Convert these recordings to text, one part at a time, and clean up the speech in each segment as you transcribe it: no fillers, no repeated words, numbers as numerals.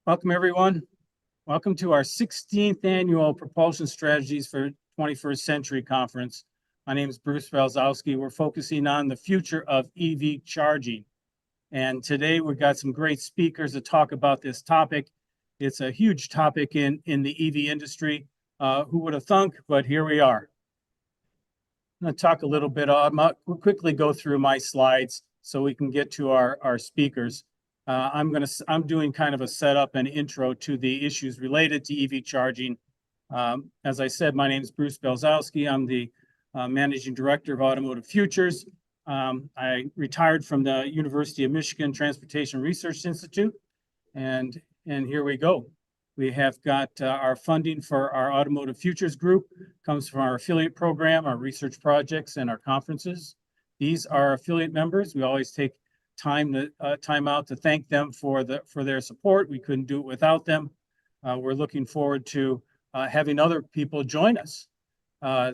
Welcome, everyone. Welcome to our 16th annual Propulsion Strategies for 21st Century Conference. My name is Bruce Balzowski. We're focusing on the future of EV charging. And today we've got some great speakers to talk about this topic. It's a huge topic in the EV industry. Who would have thunk, but here we are. I'm going to talk a little bit. We'll quickly go through my slides so we can get to our speakers. I'm doing kind of a setup and intro to the issues related to EV charging. As I said, my name is Bruce Belzowski. I'm the Managing Director of Automotive Futures. I retired from the University of Michigan Transportation Research Institute, and here we go. We have got our funding for our Automotive Futures Group comes from our affiliate program, our research projects, and our conferences. These are affiliate members. We always take time out to thank them for their support. We couldn't do it without them. We're looking forward to having other people join us.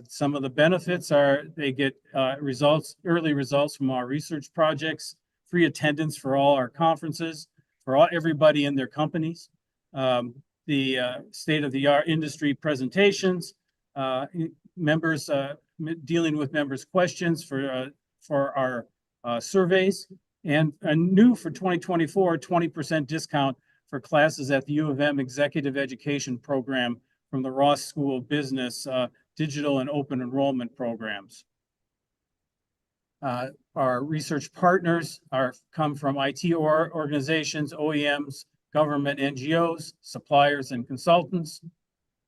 Some of the benefits are they get early results from our research projects, free attendance for all our conferences, for everybody in their companies, the state-of-the-art industry presentations, members dealing with members' questions for our surveys. And new for 2024, 20% discount for classes at the U of M Executive Education Program from the Ross School of Business, digital and open enrollment programs. Our research partners come from IT organizations, OEMs, government NGOs, suppliers, and consultants.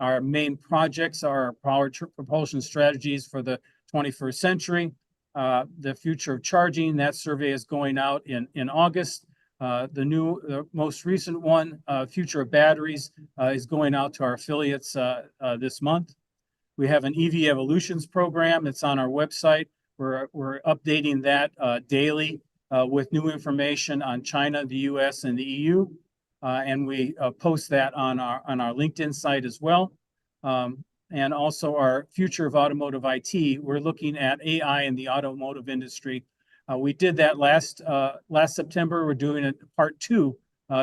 Our main projects are power propulsion strategies for the 21st century. The future of charging, that survey is going out in August. The most recent one, future of batteries, is going out to our affiliates this month. We have an EV Evolutions program that's on our website. We're updating that daily with new information on China, the US, and the EU. And we post that on our LinkedIn site as well. And also our future of automotive IT. We're looking at AI in the automotive industry. We did that last September. We're doing it part 2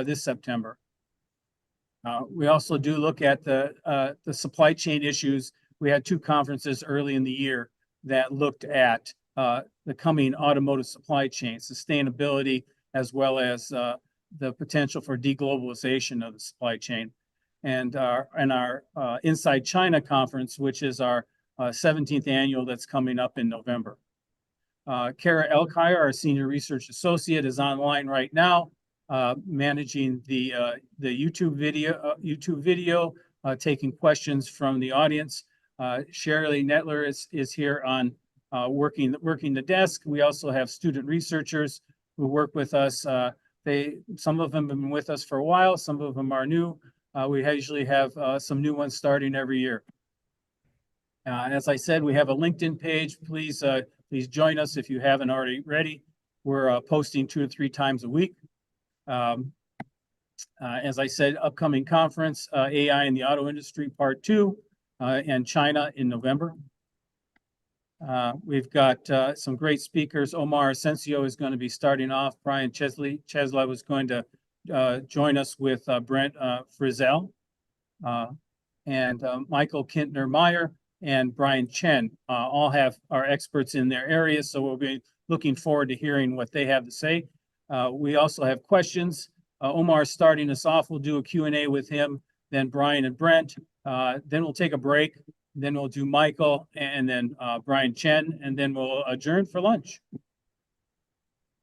this September. We also do look at the supply chain issues. We had 2 conferences early in the year that looked at the coming automotive supply chain, sustainability, as well as the potential for deglobalization of the supply chain. And our Inside China conference, which is our 17th annual that's coming up in November. Kara Elkire, our senior research associate, is online right now, managing the YouTube video, taking questions from the audience. Shirley Netler is here on working the desk. We also have student researchers who work with us. Some of them have been with us for a while. Some of them are new. We usually have some new ones starting every year. As I said, we have a LinkedIn page. Please join us if you haven't already. We're posting 2 to 3 times a week. As I said, upcoming conference, AI in the auto industry, part 2, and China in November. We've got some great speakers. Omar Asensio is going to be starting off. Brian Chesla was going to join us with Brent Frizzell, and Michael Kintner-Meyer and Brian Chen all are experts in their areas, so we'll be looking forward to hearing what they have to say. We also have questions. Omar starting us off. We'll do a Q&A with him, then Brian and Brent. Then we'll take a break. Then we'll do Michael and then Brian Chen, and then we'll adjourn for lunch.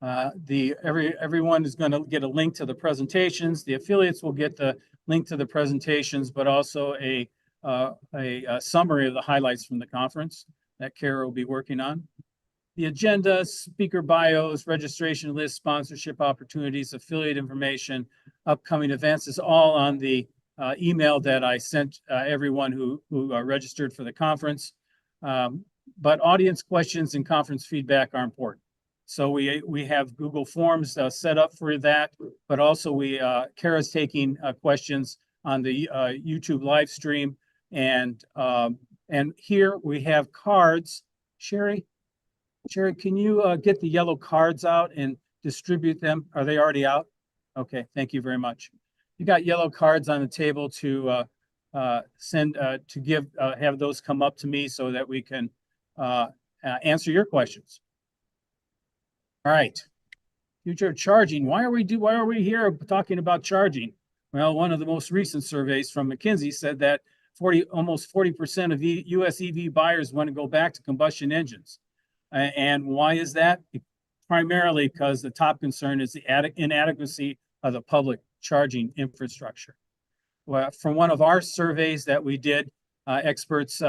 Everyone is going to get a link to the presentations. The affiliates will get the link to the presentations, but also a summary of the highlights from the conference that Kara will be working on. The agenda, speaker bios, registration list, sponsorship opportunities, affiliate information, upcoming events is all on the email that I sent everyone who registered for the conference. But audience questions and conference feedback are important. So we have Google Forms set up for that, but also Kara's taking questions on the YouTube live stream, and here we have cards. Sherry, can you get the yellow cards out and distribute them? Are they already out? Okay, thank you very much. You got yellow cards on the table to have those come up to me so that we can answer your questions. All right. Future of charging. Why are we here talking about charging? Well, one of the most recent surveys from McKinsey said that almost 40% of US EV buyers want to go back to combustion engines. And why is that? Primarily because the top concern is the inadequacy of the public charging infrastructure. Well, from one of our surveys that we did, experts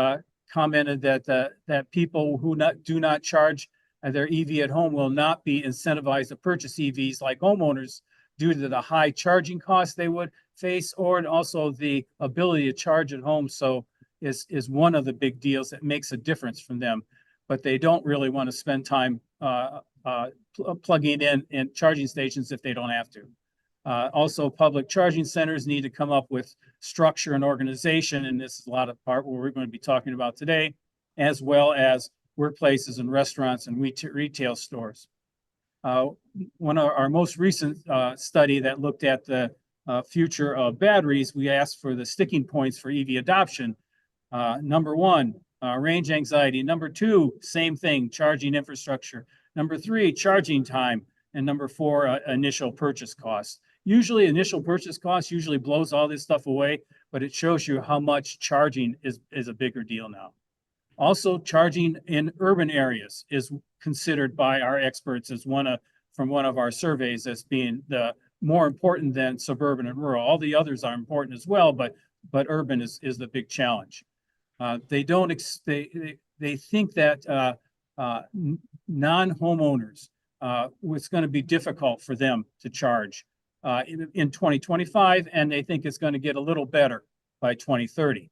commented that people who do not charge their EV at home will not be incentivized to purchase EVs like homeowners due to the high charging costs they would face, or also the ability to charge at home. So is one of the big deals that makes a difference from them, but they don't really want to spend time plugging in charging stations if they don't have to. Also, public charging centers need to come up with structure and organization, and this is a lot of part what we're going to be talking about today, as well as workplaces and restaurants and retail stores. One of our most recent study that looked at the future of batteries, we asked for the sticking points for EV adoption. Number one, range anxiety. Number two, same thing, charging infrastructure. Number three, charging time. And number four, initial purchase costs. Usually initial purchase costs usually blows all this stuff away, but it shows you how much charging is a bigger deal now. Also, charging in urban areas is considered by our experts as from one of our surveys as being the more important than suburban and rural. All the others are important as well, but urban is the big challenge. They think that non-homeowners, it's going to be difficult for them to charge in 2025, and they think it's going to get a little better by 2030.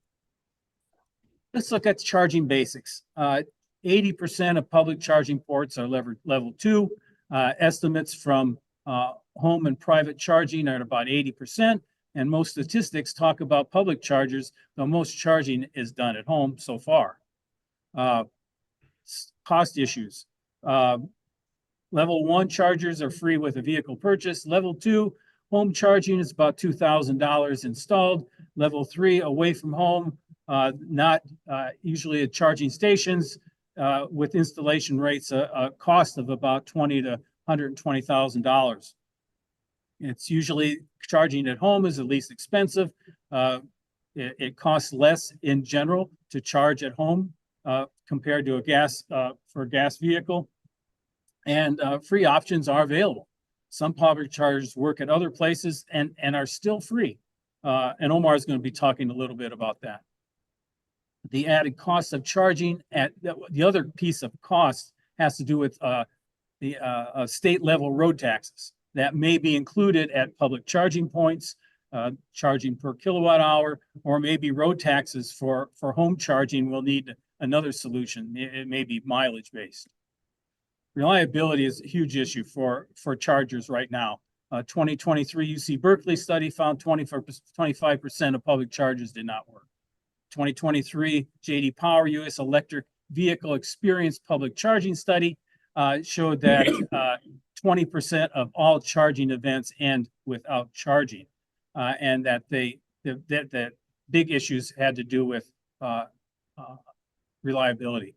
Let's look at charging basics. 80% of public charging ports are level 2. Estimates from home and private charging are at about 80%, and most statistics talk about public chargers, though most charging is done at home so far. Cost issues. Level 1 chargers are free with a vehicle purchase. Level 2, home charging is about $2,000 installed. Level 3, away from home, not usually at charging stations, with installation rates, a cost of about $20,000 to $120,000. It's usually charging at home is the least expensive. It costs less in general to charge at home compared to a gas vehicle. And free options are available. Some public chargers work at other places and are still free. And Omar is going to be talking a little bit about that. The added cost of charging, the other piece of cost has to do with the state level road taxes that may be included at public charging points, charging per kilowatt hour, or maybe road taxes for home charging will need another solution. It may be mileage based. Reliability is a huge issue for chargers right now. 2023 UC Berkeley study found 25% of public chargers did not work. 2023 JD Power US Electric Vehicle Experience Public Charging Study showed that 20% of all charging events end without charging, and that the big issues had to do with reliability.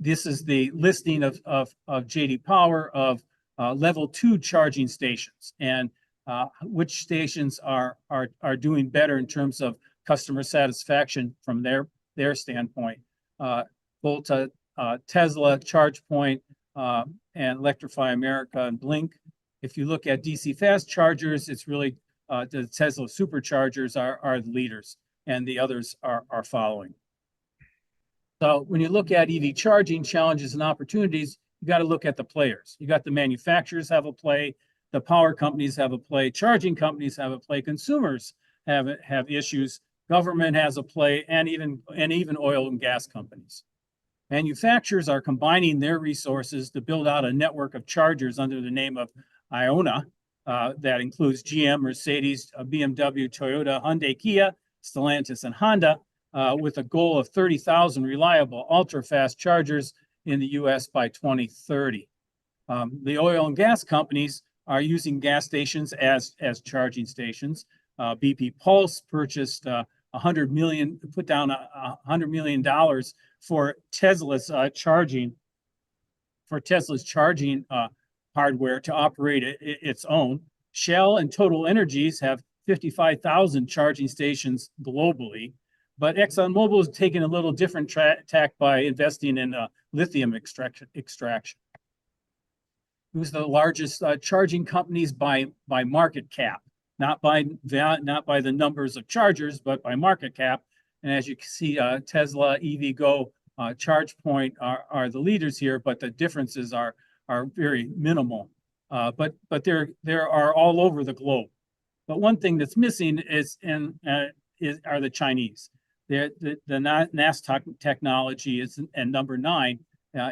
This is the listing of JD Power of level 2 charging stations and which stations are doing better in terms of customer satisfaction from their standpoint. Volta, Tesla, ChargePoint, and Electrify America and Blink. If you look at DC fast chargers, it's really the Tesla superchargers are the leaders, and the others are following. So when you look at EV charging challenges and opportunities, you got to look at the players. You got the manufacturers have a play, the power companies have a play, charging companies have a play, consumers have issues, government has a play, and even oil and gas companies. Manufacturers are combining their resources to build out a network of chargers under the name of Iona that includes GM, Mercedes, BMW, Toyota, Hyundai, Kia, Stellantis, and Honda, with a goal of 30,000 reliable ultra-fast chargers in the US by 2030. The oil and gas companies are using gas stations as charging stations. BP Pulse purchased $100 million, put down $100 million for Tesla's charging hardware to operate its own. Shell and Total Energies have 55,000 charging stations globally, but ExxonMobil is taking a little different tack by investing in lithium extraction. Who's the largest charging companies by market cap, not by the numbers of chargers, but by market cap. And as you can see, Tesla, EVgo, ChargePoint are the leaders here, but the differences are very minimal. But there are all over the globe. But one thing that's missing are the Chinese. The NAS technology is and number 9.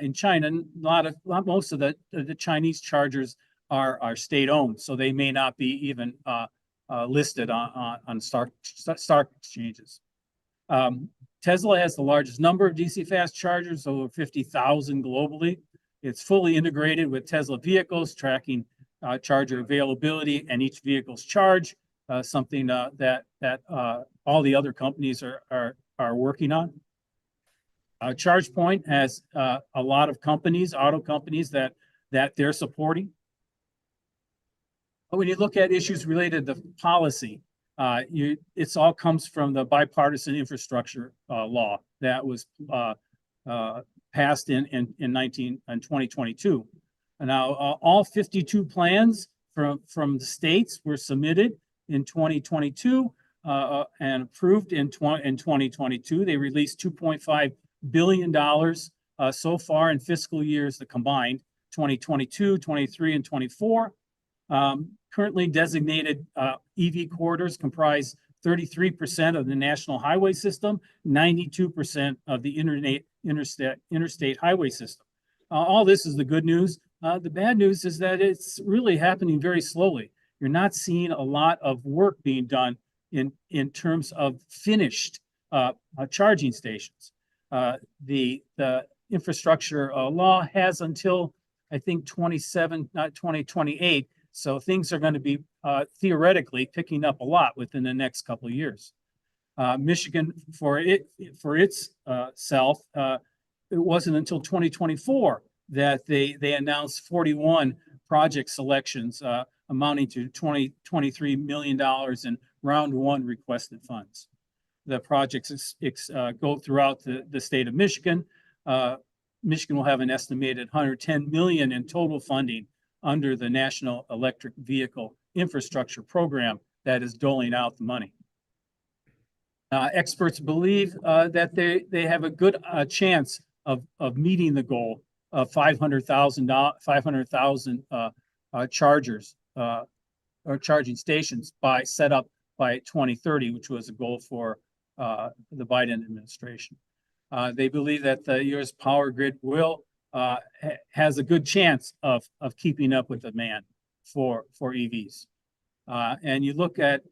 In China, most of the Chinese chargers are state-owned, so they may not be even listed on stock exchanges. Tesla has the largest number of DC fast chargers, over 50,000 globally. It's fully integrated with Tesla vehicles, tracking charger availability and each vehicle's charge, something that all the other companies are working on. ChargePoint has a lot of companies, auto companies that they're supporting. But when you look at issues related to policy, it all comes from the bipartisan infrastructure law that was passed in 2022. And now all 52 plans from the states were submitted in 2022 and approved in 2022. They released $2.5 billion so far in fiscal years, the combined 2022, 23, and 24. Currently designated EV corridors comprise 33% of the national highway system, 92% of the interstate highway system. All this is the good news. The bad news is that it's really happening very slowly. You're not seeing a lot of work being done in terms of finished charging stations. The infrastructure law has until, I think, 2028. So things are going to be theoretically picking up a lot within the next couple of years. Michigan, for itself, it wasn't until 2024 that they announced 41 project selections amounting to $23 million in round 1 requested funds. The projects go throughout the state of Michigan. Michigan will have an estimated $110 million in total funding under the National Electric Vehicle Infrastructure Program that is doling out the money. Experts believe that they have a good chance of meeting the goal of 500,000 chargers or charging stations set up by 2030, which was a goal for the Biden administration. They believe that the U.S. power grid has a good chance of keeping up with demand for EVs. And you look at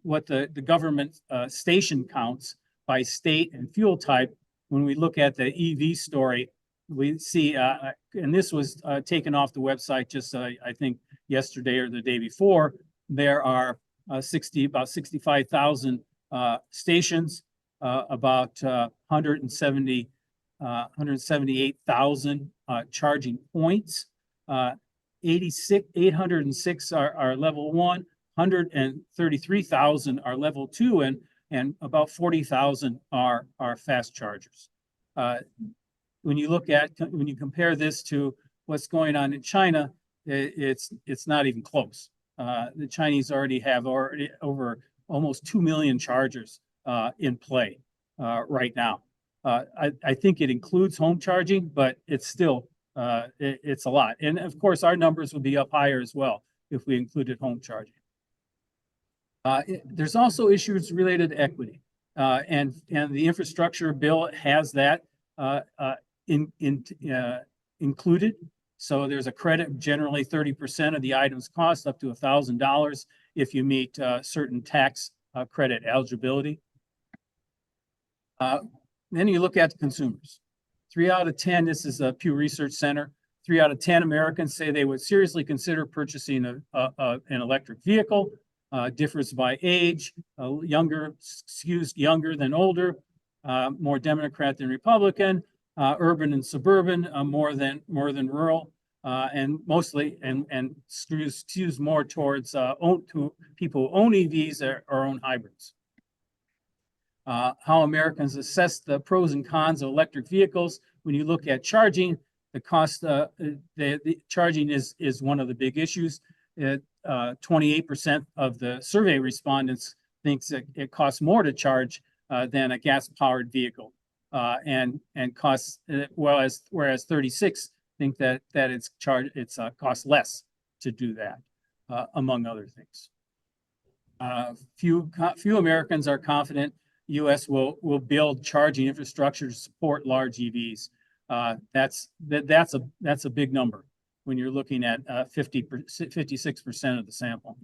what the government station counts by state and fuel type. When we look at the EV story, we see, and this was taken off the website just, I think, yesterday or the day before, there are about 65,000 stations, about 178,000 charging points. 806 are level 1, 133,000 are level 2, and about 40,000 are fast chargers. When you compare this to what's going on in China, it's not even close. The Chinese already have over almost 2 million chargers in play right now. I think it includes home charging, but it's still it's a lot. And of course, our numbers would be up higher as well if we included home charging. There's also issues related to equity, and the infrastructure bill has that included. So there's a credit, generally 30% of the item's cost, up to $1,000 if you meet certain tax credit eligibility. Then you look at the consumers. 3 out of 10, this is a Pew Research Center, 3 out of 10 Americans say they would seriously consider purchasing an electric vehicle. Differs by age, skews younger than older, more Democrat than Republican, urban and suburban, more than rural, and mostly and skews more towards to people who own EVs or own hybrids. How Americans assess the pros and cons of electric vehicles. When you look at charging, the cost, the charging is one of the big issues. 28% of the survey respondents thinks that it costs more to charge than a gas-powered vehicle, and costs whereas 36 think that it's costs less to do that, among other things. Few Americans are confident U.S. will build charging infrastructure to support large EVs. That's a big number when you're looking at 56% of the sample.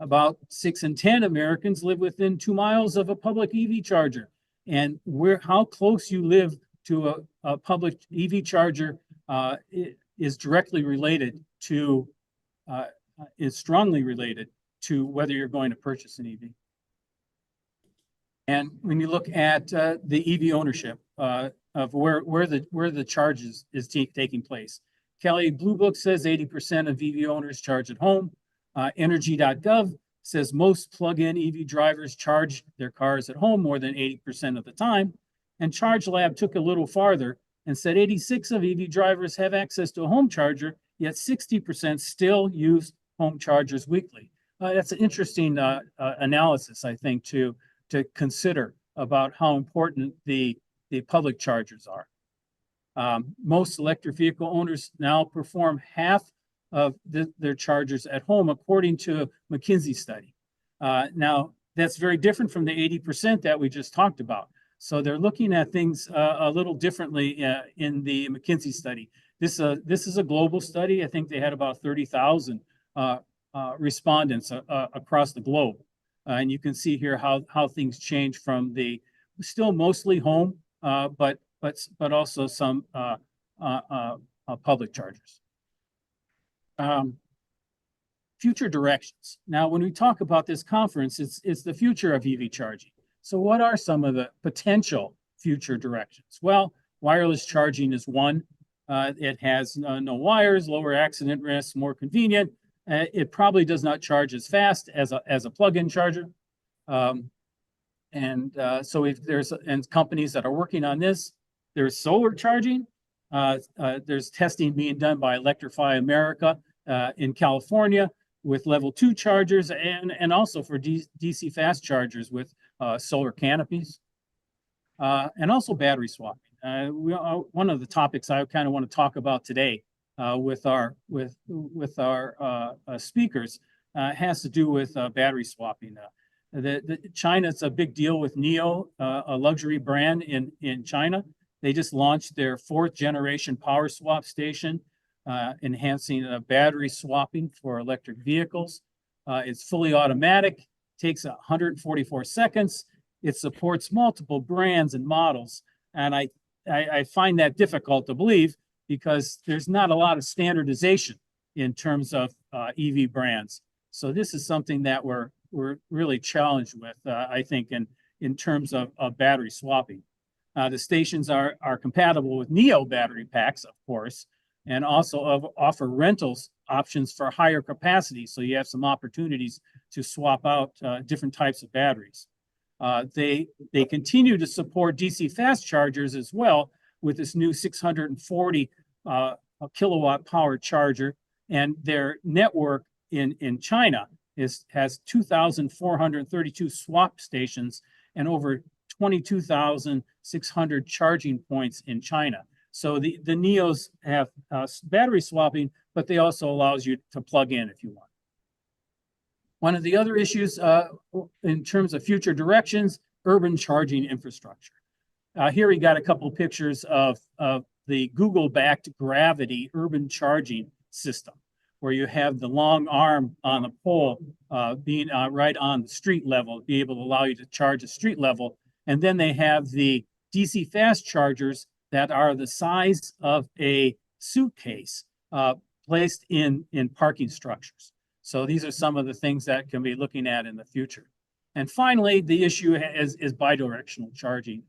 About 6 in 10 Americans live within 2 miles of a public EV charger, and how close you live to a public EV charger is directly related to is strongly related to whether you're going to purchase an EV. And when you look at the EV ownership of where the charge is taking place, Kelley Blue Book says 80% of EV owners charge at home. Energy.gov says most plug-in EV drivers charge their cars at home more than 80% of the time. And Charge Lab took a little farther and said 86% of EV drivers have access to a home charger, yet 60% still use home chargers weekly. That's an interesting analysis, I think, to consider about how important the public chargers are. Most electric vehicle owners now perform half of their chargers at home, according to a McKinsey study. Now, that's very different from the 80% that we just talked about. So they're looking at things a little differently in the McKinsey study. This is a global study. I think they had about 30,000 respondents across the globe. And you can see here how things change from the still mostly home, but also some public chargers. Future directions. Now, when we talk about this conference, it's the future of EV charging. So what are some of the potential future directions? Well, wireless charging is one. It has no wires, lower accident risk, more convenient. It probably does not charge as fast as a plug-in charger. So if there's companies that are working on this, there's solar charging. There's testing being done by Electrify America in California with level 2 chargers and also for DC fast chargers with solar canopies. And also battery swapping. One of the topics I kind of want to talk about today with our speakers has to do with battery swapping. China's a big deal with NIO, a luxury brand in China. They just launched their 4th generation power swap station, enhancing battery swapping for electric vehicles. It's fully automatic, takes 144 seconds. It supports multiple brands and models. And I find that difficult to believe because there's not a lot of standardization in terms of EV brands. So this is something that we're really challenged with, I think, in terms of battery swapping. The stations are compatible with NIO battery packs, of course, and also offer rentals options for higher capacity. So you have some opportunities to swap out different types of batteries. They continue to support DC fast chargers as well with this new 640 kilowatt power charger, and their network in China has 2,432 swap stations and over 22,600 charging points in China. So the NIOs have battery swapping, but they also allows you to plug in if you want. One of the other issues in terms of future directions, urban charging infrastructure. Here we got a couple pictures of the Google-backed Gravity urban charging system, where you have the long arm on the pole being right on the street level, be able to allow you to charge at street level. And then they have the DC fast chargers that are the size of a suitcase placed in parking structures. So these are some of the things that can be looking at in the future. And finally, the issue is bidirectional charging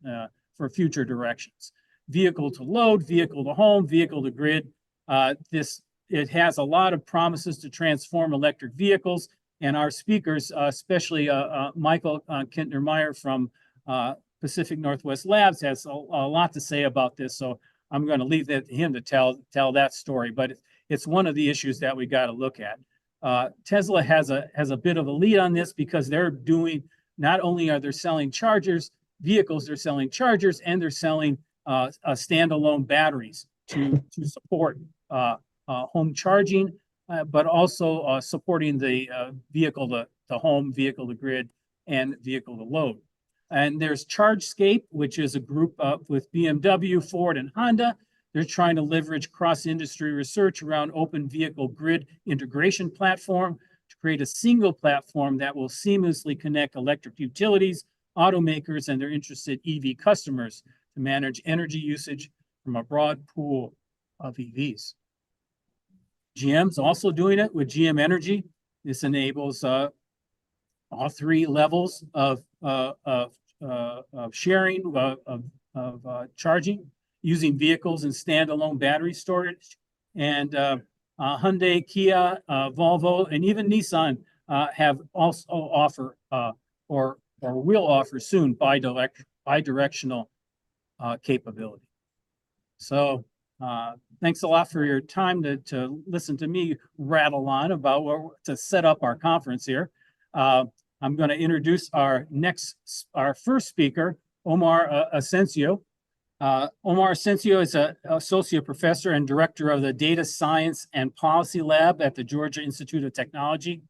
for future directions. Vehicle to load, vehicle to home, vehicle to grid. It has a lot of promises to transform electric vehicles, and our speakers, especially Michael Kintner-Meyer from Pacific Northwest Labs, has a lot to say about this. So I'm going to leave that to him to tell that story. But it's one of the issues that we got to look at. Tesla has a bit of a lead on this because they're doing, not only are they selling vehicles, they're selling chargers, and they're selling standalone batteries to support home charging, but also supporting the vehicle to home, vehicle to grid, and vehicle to load. And there's ChargeScape, which is a group with BMW, Ford, and Honda. They're trying to leverage cross-industry research around open vehicle grid integration platform to create a single platform that will seamlessly connect electric utilities, automakers, and their interested EV customers to manage energy usage from a broad pool of EVs. GM's also doing it with GM Energy. This enables all three levels of sharing of charging using vehicles and standalone battery storage. And Hyundai, Kia, Volvo, and even Nissan have also offer or will offer soon bidirectional capability. So thanks a lot for your time to listen to me rattle on about to set up our conference here. I'm going to introduce our first speaker, Omar Asensio. Omar Asensio is an associate professor and director of the Data Science and Policy Lab at the Georgia Institute of Technology.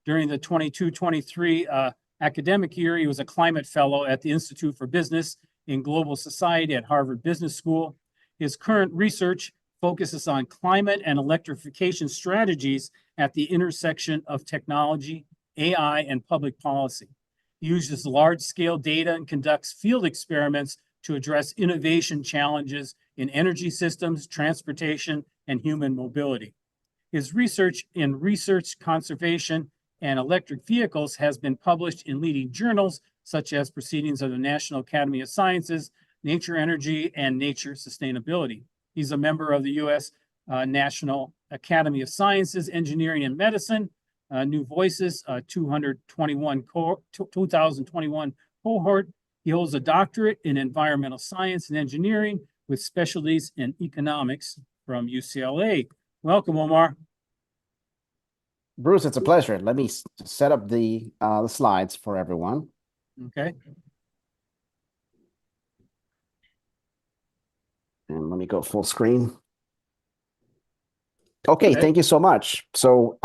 During the 22-23 academic year, he was a climate fellow at the Institute for Business in Global Society at Harvard Business School. His current research focuses on climate and electrification strategies at the intersection of technology, AI, and public policy. He uses large-scale data and conducts field experiments to address innovation challenges in energy systems, transportation, and human mobility. His research in research conservation and electric vehicles has been published in leading journals such as Proceedings of the National Academy of Sciences, Nature Energy, and Nature Sustainability. He's a member of the U.S. National Academy of Sciences, Engineering, and Medicine, New Voices 2021 cohort. He holds a doctorate in environmental science and engineering with specialties in economics from UCLA. Welcome, Omar. Bruce, it's a pleasure. Let me set up the slides for everyone. Okay. And let me go full screen. Okay, thank you so much. So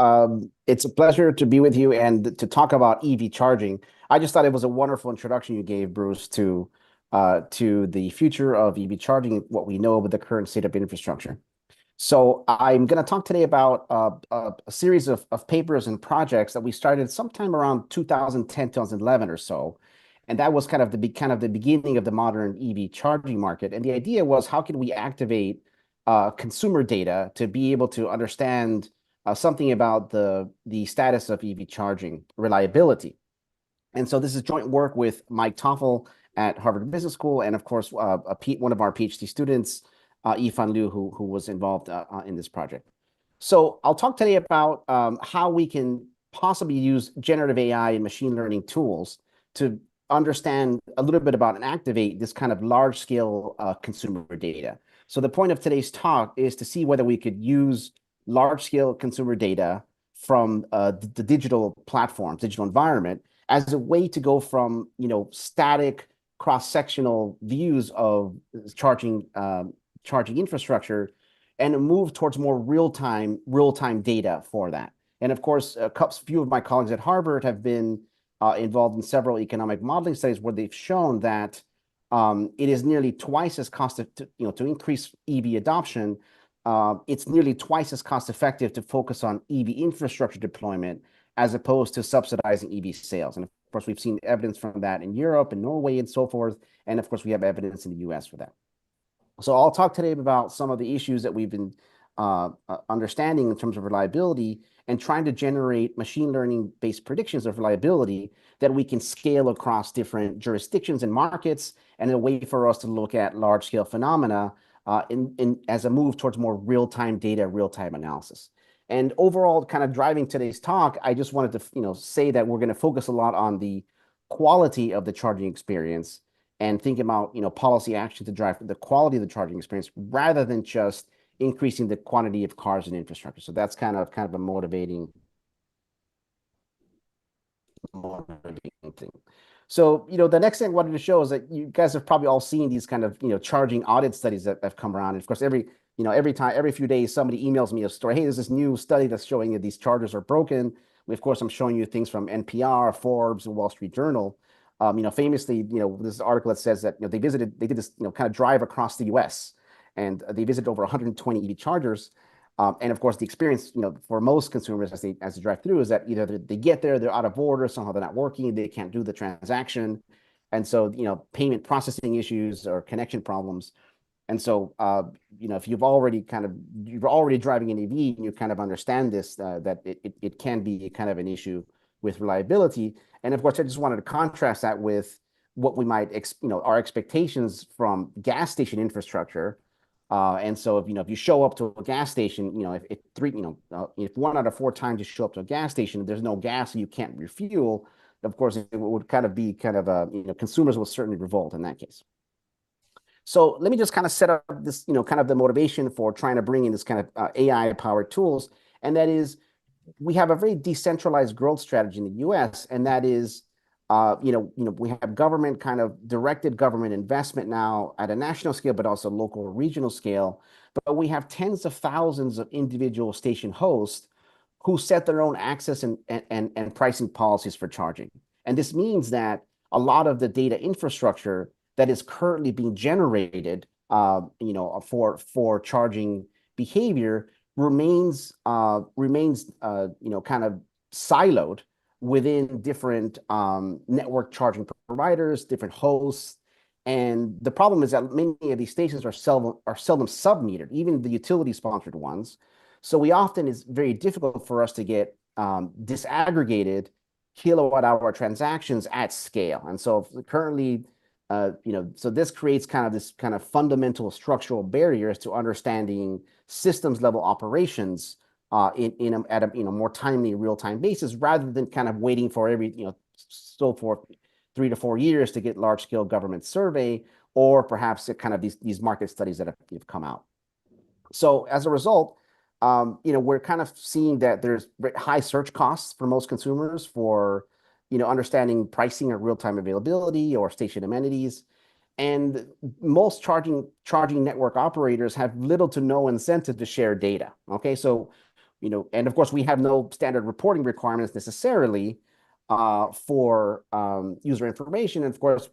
it's a pleasure to be with you and to talk about EV charging. I just thought it was a wonderful introduction you gave, Bruce, to the future of EV charging, what we know about the current state of infrastructure. So I'm going to talk today about a series of papers and projects that we started sometime around 2010, 2011 or so. And that was kind of the beginning of the modern EV charging market. And the idea was, how can we activate consumer data to be able to understand something about the status of EV charging reliability. And so this is joint work with Mike Toffel at Harvard Business School, and of course, one of our PhD students, Yifan Liu, who was involved in this project. So I'll talk today about how we can possibly use generative AI and machine learning tools to understand a little bit about and activate this kind of large-scale consumer data. So the point of today's talk is to see whether we could use large-scale consumer data from the digital platforms, digital environment, as a way to go from static cross-sectional views of charging infrastructure and move towards more real-time data for that. And of course, a few of my colleagues at Harvard have been involved in several economic modeling studies where they've shown that it is nearly twice as to increase EV adoption. It's nearly twice as cost effective to focus on EV infrastructure deployment as opposed to subsidizing EV sales. And of course, we've seen evidence from that in Europe and Norway and so forth. And of course, we have evidence in the US for that. So I'll talk today about some of the issues that we've been understanding in terms of reliability and trying to generate machine learning based predictions of reliability that we can scale across different jurisdictions and markets, and a way for us to look at large scale phenomena as a move towards more real-time data, real-time analysis. And overall, kind of driving today's talk, I just wanted to say that we're going to focus a lot on the quality of the charging experience and think about policy action to drive the quality of the charging experience rather than just increasing the quantity of cars and infrastructure. So that's kind of a motivating thing. So, the next thing I wanted to show is that you guys have probably all seen these kind of, charging audit studies that have come around. And of course, every few days, somebody emails me a story. Hey, there's this new study that's showing that these chargers are broken. Of course, I'm showing you things from NPR, Forbes, and Wall Street Journal. Famously, this article that says that, they did this, kind of drive across the US, and they visited over 120 EV chargers. And of course, the experience, for most consumers as they drive through, is that either they get there, they're out of order, somehow they're not working, they can't do the transaction, and so payment processing issues or connection problems. And so if you're already driving an EV, and you kind of understand this, that it can be kind of an issue with reliability. And of course, I just wanted to contrast that with what we might our expectations from gas station infrastructure. And so if you show up to a gas station, if 1 out of 4 times you show up to a gas station, there's no gas and you can't refuel, of course, it would kind of be consumers will certainly revolt in that case. So let me just kind of set up this, kind of the motivation for trying to bring in this kind of AI-powered tools. And that is, we have a very decentralized growth strategy in the US, and that is, we have government kind of directed government investment now at a national scale, but also local or regional scale. But we have tens of thousands of individual station hosts who set their own access and pricing policies for charging. And this means that a lot of the data infrastructure that is currently being generated, for charging behavior remains kind of siloed within different network charging providers, different hosts. And the problem is that many of these stations are seldom sub-metered, even the utility-sponsored ones. So it's very difficult for us to get disaggregated kilowatt-hour transactions at scale. And so currently, so this creates this kind of fundamental structural barriers to understanding systems level operations at a more timely real-time basis, rather than kind of waiting for for 3 to 4 years to get large scale government survey, or perhaps kind of these market studies that have come out. So as a result, we're kind of seeing that there's high search costs for most consumers for understanding pricing or real-time availability or station amenities. And most charging network operators have little to no incentive to share data. Okay, so and of course we have no standard reporting requirements necessarily for user information. And of course,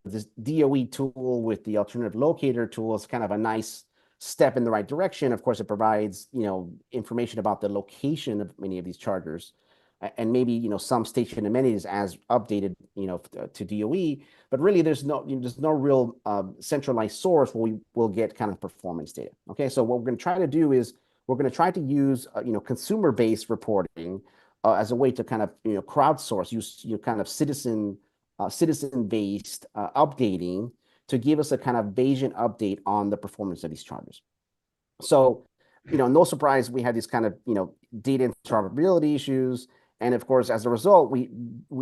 this DOE tool with the alternative locator tool is kind of a nice step in the right direction. Of course, it provides information about the location of many of these chargers, and maybe some station amenities as updated to DOE, but really there's no real centralized source where we will get kind of performance data. Okay, so what we're going to try to do is we're going to try to use consumer-based reporting as a way to kind of crowdsource, use kind of citizen-based updating to give us a kind of Bayesian update on the performance of these chargers. So no surprise, we have these kind of data interoperability issues. And of course, as a result, we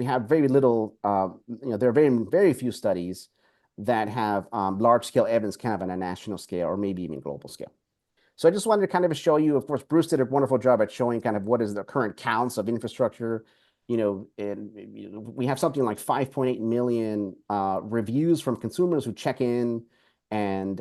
have very little, there are very few studies that have large scale evidence kind of on a national scale or maybe even global scale. So I just wanted to kind of show you, of course, Bruce did a wonderful job at showing kind of what is the current counts of infrastructure. And we have something like 5.8 million reviews from consumers who check in and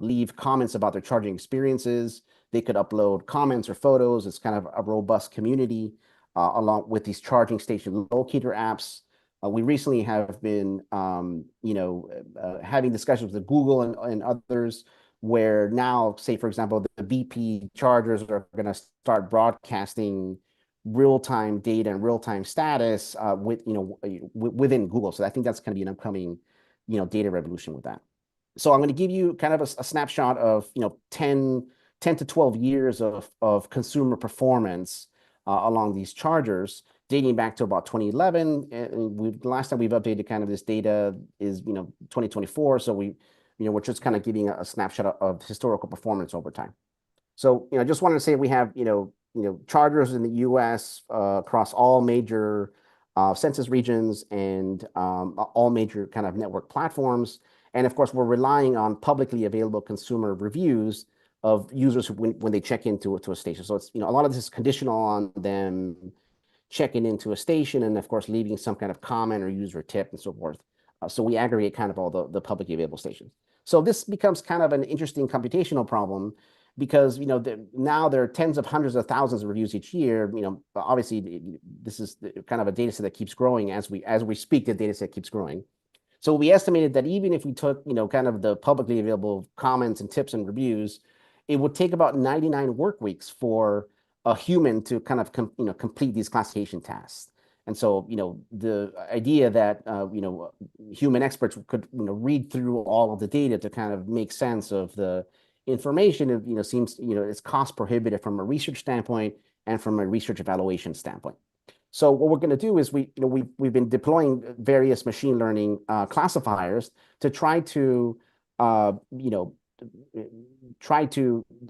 leave comments about their charging experiences. They could upload comments or photos. It's kind of a robust community along with these charging station locator apps. We recently have been, having discussions with Google and others, where now, say, for example, the BP chargers are going to start broadcasting real-time data and real-time status within Google. So I think that's going to be an upcoming, data revolution with that. So I'm going to give you kind of a snapshot of 10 to 12 years of consumer performance along these chargers, dating back to about 2011. And the last time we've updated kind of this data is 2024. So we're just kind of giving a snapshot of historical performance over time. So I just wanted to say we have chargers in the U.S. Across all major census regions and all major kind of network platforms. And of course, we're relying on publicly available consumer reviews of users when they check into a station. So it's a lot of this is conditional on them checking into a station and of course leaving some kind of comment or user tip and so forth. So we aggregate kind of all the publicly available stations. So this becomes kind of an interesting computational problem because now there are tens of hundreds of thousands of reviews each year. Obviously this is kind of a data set that keeps growing as we speak. The data set keeps growing. So we estimated that even if we took kind of the publicly available comments and tips and reviews, it would take about 99 work weeks for a human to kind of complete these classification tasks. And so the idea that human experts could read through all of the data to kind of make sense of the information seems it's cost prohibitive from a research standpoint and from a research evaluation standpoint. So what we're going to do is we've been deploying various machine learning classifiers to try to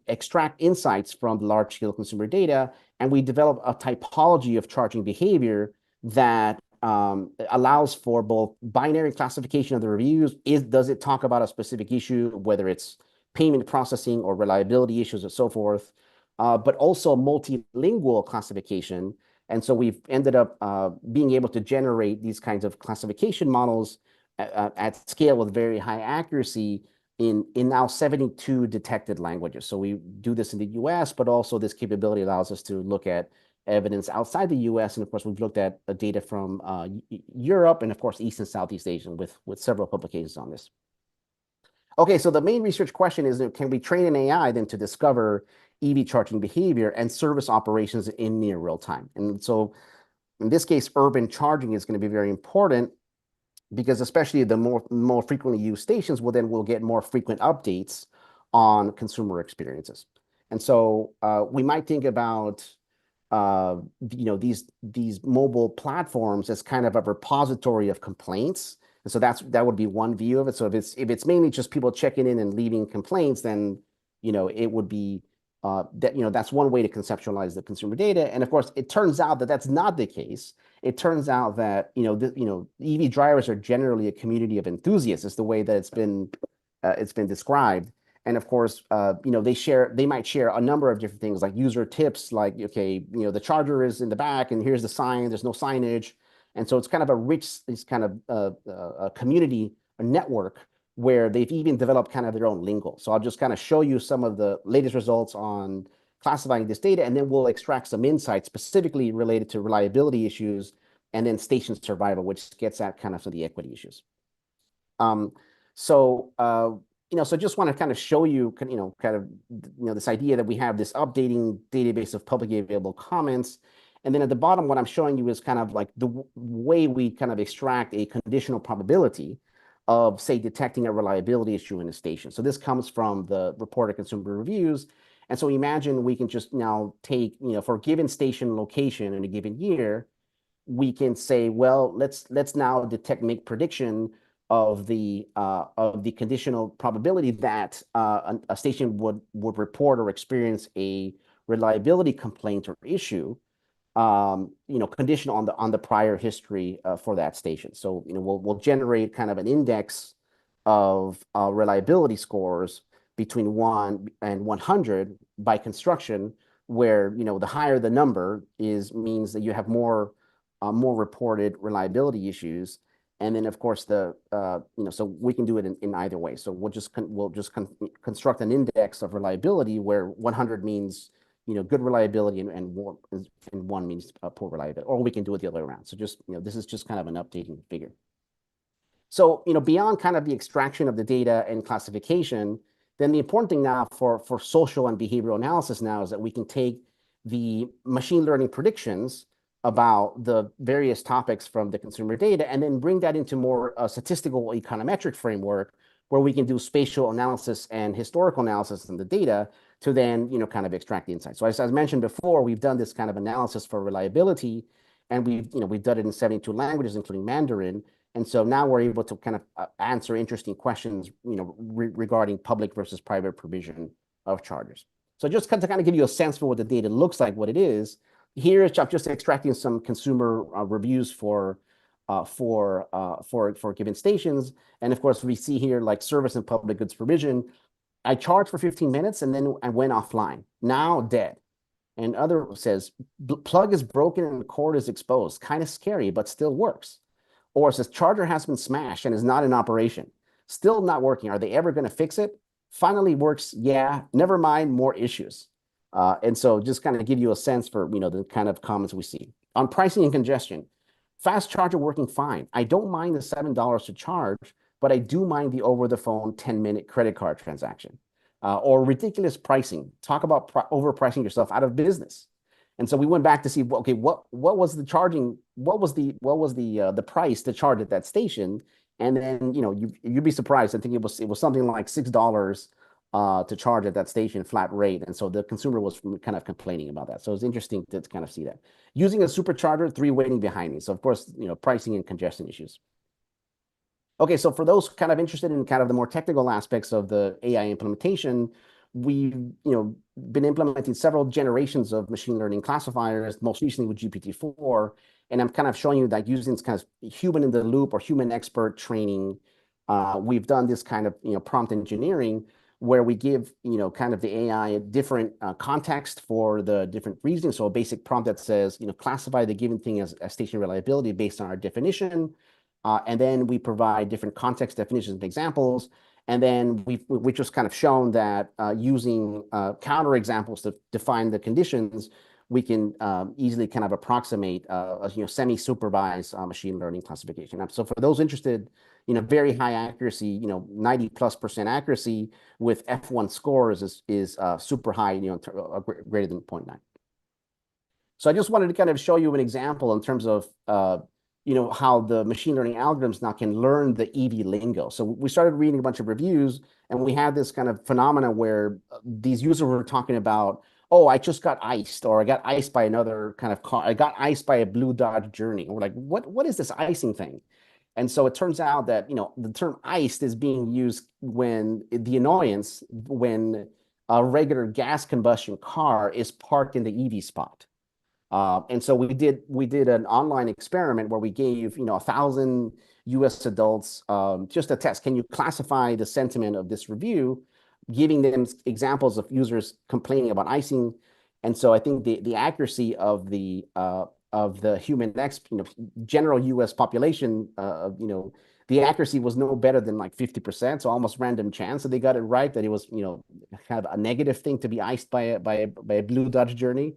extract insights from the large scale consumer data, and we develop a typology of charging behavior that allows for both binary classification of the reviews. Does it talk about a specific issue, whether it's payment processing or reliability issues or so forth, but also multilingual classification. And so we've ended up being able to generate these kinds of classification models at scale with very high accuracy in now 72 detected languages. So we do this in the US, but also this capability allows us to look at evidence outside the US. And of course, we've looked at data from Europe and of course, East and Southeast Asia with several publications on this. Okay, so the main research question is, can we train an AI then to discover EV charging behavior and service operations in near real time? And so in this case, urban charging is going to be very important because especially the more frequently used stations will get more frequent updates on consumer experiences. And so we might think about these mobile platforms as kind of a repository of complaints. And so that would be one view of it. So if it's mainly just people checking in and leaving complaints, then it would be that's one way to conceptualize the consumer data. And of course, it turns out that that's not the case. It turns out that EV drivers are generally a community of enthusiasts. Is the way that it's been described. And of course, they might share a number of different things like user tips, like, okay, the charger is in the back and here's the sign, there's no signage. And so it's kind of a rich, it's kind of a community, a network where they've even developed kind of their own lingo. So I'll just kind of show you some of the latest results on classifying this data, and then we'll extract some insights specifically related to reliability issues and then station survival, which gets at kind of some of the equity issues. So just want to kind of show you, this idea that we have this updating database of publicly available comments. And then at the bottom, what I'm showing you is kind of like the way we kind of extract a conditional probability of, say, detecting a reliability issue in a station. So this comes from the reported consumer reviews. And so imagine we can just now take, for a given station location in a given year, we can say, well, let's now make prediction of the conditional probability that a station would report or experience a reliability complaint or issue, conditional on the prior history for that station. So we'll generate kind of an index of reliability scores between 1 and 100 by construction, where the higher the number means that you have more reported reliability issues. And then, of course, so we can do it in either way. So we'll just construct an index of reliability where 100 means good reliability and 1 means poor reliability, or we can do it the other way around. So just this is just kind of an updating figure. So beyond kind of the extraction of the data and classification, then the important thing now for social and behavioral analysis now is that we can take the machine learning predictions about the various topics from the consumer data and then bring that into more statistical econometric framework where we can do spatial analysis and historical analysis in the data to then, kind of extract the insights. So as I mentioned before, we've done this kind of analysis for reliability, and we've done it in 72 languages, including Mandarin. And so now we're able to kind of answer interesting questions, regarding public versus private provision of chargers. So just to kind of give you a sense for what the data looks like, what it is, here I'm just extracting some consumer reviews for given stations. And of course, we see here like service and public goods provision. I charged for 15 minutes and then I went offline. Now dead. And other says plug is broken and the cord is exposed. Kind of scary, but still works. Or it says charger has been smashed and is not in operation. Still not working. Are they ever going to fix it? Finally works. Yeah. Never mind. More issues. And so just kind of give you a sense for, the kind of comments we see. On pricing and congestion, fast charger working fine. I don't mind the $7 to charge, but I do mind the over-the-phone 10-minute credit card transaction. Or ridiculous pricing. Talk about overpricing yourself out of business. And so we went back to see, okay, what was the charging? What was the price to charge at that station? And then you'd be surprised. I think it was something like $6 to charge at that station flat rate. And so the consumer was kind of complaining about that. So it's interesting to kind of see that. Using a supercharger, 3 waiting behind me. So of course, pricing and congestion issues. Okay, so for those kind of interested in kind of the more technical aspects of the AI implementation, we've been implementing several generations of machine learning classifiers, most recently with GPT-4. And I'm kind of showing you that using this kind of human in the loop or human expert training, we've done this kind of prompt engineering where we give kind of the AI a different context for the different reasons. So a basic prompt that says classify the given thing as station reliability based on our definition. And then we provide different context definitions and examples. And then we've just kind of shown that using counter examples to define the conditions, we can easily kind of approximate a semi-supervised machine learning classification. So for those interested, very high accuracy, 90+% accuracy with F1 scores is super high, greater than 0.9. So I just wanted to kind of show you an example in terms of how the machine learning algorithms now can learn the EV lingo. So we started reading a bunch of reviews, and we had this kind of phenomena where these users were talking about, oh, I just got iced, or I got iced by another kind of car. I got iced by a blue Dodge Journey. And we're like, what is this icing thing? And so it turns out that, the term iced is being used when the annoyance when a regular gas combustion car is parked in the EV spot. And so we did an online experiment where we gave 1,000 U.S. adults just a test. Can you classify the sentiment of this review, giving them examples of users complaining about icing? And so I think the accuracy of the human general U.S. population, the accuracy was no better than like 50%, so almost random chance. So they got it right that it was kind of a negative thing to be iced by a blue Dodge Journey.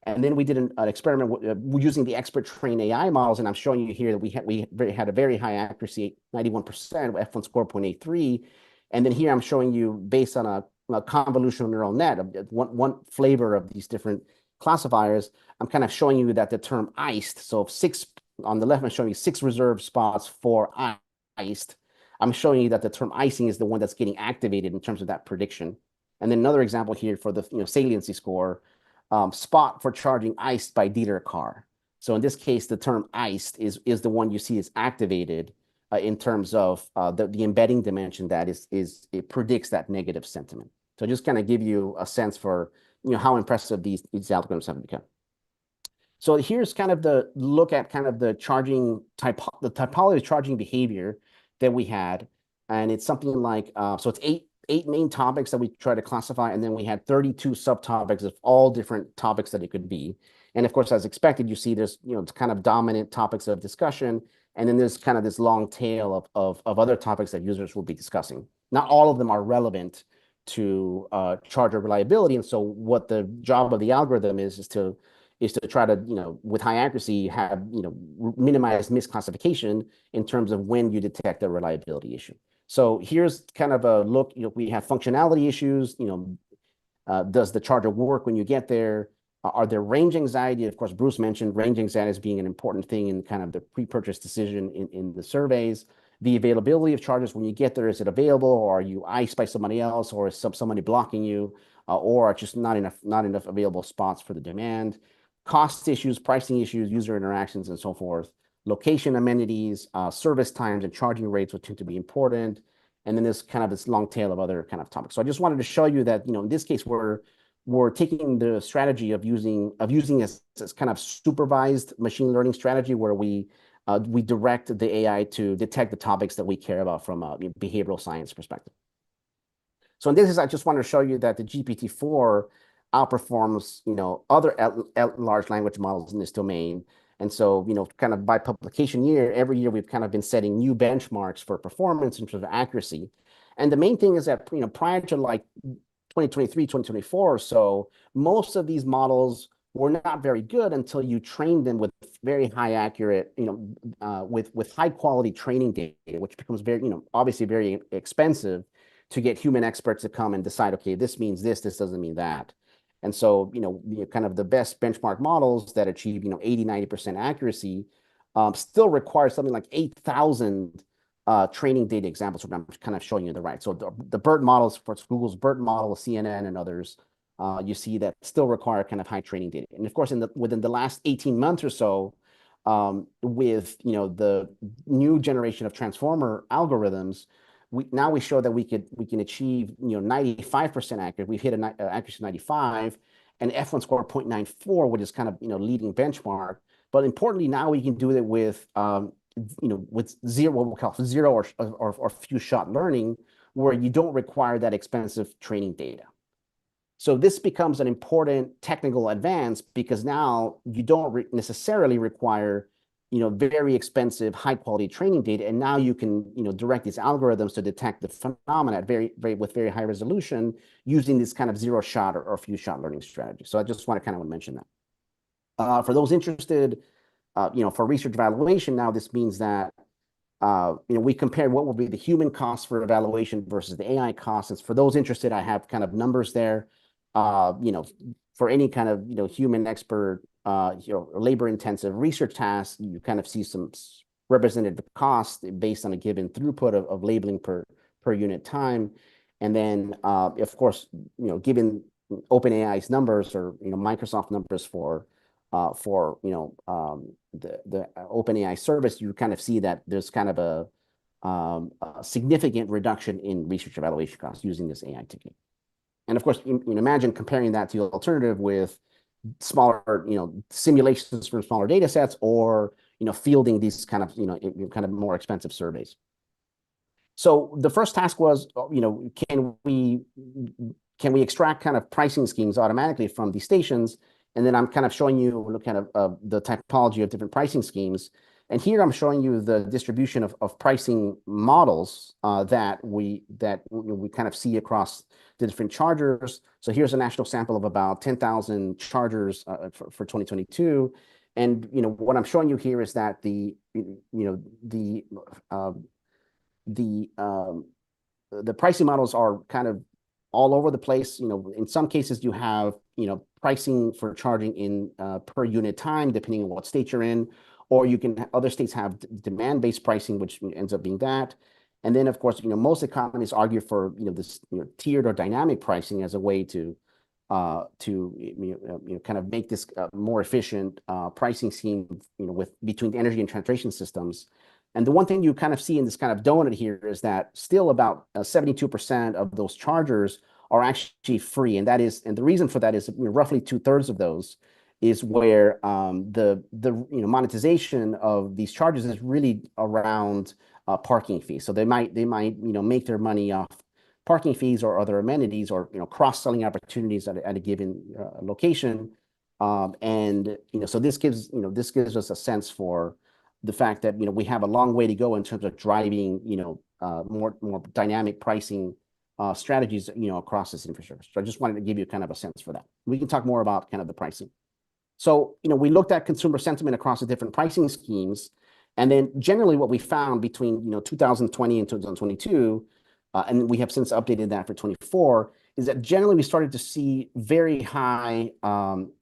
And then we did an experiment using the expert trained AI models, and I'm showing you here that we had a very high accuracy, 91%, F1 score 0.83. And then here I'm showing you based on a convolutional neural net of one flavor of these different classifiers. I'm kind of showing you that the term iced, so 6 on the left, I'm showing you 6 reserved spots for iced. I'm showing you that the term icing is the one that's getting activated in terms of that prediction. And then another example here for the saliency score. Spot for charging iced by dealer car. So in this case, the term iced is the one you see is activated in terms of the embedding dimension that it predicts that negative sentiment. So just kind of give you a sense for how impressive these algorithms have become. So here's kind of the look at kind of the typology of charging behavior that we had, and it's something like so it's eight main topics that we try to classify, and then we had 32 subtopics of all different topics that it could be. And of course, as expected, you see there's kind of dominant topics of discussion, and then there's kind of this long tail of other topics that users will be discussing. Not all of them are relevant to charger reliability, and so what the job of the algorithm is to try to with high accuracy have minimize misclassification in terms of when you detect a reliability issue. So here's kind of a look. We have functionality issues. Does the charger work when you get there? Are there range anxiety? Of course, Bruce mentioned range anxiety as being an important thing in kind of the pre-purchase decision in the surveys. the availability of chargers when you get there. Is it available, or are you iced by somebody else, or is somebody blocking you, or just not enough available spots for the demand? Cost issues, pricing issues, user interactions, and so forth. Location amenities, service times, and charging rates would tend to be important. And then there's kind of this long tail of other kind of topics. So I just wanted to show you that, in this case, we're taking the strategy of using as kind of supervised machine learning strategy, where we direct the AI to detect the topics that we care about from a behavioral science perspective. So in this, I just wanted to show you that the GPT-4 outperforms, other large language models in this domain. And so, kind of by publication year, every year we've kind of been setting new benchmarks for performance in terms of accuracy. And the main thing is that, prior to like 2023, 2024 or so, most of these models were not very good until you trained them with very high accurate, with high quality training data, which becomes very, obviously very expensive to get human experts to come and decide, okay, this means this doesn't mean that. And so, kind of the best benchmark models that achieve, 80, 90% accuracy still require something like 8,000 training data examples, which I'm kind of showing you the right. So the BERT models, for Google's BERT model, CNN, and others, you see that still require kind of high training data. And of course, within the last 18 months or so, with the new generation of transformer algorithms, we show that we can achieve 95% accurate. We've hit an accuracy of 95, and F1 score 0.94, which is kind of leading benchmark. But importantly, now we can do it with with zero, what we'll call zero or few shot learning, where you don't require that expensive training data. So this becomes an important technical advance, because now you don't necessarily require very expensive, high quality training data, and now you can direct these algorithms to detect the phenomena with very high resolution using this kind of zero shot or few shot learning strategy. So I just want to mention that. For those interested, for research evaluation, now this means that we compared what would be the human cost for evaluation versus the AI costs. And for those interested, I have kind of numbers there. For any kind of human expert, labor-intensive research tasks, you kind of see some representative cost based on a given throughput of labeling per unit time. And then, of course, given OpenAI's numbers, or Microsoft numbers for the OpenAI service, you kind of see that there's kind of a significant reduction in research evaluation costs using this AI technique. And of course, you imagine comparing that to the alternative with smaller, simulations from smaller data sets, or fielding these kind of more expensive surveys. So the first task was, can we extract kind of pricing schemes automatically from these stations? And then I'm kind of showing you kind of the typology of different pricing schemes. And here I'm showing you the distribution of pricing models that we kind of see across the different chargers. So here's a national sample of about 10,000 chargers for 2022. And what I'm showing you here is that the pricing models are kind of all over the place. In some cases you have pricing for charging in per unit time, depending on what state you're in, or other states have demand-based pricing, which ends up being that. And then, of course, most economists argue for this tiered or dynamic pricing as a way to kind of make this more efficient pricing scheme, between energy and transportation systems. And the one thing you kind of see in this kind of donut here is that still about 72% of those chargers are actually free, and the reason for that is roughly 2/3 of those is where the monetization of these charges is really around parking fees. So they might make their money off parking fees or other amenities, or cross-selling opportunities at a given location. And so this gives us a sense for the fact that we have a long way to go in terms of driving more dynamic pricing strategies across this infrastructure. So I just wanted to give you kind of a sense for that. We can talk more about kind of the pricing. So we looked at consumer sentiment across the different pricing schemes, and then generally what we found between 2020 and 2022, and we have since updated that for 24, is that generally we started to see very higher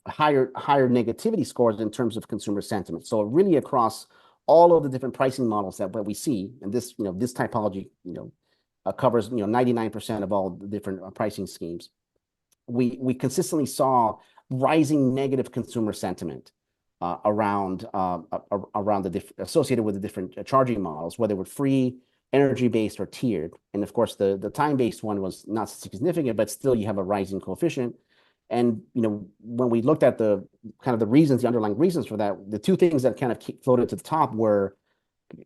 negativity scores in terms of consumer sentiment. So really across all of the different pricing models that we see, and this, this typology, covers, 99% of all the different pricing schemes. We consistently saw rising negative consumer sentiment around associated with the different charging models, whether it were free, energy-based, or tiered. And of course, the time-based one was not significant, but still you have a rising coefficient. And when we looked at the reasons, the underlying reasons for that, the two things that kind of floated to the top were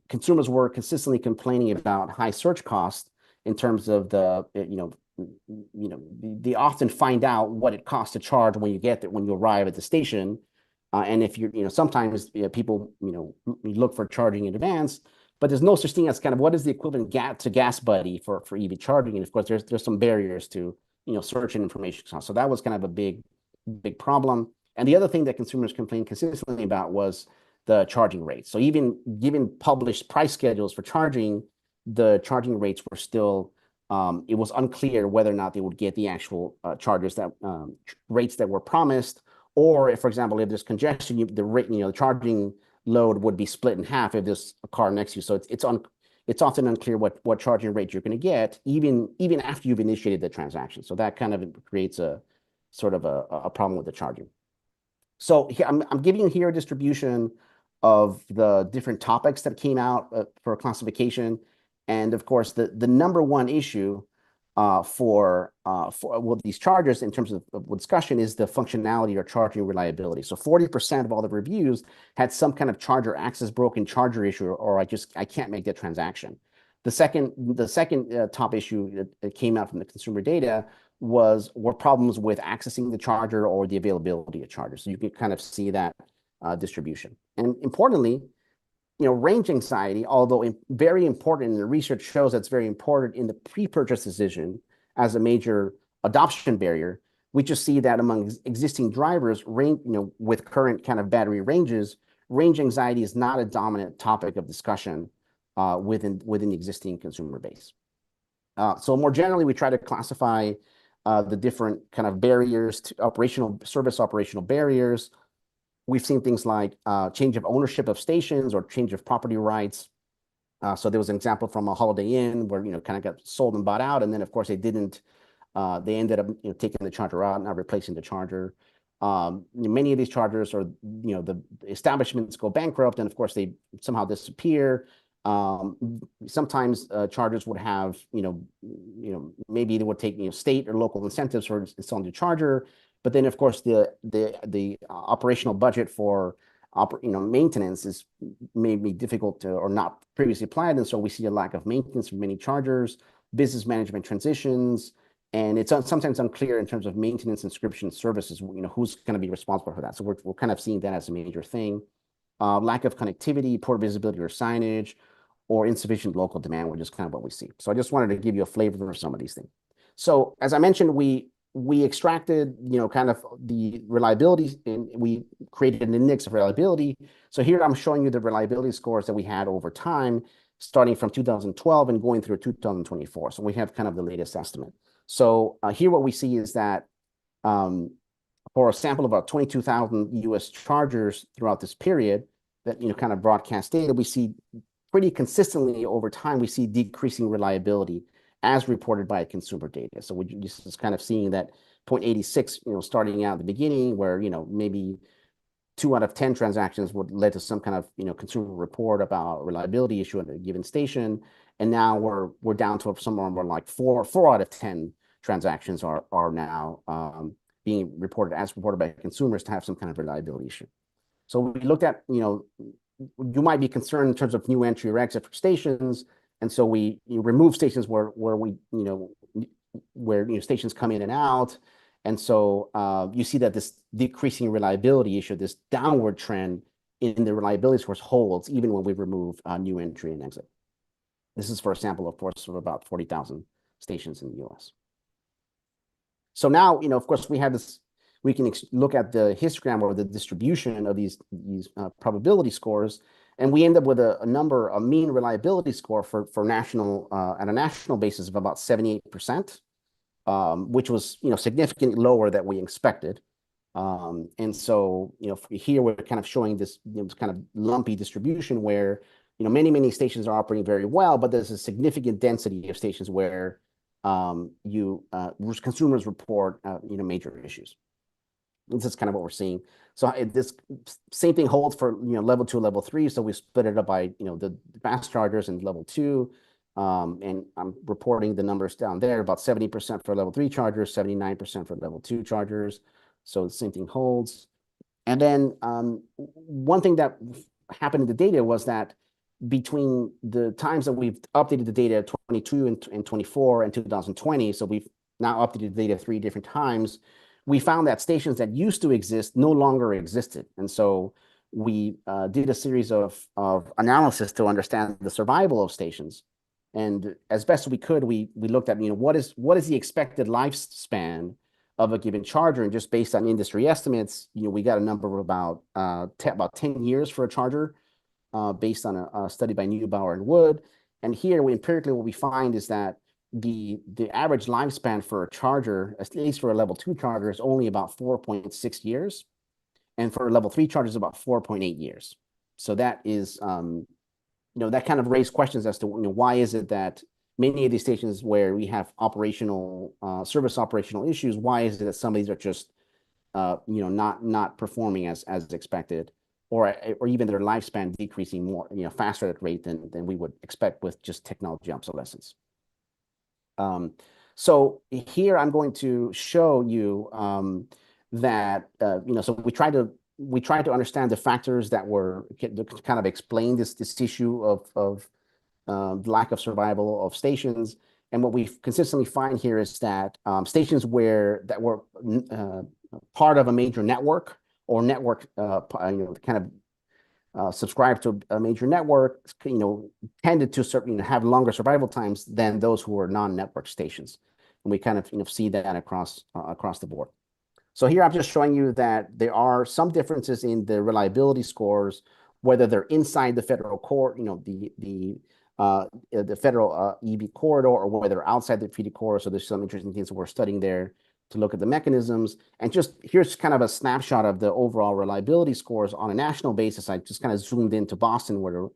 consumers were consistently complaining about high surge costs in terms of they often find out what it costs to charge when you arrive at the station. And if sometimes people, look for charging in advance, but there's no such thing as kind of what is the equivalent to gas buddy for EV charging. And of course, there's some barriers to, search and information costs. So that was kind of a big problem. And the other thing that consumers complained consistently about was the charging rates. So even given published price schedules for charging, the charging rates were still, it was unclear whether or not they would get the actual chargers rates that were promised, or if, for example, if there's congestion, the charging load would be split in half if there's a car next to you. So it's often unclear what charging rate you're going to get, even after you've initiated the transaction. So that kind of creates a sort of a problem with the charging. So here, I'm giving you here a distribution of the different topics that came out for classification. And of course, the number one issue for these chargers in terms of discussion is the functionality or charging reliability. So 40% of all the reviews had some kind of charger access broken charger issue, or I can't make that transaction. The second top issue that came out from the consumer data were problems with accessing the charger or the availability of chargers. So you can kind of see that distribution. And importantly, range anxiety, although very important, and the research shows that's very important in the pre-purchase decision as a major adoption barrier, we just see that among existing drivers, with current kind of battery ranges, range anxiety is not a dominant topic of discussion within the existing consumer base. So more generally, we try to classify the different kind of barriers to operational barriers. We've seen things like change of ownership of stations or change of property rights. So there was an example from a Holiday Inn where, kind of got sold and bought out. And then, of course, they ended up, taking the charger out, not replacing the charger. Many of these chargers are, the establishments go bankrupt, and of course, they somehow disappear. Sometimes chargers would have, maybe they would take, state or local incentives for installing the charger. But then, of course, the operational budget for maintenance is maybe difficult to, or not previously applied, and so we see a lack of maintenance for many chargers, business management transitions, and it's sometimes unclear in terms of maintenance, inscription, services. Who's going to be responsible for that? So we're kind of seeing that as a major thing. Lack of connectivity, poor visibility or signage, or insufficient local demand, which is kind of what we see. So I just wanted to give you a flavor of some of these things. So as I mentioned, we extracted, kind of the reliability, and we created an index of reliability. So here I'm showing you the reliability scores that we had over time, starting from 2012 and going through 2024. So we have kind of the latest estimate. So here what we see is that for a sample of about 22,000 US chargers throughout this period, that, kind of broadcast data, we see pretty consistently over time, we see decreasing reliability as reported by consumer data. So we just kind of seeing that 0.86, starting out at the beginning where, maybe 2 out of 10 transactions would lead to some kind of, consumer report about reliability issue at a given station. And now we're down to somewhere more like 4 out of 10 transactions are now being reported by consumers to have some kind of reliability issue. So we looked at, you might be concerned in terms of new entry or exit for stations. And so we remove stations where stations come in and out. And so you see that this decreasing reliability issue, this downward trend in the reliability scores holds even when we remove new entry and exit. This is for a sample, of course, of about 40,000 stations in the US. So now, of course, we have this, we can look at the histogram or the distribution of these probability scores. And we end up with a mean reliability score for national, at a national basis of about 78%, which was, significantly lower than we expected. And so, here we're kind of showing this, kind of lumpy distribution where, many stations are operating very well, but there's a significant density of stations where consumers report, major issues. This is kind of what we're seeing. So this same thing holds for, level 2, level 3. So we split it up by, the fast chargers and level 2. And I'm reporting the numbers down there, about 70% for level 3 chargers, 79% for level 2 chargers. So the same thing holds. And then one thing that happened in the data was that between the times that we've updated the data 22 and 24 and 2020, so we've now updated the data 3 different times, we found that stations that used to exist no longer existed. And so we did a series of analysis to understand the survival of stations. And as best we could, we looked at, what is the expected lifespan of a given charger, and just based on industry estimates, we got a number of about 10 years for a charger, based on a study by Neubauer and Wood. And here, empirically, what we find is that the average lifespan for a charger, at least for a level 2 charger, is only about 4.6 years, and for a level 3 charger is about 4.8 years. So that is, that kind of raised questions as to, why is it that many of these stations where we have service operational issues, why is it that some of these are just, not performing as expected, or even their lifespan decreasing more, faster at rate than we would expect with just technology obsolescence. So here I'm going to show you that, so we try to understand the factors that were kind of explain this issue of lack of survival of stations. And what we consistently find here is that stations that were part of a major network, or network, kind of subscribed to a major network, tended to have longer survival times than those who were non-network stations. And we kind of see that across the board. So here I'm just showing you that there are some differences in the reliability scores, whether they're inside the federal core, the federal EV corridor, or whether they're outside the feeder corridor. So there's some interesting things that we're studying there to look at the mechanisms. And just here's kind of a snapshot of the overall reliability scores on a national basis. I just kind of zoomed into Boston, where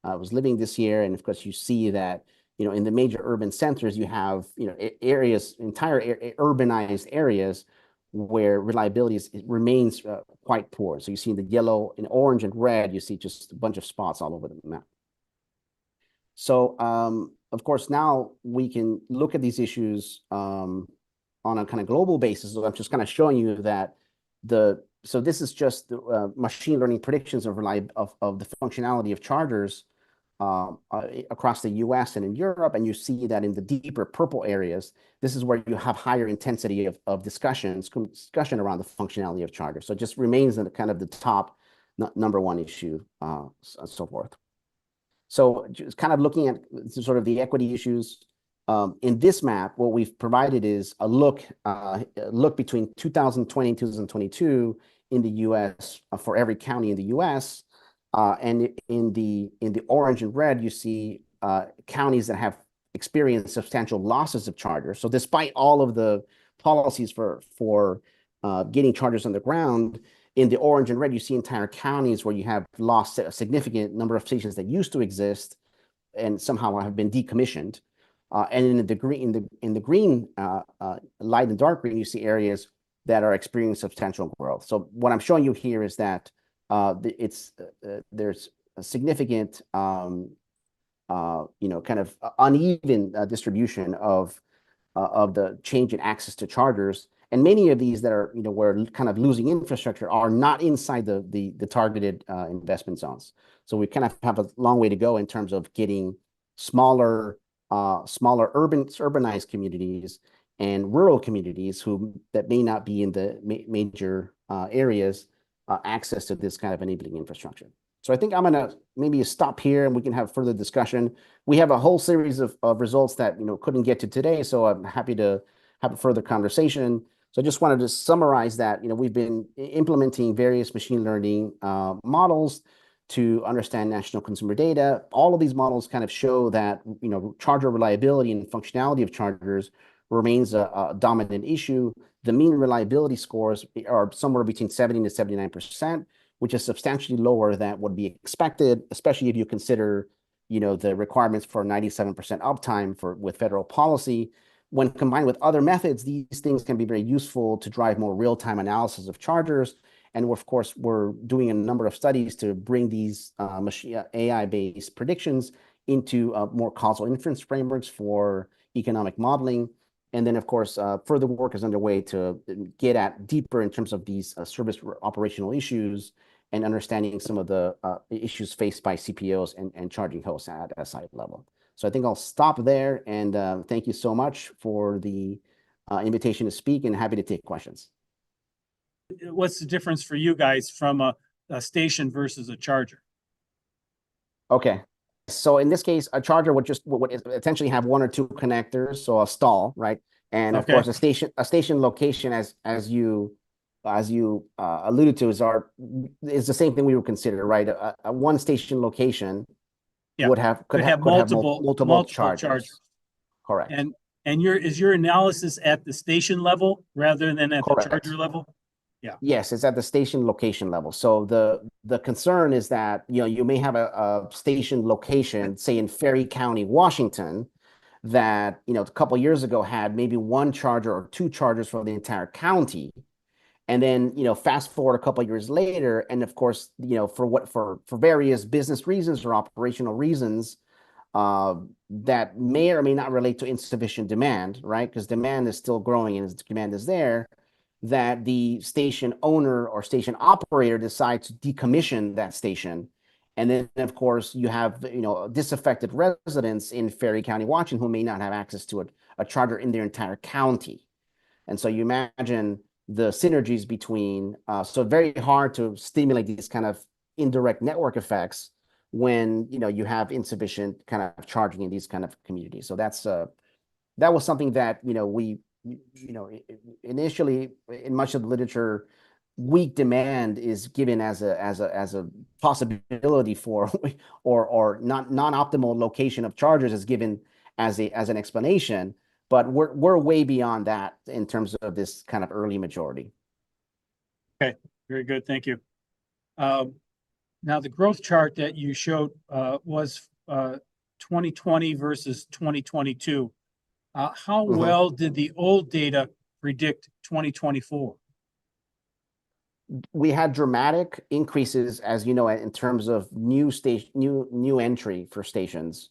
I was living this year. And of course, you see that, in the major urban centers, you have, entire urbanized areas where reliability remains quite poor. So you see in the yellow, in orange, and red, you see just a bunch of spots all over the map. So, of course, now we can look at these issues on a kind of global basis. So I'm just kind of showing you that so this is just the machine learning predictions of the functionality of chargers across the US and in Europe. And you see that in the deeper purple areas, this is where you have higher intensity of discussion around the functionality of chargers. So it just remains in kind of the top number one issue, so forth. So just kind of looking at sort of the equity issues. In this map, what we've provided is a look between 2020 and 2022 in the US, for every county in the US. And in the orange and red, you see counties that have experienced substantial losses of chargers. So despite all of the policies for getting chargers on the ground, in the orange and red, you see entire counties where you have lost a significant number of stations that used to exist and somehow have been decommissioned. And in the green, light and dark green, you see areas that are experiencing substantial growth. So what I'm showing you here is that there's a significant, kind of uneven distribution of the change in access to chargers. And many of these that are, we're kind of losing infrastructure are not inside the targeted investment zones. So we kind of have a long way to go in terms of getting smaller urbanized communities and rural communities that may not be in the major areas access to this kind of enabling infrastructure. So I think I'm going to maybe stop here and we can have further discussion. We have a whole series of results that couldn't get to today, so I'm happy to have a further conversation. So I just wanted to summarize that we've been implementing various machine learning models to understand national consumer data. All of these models kind of show that charger reliability and functionality of chargers remains a dominant issue. The mean reliability scores are somewhere between 70 to 79%, which is substantially lower than would be expected, especially if you consider, the requirements for 97% uptime with federal policy. When combined with other methods, these things can be very useful to drive more real-time analysis of chargers. And of course, we're doing a number of studies to bring these AI-based predictions into more causal inference frameworks for economic modeling. And then, of course, further work is underway to get at deeper in terms of these service operational issues and understanding some of the issues faced by CPOs and charging hosts at a site level. So I think I'll stop there, and thank you so much for the invitation to speak, and happy to take questions. What's the difference for you guys from a station versus a charger? Okay. So in this case, a charger would essentially have one or two connectors, so a stall, right? And of course, a station location, as you alluded to, is the same thing we would consider, right? A one station location could have multiple chargers. Correct. And is your analysis at the station level rather than at the charger level? Yeah. Yes, it's at the station location level. So the concern is that you may have a station location, say in Ferry County, Washington, that a couple of years ago had maybe one charger or two chargers for the entire county. And then, fast forward a couple of years later, and of course, for various business reasons or operational reasons, that may or may not relate to insufficient demand, right? Because demand is still growing and demand is there, that the station owner or station operator decides to decommission that station. And then, of course, you have, disaffected residents in Ferry County, Washington, who may not have access to a charger in their entire county. And so you imagine the synergies between, so very hard to stimulate these kind of indirect network effects when, you have insufficient kind of charging in these kind of communities. So that was something that, we initially in much of the literature, weak demand is given as a possibility for, or non-optimal location of chargers is given as an explanation. But we're way beyond that in terms of this kind of early majority. Okay, very good. Thank you. Now, the growth chart that you showed was 2020 versus 2022. How well did the old data predict 2024? We had dramatic increases, as you know, in terms of new entry for stations.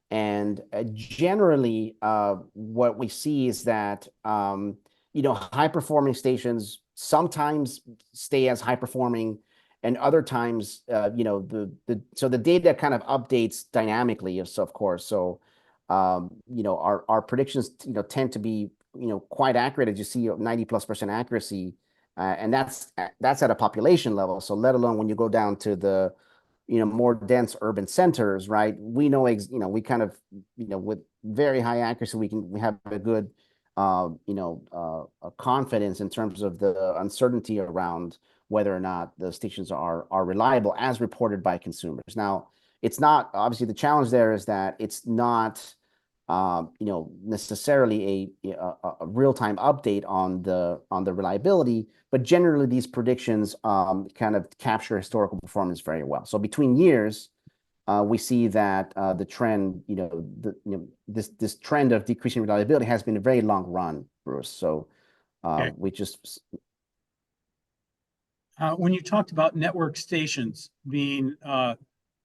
And generally, what we see is that high performing stations sometimes stay as high performing, and other times, so the data kind of updates dynamically. So of course, so our predictions tend to be quite accurate, as you see, 90+% accuracy, and that's at a population level. So let alone when you go down to the more dense urban centers, right? We know, we kind of, with very high accuracy, we have a good, confidence in terms of the uncertainty around whether or not the stations are reliable as reported by consumers. Now, it's not, obviously the challenge there is that it's not, necessarily a real-time update on the reliability, but generally these predictions kind of capture historical performance very well. So between years, we see that the trend, this trend of decreasing reliability has been a very long run, Bruce. So we just when you talked about network stations being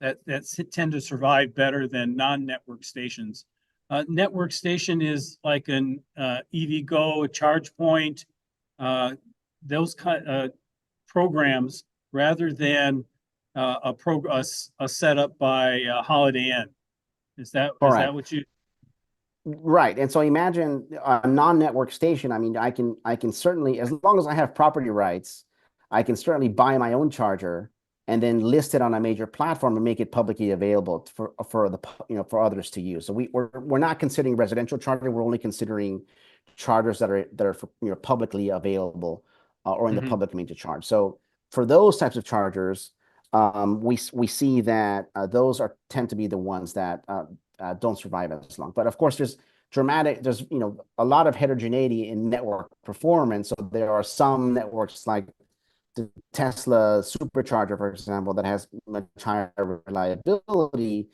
that tend to survive better than non-network stations. Network station is like an EVgo, a charge point, those kind of programs, rather than a setup by Holiday Inn. Is that what you? Right. And so imagine a non-network station. I mean, I can certainly, as long as I have property rights, I can certainly buy my own charger and then list it on a major platform and make it publicly available for others to use. So we're not considering residential charging. We're only considering chargers that are publicly available or in the public domain to charge. So for those types of chargers, we see that those tend to be the ones that don't survive as long. But of course, dramatic, there's, a lot of heterogeneity in network performance. So there are some networks like the Tesla supercharger, for example, that has much higher reliability.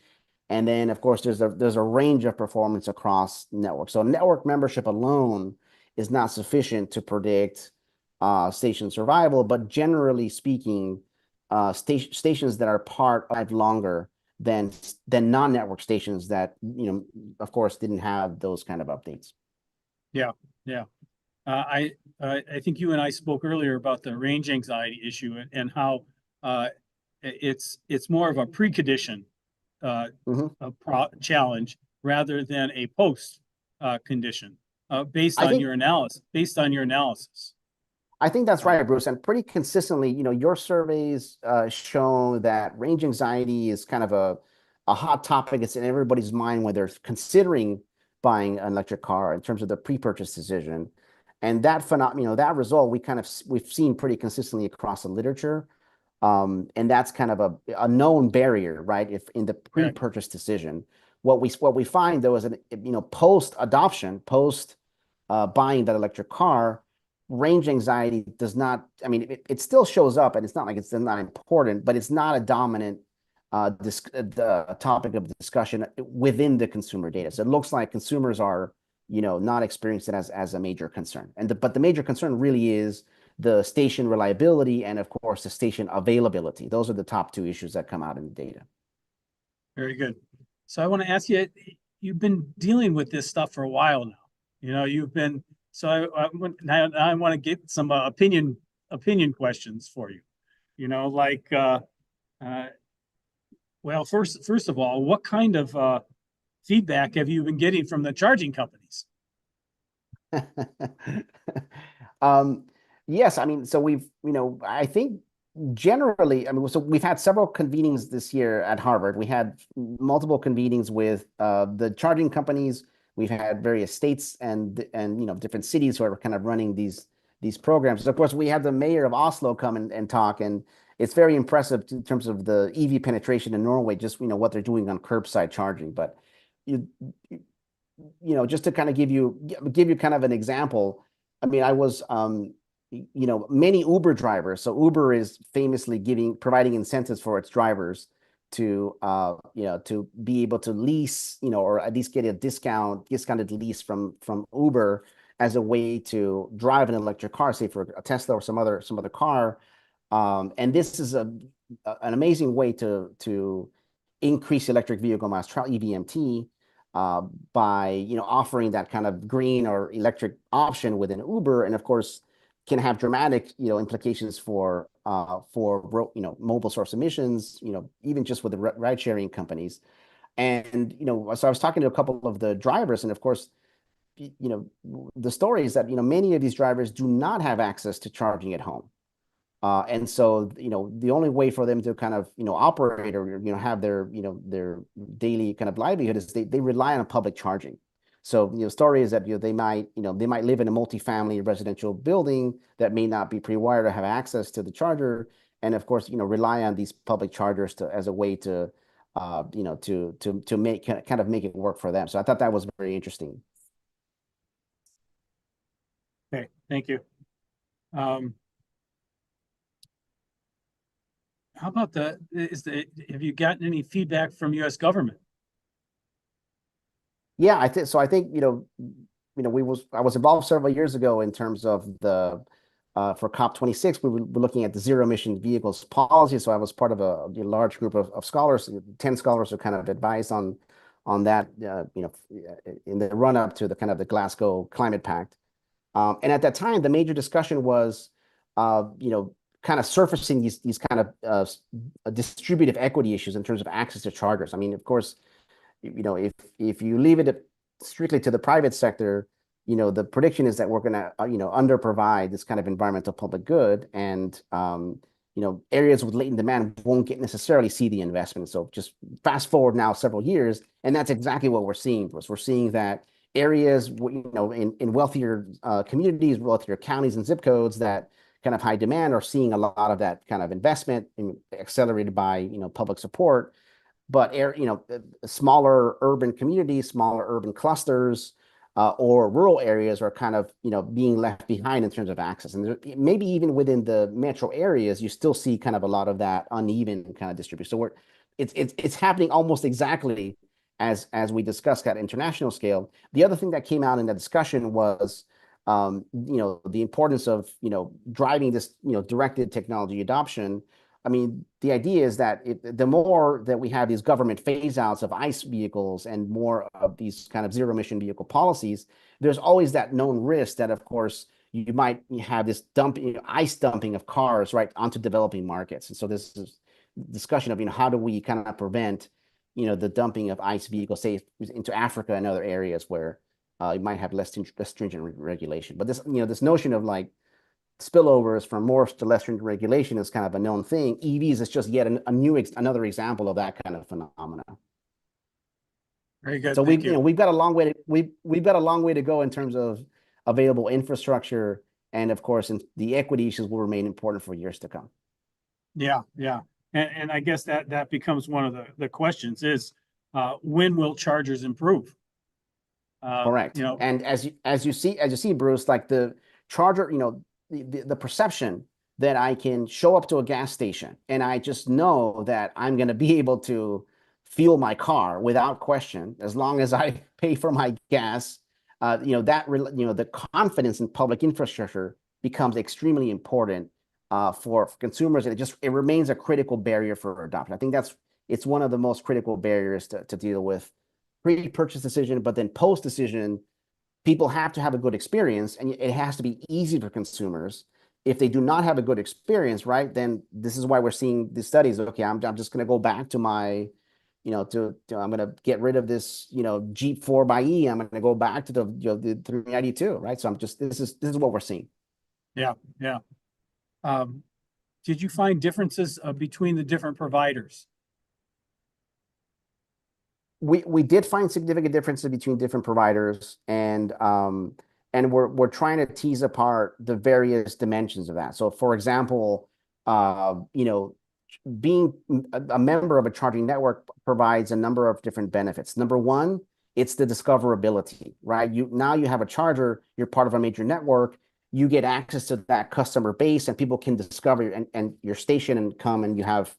And then, of course, there's a range of performance across networks. So network membership alone is not sufficient to predict station survival, but generally speaking, stations that are part of longer than non-network stations that, of course, didn't have those kind of updates. Yeah, yeah. I think you and I spoke earlier about the range anxiety issue and how it's more of a precondition Mhm. challenge rather than a post condition based I on think your analysis. Based on your analysis. I think that's Uh, right, Bruce. And pretty consistently, your surveys show that range anxiety is kind of a hot topic. It's in everybody's mind when they're considering buying an electric car in terms of the pre-purchase decision. And that phenomenon, that result, we've seen pretty consistently across the literature. And that's kind of a known barrier, right? If in the correct. pre-purchase decision, what we find though is that, post adoption, post buying that electric car, range anxiety does not, I mean, it still shows up, and it's not like it's not important, but it's not a dominant the topic of discussion within the consumer data. So it looks like consumers are, not experiencing it as a major concern. But the major concern really is the station reliability and, of course, the station availability. Those are the top two issues that come out in the data. Very good. So I want to ask you, you've been dealing with this stuff for a while now. You've been, so now I want to get some opinion questions for you. Like, well, first of all, what kind of feedback have you been getting from the charging companies? Um, yes, I mean, so I think generally, I mean, so we've had several convenings this year at Harvard. We had multiple convenings with the charging companies. We've had various states and different cities who are kind of running these programs. Of course, we had the mayor of Oslo come and talk, and it's very impressive in terms of the EV penetration in Norway, just what they're doing on curbside charging. But you just to kind of give you kind of an example. I mean, I was many Uber drivers. So Uber is famously providing incentives for its drivers to to be able to lease, or at least get a discounted lease from Uber as a way to drive an electric car, say for a Tesla or some other car. And this is an amazing way to increase electric vehicle miles, EVMT, by offering that kind of green or electric option within Uber, and of course can have dramatic implications for mobile source emissions, even just with the ride sharing companies. And so I was talking to a couple of the drivers, and of course the story is that many of these drivers do not have access to charging at home. And so, the only way for them to kind of, operate or, have their daily kind of livelihood is they rely on public charging. So, story is that, they might live in a multifamily residential building that may not be pre-wired to have access to the charger. And of course, rely on these public chargers as a way to, to make kind of make it work for them. So I thought that was very interesting. Okay, thank you. How about have you gotten any feedback from U.S. government? Yeah, I think so. I think I was involved several years ago in terms of the for COP26. We were looking at the zero emission vehicles policy. So I was part of a large group of scholars, 10 scholars who kind of advised on that, in the run up to the kind of the Glasgow Climate Pact. And at that time, the major discussion was, kind of surfacing these kind of distributive equity issues in terms of access to chargers. I mean, of course, if you leave it strictly to the private sector, the prediction is that we're going to under provide this kind of environmental public good, and areas with latent demand won't necessarily see the investment. So just fast forward now several years, and that's exactly what we're seeing. We're seeing that areas in wealthier communities, wealthier counties and zip codes that kind of high demand are seeing a lot of that kind of investment accelerated by public support. But smaller urban communities, smaller urban clusters, or rural areas are kind of, being left behind in terms of access. And maybe even within the metro areas, you still see kind of a lot of that uneven kind of distribution. So it's happening almost exactly as we discussed at international scale. The other thing that came out in the discussion was, the importance of, driving this, directed technology adoption. I mean, the idea is that the more that we have these government phase outs of ICE vehicles and more of these kind of zero emission vehicle policies, there's always that known risk that, of course, you might have this ICE dumping of cars right onto developing markets. And so this is discussion of, how do we kind of prevent, the dumping of ICE vehicles, say, into Africa and other areas where you might have less stringent regulation. But this notion of like spillovers from more to less stringent regulation is kind of a known thing. EVs is just yet another example of that kind of phenomena. Very good. So Thank you. we've got a long way to go in terms of available infrastructure, and of course, the equity issues will remain important for years to come. Yeah, yeah. And I guess that becomes one of the questions is, when will chargers improve? Correct. And as you see, Bruce, like the charger, the perception that I can show up to a gas station and I just know that I'm going to be able to fuel my car without question, as long as I pay for my gas, the confidence in public infrastructure becomes extremely important for consumers, and it remains a critical barrier for adoption. I think it's one of the most critical barriers to deal with pre-purchase decision, but then post-decision, people have to have a good experience, and it has to be easy for consumers. If they do not have a good experience, right, then this is why we're seeing these studies. Okay, I'm just going to go back to my, I'm going to get rid of this, Jeep 4xe. I'm going to go back to the 392, right? So this is what we're seeing. Yeah, yeah. Did you find differences between the different providers? We did find significant differences between different providers, and we're trying to tease apart the various dimensions of that. So, for example, being a member of a charging network provides a number of different benefits. Number one, it's the discoverability, right? Now you have a charger, you're part of a major network, you get access to that customer base, and people can discover and your station and come, and you have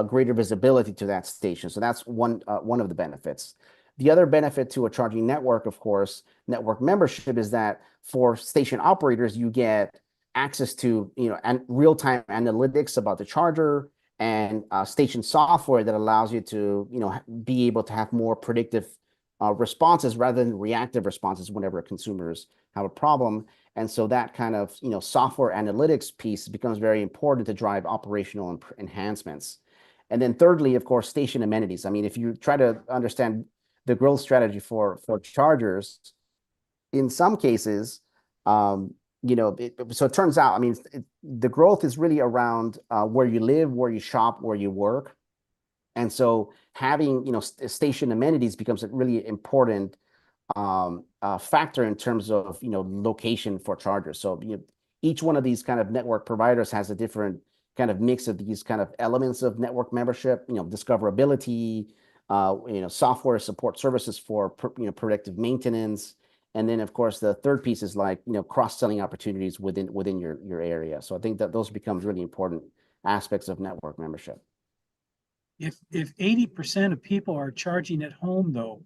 greater visibility to that station. So that's one of the benefits. The other benefit to a charging network, of course, network membership, is that for station operators, you get access to real-time analytics about the charger and station software that allows you to be able to have more predictive responses rather than reactive responses whenever consumers have a problem. And so that kind of software analytics piece becomes very important to drive operational enhancements. And then thirdly, of course, station amenities. I mean, if you try to understand the growth strategy for chargers, in some cases, so it turns out, I mean, the growth is really around where you live, where you shop, where you work. And so having, station amenities becomes a really important factor in terms of, location for chargers. So each one of these kind of network providers has a different kind of mix of these kind of elements of network membership, discoverability, software support services for predictive maintenance. And then, of course, the third piece is like, cross-selling opportunities within your area. So I think that those become really important aspects of network membership. If 80% of people are charging at home, though,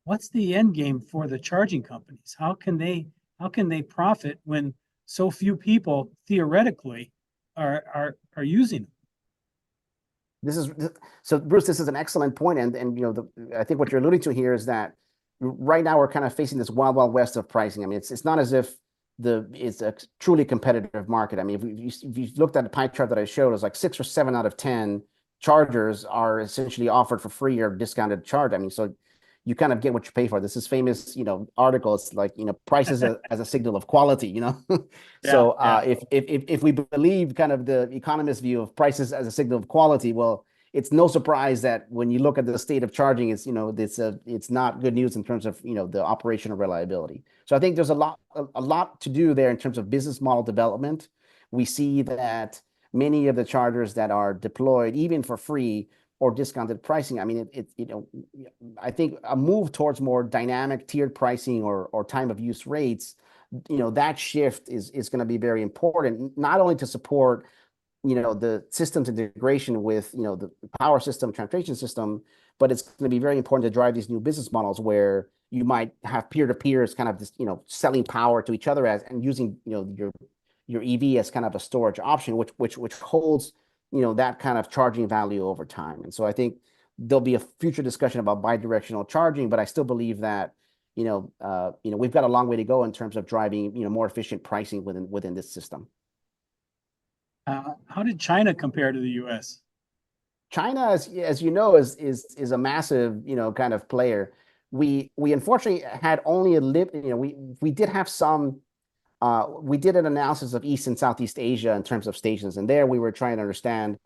what's the end game for the charging companies? How can they profit when so few people theoretically are using them? So Bruce, this is an excellent point, and I think what you're alluding to here is that right now we're kind of facing this wild west of pricing. I mean, it's not as if it's a truly competitive market. I mean, if you looked at the pie chart that I showed, it was like 6 or 7 out of 10 chargers are essentially offered for free or discounted charge. I mean, so you kind of get what you pay for. This is famous, articles like, prices as a signal of quality, So if we believe kind of the economist view of prices as a signal of quality, well, it's no surprise that when you look at the state of charging, it's not good news in terms of, the operational reliability. So I think there's a lot to do there in terms of business model development. We see that many of the chargers that are deployed, even for free, or discounted pricing. I mean, I think a move towards more dynamic tiered pricing or time of use rates, that shift is going to be very important, not only to support the systems integration with the power system, transportation system, but it's going to be very important to drive these new business models where you might have peer-to-peers kind of this selling power to each other as and using your EV as kind of a storage option, which holds that kind of charging value over time. And so I think there'll be a future discussion about bidirectional charging, but I still believe that we've got a long way to go in terms of driving more efficient pricing within this system. How did China compare to the U.S.? China, as you know, is a massive kind of player. We unfortunately had only we did have some. We did an analysis of East and Southeast Asia in terms of stations, and there we were trying to understand,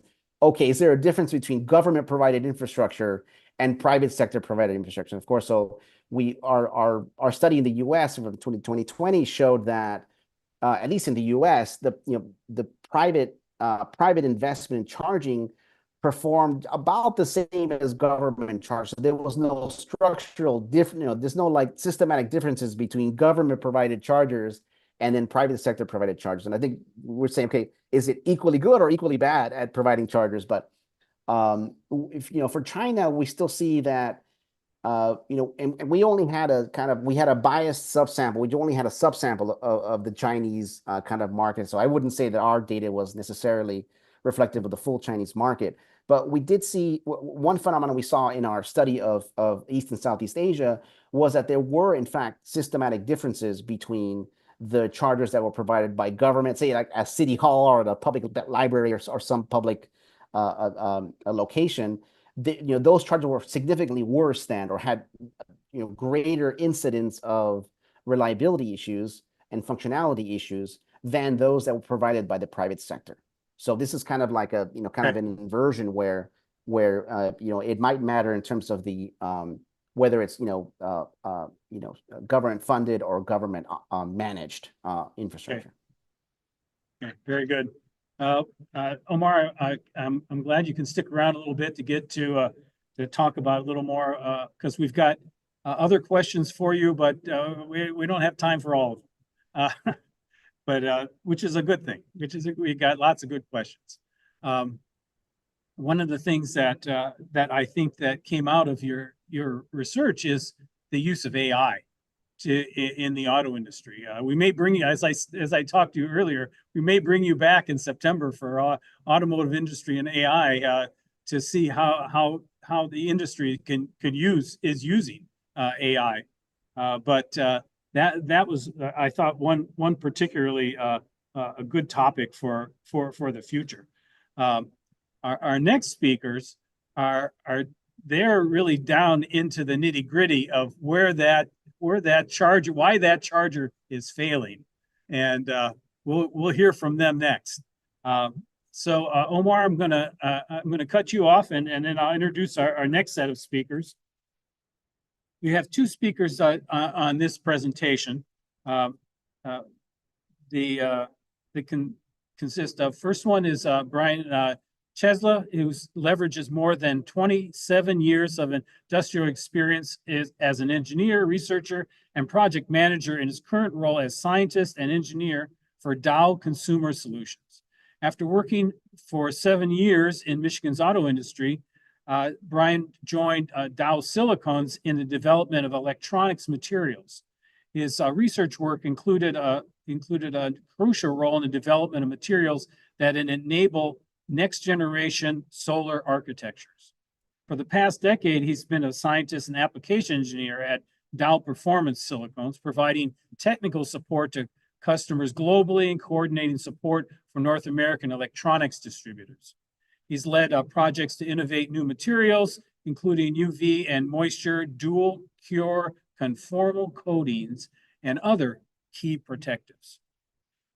okay, is there a difference between government provided infrastructure and private sector provided infrastructure? And of course, so our study in the U.S. from 2020 showed that at least in the U.S., the private investment in charging performed about the same as government charge. So there was no structural difference. There's no like systematic differences between government provided chargers and then private sector provided chargers. And I think we're saying, okay, is it equally good or equally bad at providing chargers? But if for China, we still see that and we only had we had a biased subsample. We only had a subsample of the Chinese kind of market. So I wouldn't say that our data was necessarily reflective of the full Chinese market. But we did see one phenomenon we saw in our study of East and Southeast Asia was that there were, in fact, systematic differences between the chargers that were provided by government, say like a city hall or the public library or some public a location. Those chargers were significantly worse than or had greater incidence of reliability issues and functionality issues than those that were provided by the private sector. So this is kind of like a kind of an inversion where it might matter in terms of the whether it's government funded or government managed infrastructure. Okay, very good. Omar, I'm glad you can stick around a little bit to get to talk about a little more because we've got other questions for you, but we don't have time for all of them. But which is a good thing. We got lots of good questions. One of the things that I think that came out of your research is the use of AI in the auto industry. We may bring you, as I talked to you earlier, we may bring you back in September for automotive industry and AI to see how the industry is using AI. But that was, I thought, one particularly a good topic for the future. Our next speakers they're really down into the nitty gritty of why that charger is failing, and we'll hear from them next. So Omar, I'm gonna cut you off, and then I'll introduce our next set of speakers. We have two speakers on this presentation. They can consist of, first one is Brian Chesla, who leverages more than 27 years of industrial experience as an engineer, researcher, and project manager in his current role as scientist and engineer for Dow Consumer Solutions. After working for 7 years in Michigan's auto industry, Brian joined Dow Silicones in the development of electronics materials. His research work included a crucial role in the development of materials that enable next-generation solar architectures. For the past decade, he's been a scientist and application engineer at Dow Performance Silicones, providing technical support to customers globally and coordinating support for North American electronics distributors. He's led projects to innovate new materials, including UV and moisture, dual cure conformal coatings, and other key protectives.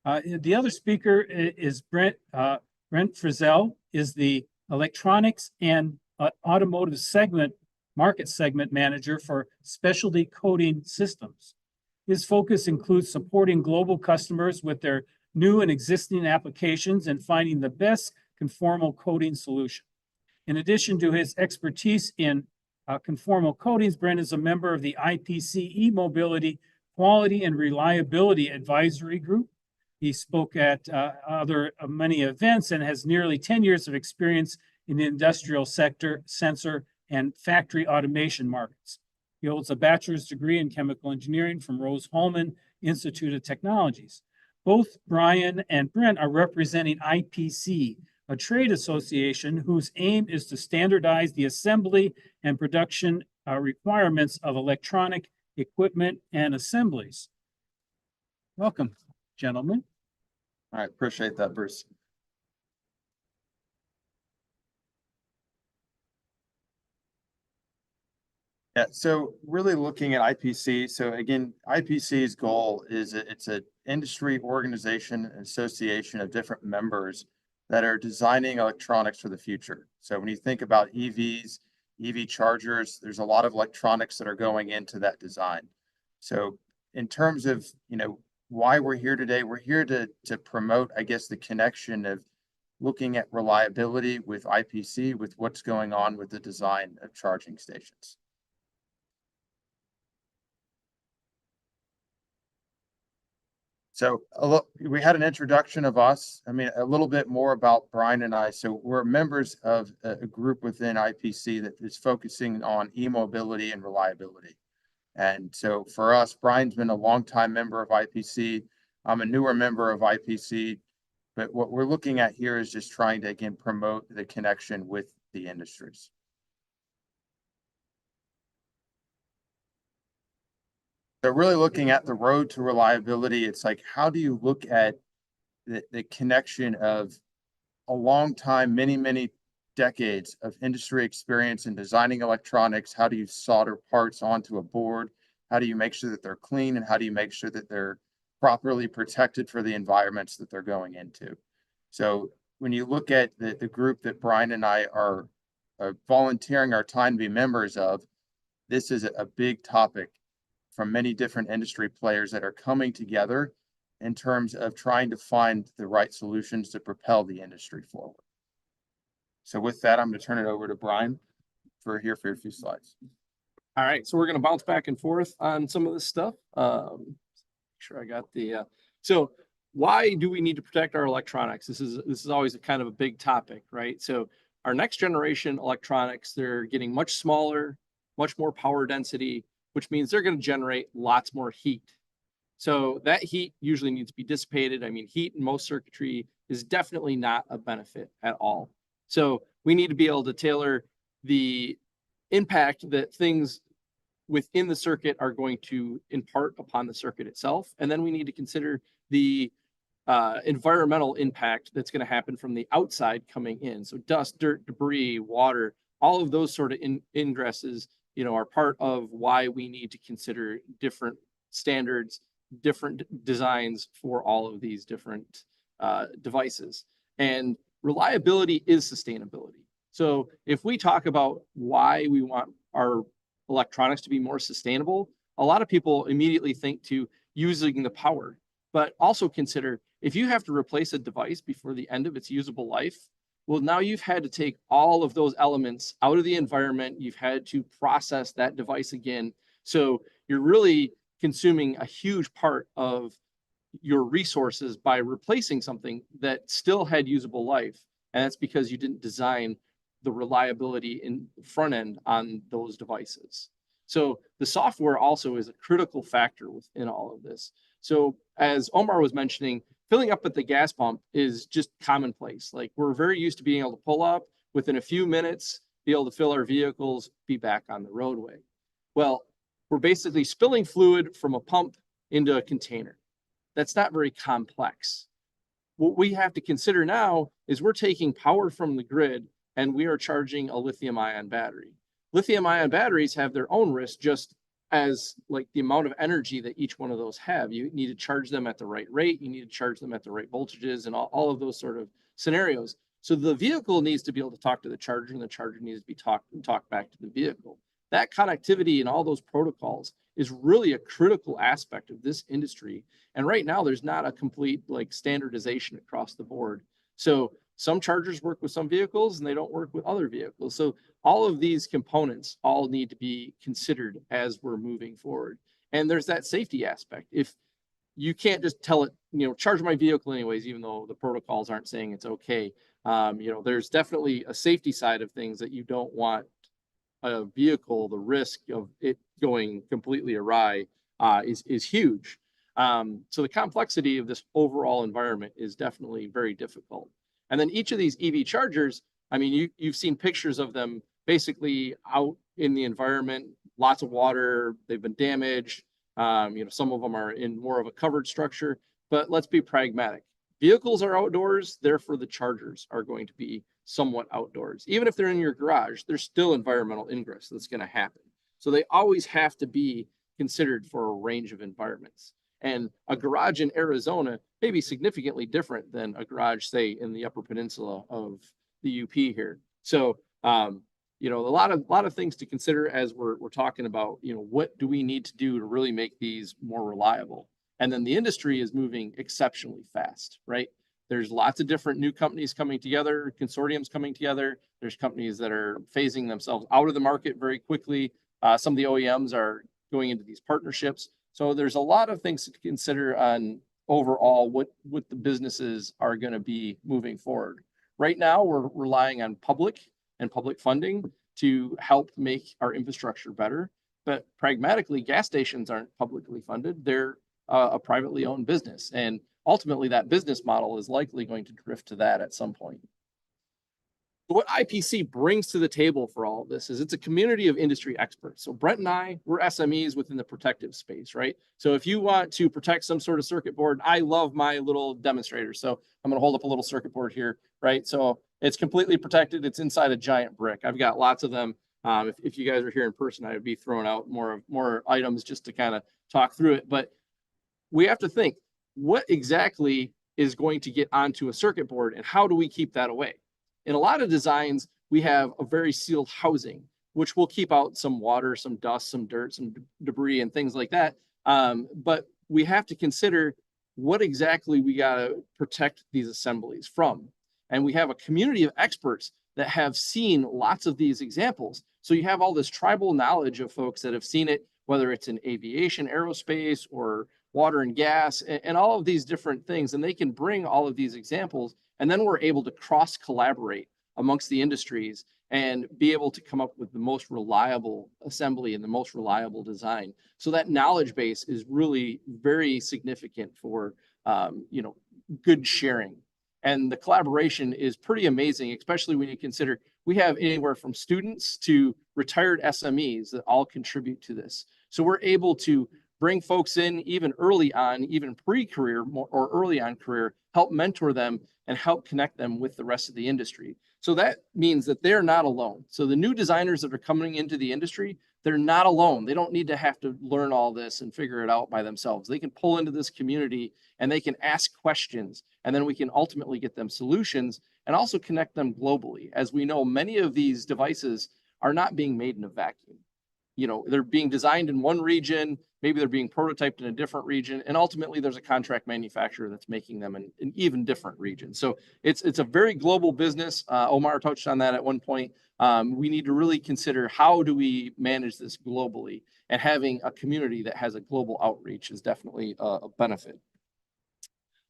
The other speaker is Brent Frizzell, is the electronics and automotive market segment manager for specialty coating systems. His focus includes supporting global customers with their new and existing applications and finding the best conformal coating solution. In addition to his expertise in conformal coatings, Brent is a member of the IPC e-mobility Quality and Reliability Advisory Group. He spoke at many events and has nearly 10 years of experience in the industrial sector, sensor, and factory automation markets. He holds a bachelor's degree in chemical engineering from Rose-Hulman Institute of Technologies. Both Brian and Brent are representing IPC, a trade association whose aim is to standardize the assembly and production requirements of electronic equipment and assemblies. Welcome, gentlemen. All right, appreciate that, Bruce. Yeah, so really looking at IPC. So again, IPC's goal is it's an industry organization, an association of different members that are designing electronics for the future. So when you think about EVs, EV chargers, there's a lot of electronics that are going into that design. So in terms of, why we're here today, we're here to promote, I guess, the connection of looking at reliability with IPC, with what's going on with the design of charging stations. So we had an introduction of us. I mean, a little bit more about Brian and I. So we're members of a group within IPC that is focusing on e-mobility and reliability. And so for us, Brian's been a longtime member of IPC. I'm a newer member of IPC. But what we're looking at here is just trying to, again, promote the connection with the industries. So really looking at the road to reliability, it's like, how do you look at the connection of a long time, many decades of industry experience in designing electronics? How do you solder parts onto a board? How do you make sure that they're clean? And how do you make sure that they're properly protected for the environments that they're going into? So when you look at the group that Brian and I are volunteering our time to be members of, this is a big topic from many different industry players that are coming together in terms of trying to find the right solutions to propel the industry forward. So with that, I'm going to turn it over to Brian for a few slides. All right, so we're going to bounce back and forth on some of this stuff. Make sure I got the. So why do we need to protect our electronics? This is always a kind of a big topic, right? So our next generation electronics, they're getting much smaller, much more power density, which means they're going to generate lots more heat. So that heat usually needs to be dissipated. I mean, heat in most circuitry is definitely not a benefit at all. So we need to be able to tailor the impact that things within the circuit are going to impart upon the circuit itself. And then we need to consider the environmental impact that's going to happen from the outside coming in. So dust, dirt, debris, water, all of those sort of ingresses, are part of why we need to consider different standards, different designs for all of these different devices. And reliability is sustainability. So if we talk about why we want our electronics to be more sustainable, a lot of people immediately think to using the power, but also consider if you have to replace a device before the end of its usable life, well, now you've had to take all of those elements out of the environment. You've had to process that device again. So you're really consuming a huge part of your resources by replacing something that still had usable life. And that's because you didn't design the reliability in front end on those devices. So the software also is a critical factor within all of this. So as Omar was mentioning, filling up at the gas pump is just commonplace. Like, we're very used to being able to pull up within a few minutes, be able to fill our vehicles, be back on the roadway. Well, we're basically spilling fluid from a pump into a container. That's not very complex. What we have to consider now is we're taking power from the grid and we are charging a lithium-ion battery. Lithium-ion batteries have their own risk, just as like the amount of energy that each one of those have. You need to charge them at the right rate. You need to charge them at the right voltages and all of those sort of scenarios. So the vehicle needs to be able to talk to the charger, and the charger needs to be talk back to the vehicle. That connectivity and all those protocols is really a critical aspect of this industry. And right now there's not a complete like standardization across the board. So Some chargers work with some vehicles and they don't work with other vehicles. So all of these components all need to be considered as we're moving forward. And there's that safety aspect. If you can't just tell it, charge my vehicle anyways, even though the protocols aren't saying it's okay. There's definitely a safety side of things that you don't want a vehicle, the risk of it going completely awry is huge. So the complexity of this overall environment is definitely very difficult. And then each of these EV chargers, I mean, you've seen pictures of them basically out in the environment, lots of water, they've been damaged. Some of them are in more of a covered structure, but let's be pragmatic. Vehicles are outdoors, therefore the chargers are going to be somewhat outdoors. Even if they're in your garage, there's still environmental ingress that's going to happen. So they always have to be considered for a range of environments. And a garage in Arizona may be significantly different than a garage, say, in the Upper Peninsula of the UP here. So, a lot of things to consider as we're talking about, what do we need to do to really make these more reliable? And then the industry is moving exceptionally fast, right? There's lots of different new companies coming together, consortiums coming together. There's companies that are phasing themselves out of the market very quickly. Some of the OEMs are going into these partnerships. So there's a lot of things to consider on overall what the businesses are going to be moving forward. Right now, we're relying on public funding to help make our infrastructure better. But pragmatically, gas stations aren't publicly funded. They're a privately owned business. And ultimately, that business model is likely going to drift to that at some point. What IPC brings to the table for all of this is it's a community of industry experts. So Brent and I, we're SMEs within the protective space, right? So if you want to protect some sort of circuit board, I love my little demonstrator. So I'm going to hold up a little circuit board here, right? So it's completely protected. It's inside a giant brick. I've got lots of them. If you guys are here in person, I would be throwing out more items just to kind of talk through it. But we have to think, what exactly is going to get onto a circuit board and how do we keep that away? In a lot of designs, we have a very sealed housing, which will keep out some water, some dust, some dirt, some debris and things like that. But we have to consider what exactly we got to protect these assemblies from. And we have a community of experts that have seen lots of these examples. So you have all this tribal knowledge of folks that have seen it, whether it's in aviation, aerospace, or water and gas, and all of these different things. And they can bring all of these examples, and then we're able to cross collaborate amongst the industries and be able to come up with the most reliable assembly and the most reliable design. So that knowledge base is really very significant for good sharing. And the collaboration is pretty amazing, especially when you consider we have anywhere from students to retired SMEs that all contribute to this. So we're able to bring folks in even early on, even pre-career or early on career, help mentor them and help connect them with the rest of the industry. So that means that they're not alone. So the new designers that are coming into the industry, they're not alone. They don't need to have to learn all this and figure it out by themselves. They can pull into this community and they can ask questions, and then we can ultimately get them solutions and also connect them globally. As we know, many of these devices are not being made in a vacuum. They're being designed in one region, maybe they're being prototyped in a different region, and ultimately there's a contract manufacturer that's making them in even different regions. So it's a very global business. Omar touched on that at one point. We need to really consider how do we manage this globally, and having a community that has a global outreach is definitely a benefit.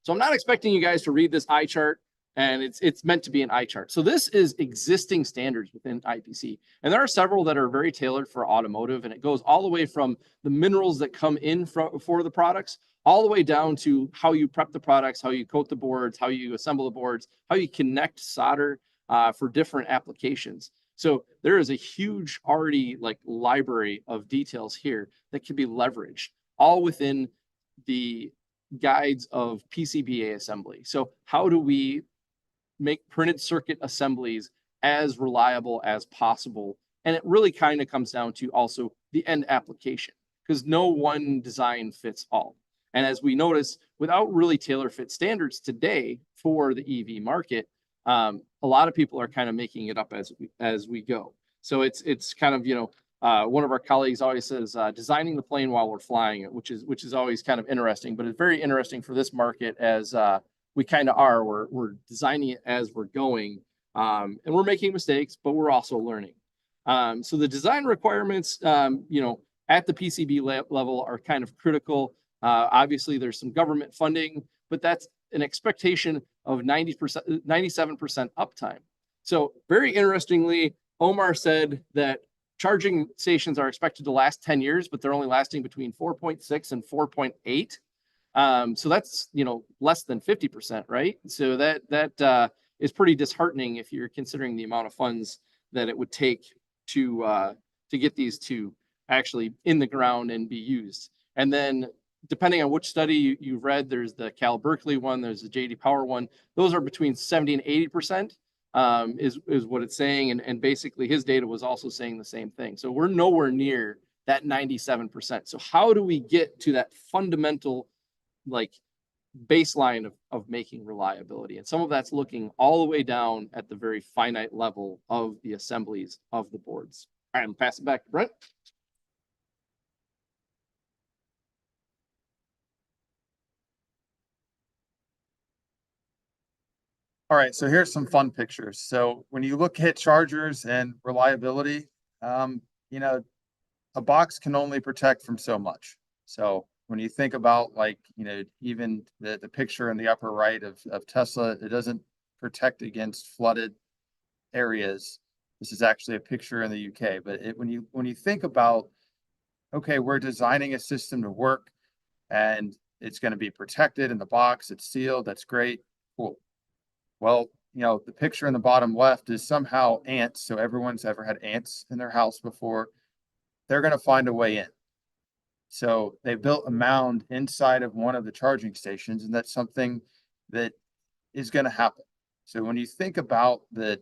So I'm not expecting you guys to read this eye chart, and it's meant to be an eye chart. So this is existing standards within IPC. And there are several that are very tailored for automotive, and it goes all the way from the minerals that come in for the products, all the way down to how you prep the products, how you coat the boards, how you assemble the boards, how you connect solder for different applications. So there is a huge already library of details here that can be leveraged, all within the guides of PCBA assembly. So how do we make printed circuit assemblies as reliable as possible? And it really kind of comes down to also the end application, because no one design fits all. And as we notice, without really tailor fit standards today for the EV market, a lot of people are kind of making it up as we go. So it's kind of, one of our colleagues always says, designing the plane while we're flying it, which is always kind of interesting, but it's very interesting for this market as we kind of are. We're designing it as we're going, and we're making mistakes, but we're also learning. So the design requirements, at the PCB level are kind of critical. Obviously, there's some government funding, but that's an expectation of 90%, 97% uptime. So very interestingly, Omar said that charging stations are expected to last 10 years, but they're only lasting between 4.6 and 4.8. So that's, less than 50%, right? So that is pretty disheartening if you're considering the amount of funds that it would take to get these to actually in the ground and be used. And then depending on which study you've read, there's the Cal Berkeley one, there's the JD Power one. Those are between 70 and 80%. Is what it's saying. And basically his data was also saying the same thing. So we're nowhere near that 97%. So how do we get to that fundamental baseline of making reliability? And some of that's looking all the way down at the very finite level of the assemblies of the boards. All right, I'm pass it back to Brent. All right, so here's some fun pictures. So when you look at chargers and reliability, a box can only protect from so much. So when you think about even the picture in the upper right of Tesla, it doesn't protect against flooded areas. This is actually a picture in the UK, but when you think about, okay, we're designing a system to work and it's going to be protected in the box, it's sealed, that's great, cool. Well, the picture in the bottom left is somehow ants. So everyone's ever had ants in their house before. They're going to find a way in. So they built a mound inside of one of the charging stations, and that's something that is going to happen. So when you think about the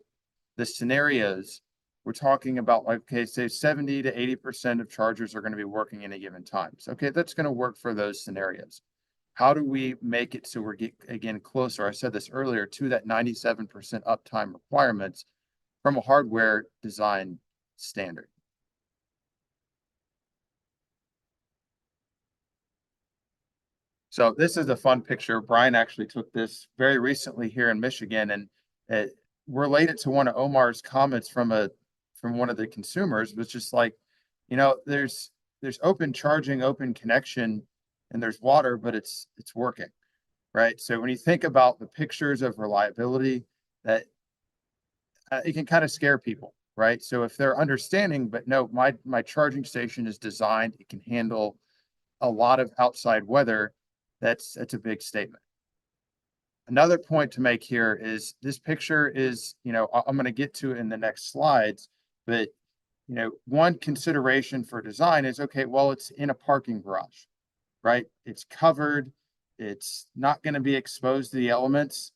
scenarios, we're talking about say 70 to 80% of chargers are going to be working in a given time. So, okay, that's going to work for those scenarios. How do we make it so we're again closer? I said this earlier, to that 97% uptime requirements from a hardware design standard. So this is a fun picture. Brian actually took this very recently here in Michigan, and related to one of Omar's comments from one of the consumers was just there's open charging, open connection, and there's water, but it's working, right? So when you think about the pictures of reliability, that it can kind of scare people, right? So if they're understanding, but no, my charging station is designed, it can handle a lot of outside weather, that's a big statement. Another point to make here is this picture is, I'm going to get to it in the next slides, but one consideration for design is, okay, well, it's in a parking garage, right? It's covered. It's not going to be exposed to the elements.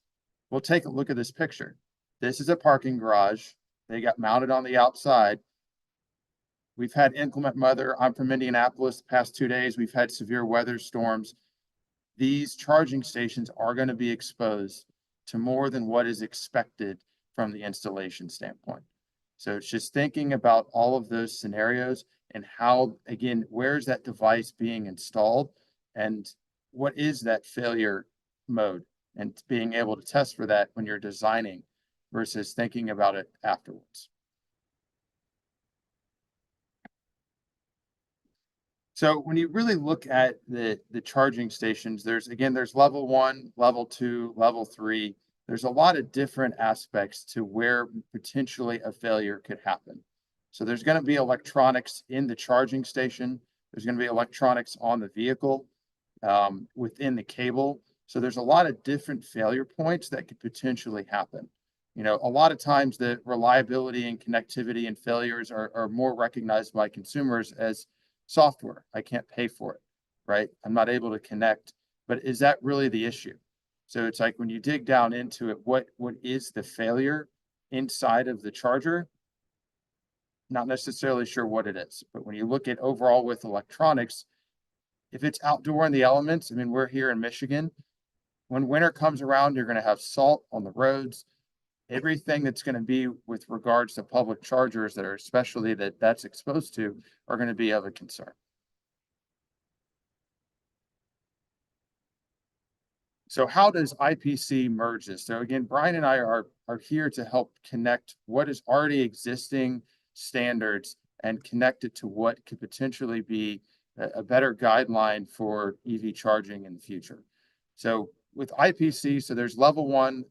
We'll take a look at this picture. This is a parking garage. They got mounted on the outside. We've had inclement weather. I'm from Indianapolis. The past 2 days, we've had severe weather storms. These charging stations are going to be exposed to more than what is expected from the installation standpoint. So it's just thinking about all of those scenarios and how, again, where's that device being installed and what is that failure mode, and being able to test for that when you're designing versus thinking about it afterwards. So when you really look at the charging stations, there's level 1, level 2, level 3. There's a lot of different aspects to where potentially a failure could happen. So there's going to be electronics in the charging station. There's going to be electronics on the vehicle, within the cable. So there's a lot of different failure points that could potentially happen. A lot of times the reliability and connectivity and failures are more recognized by consumers as software. I can't pay for it, right? I'm not able to connect. But is that really the issue? So it's when you dig down into it, what is the failure inside of the charger? Not necessarily sure what it is. But when you look at overall with electronics, if it's outdoor in the elements, we're here in Michigan. When winter comes around, you're going to have salt on the roads. Everything that's going to be with regards to public chargers that are especially that's exposed to are going to be of a concern. So how does IPC merge this? So again, Brian and I are here to help connect what is already existing standards and connect it to what could potentially be a better guideline for EV charging in the future. So with IPC, so there's level 1,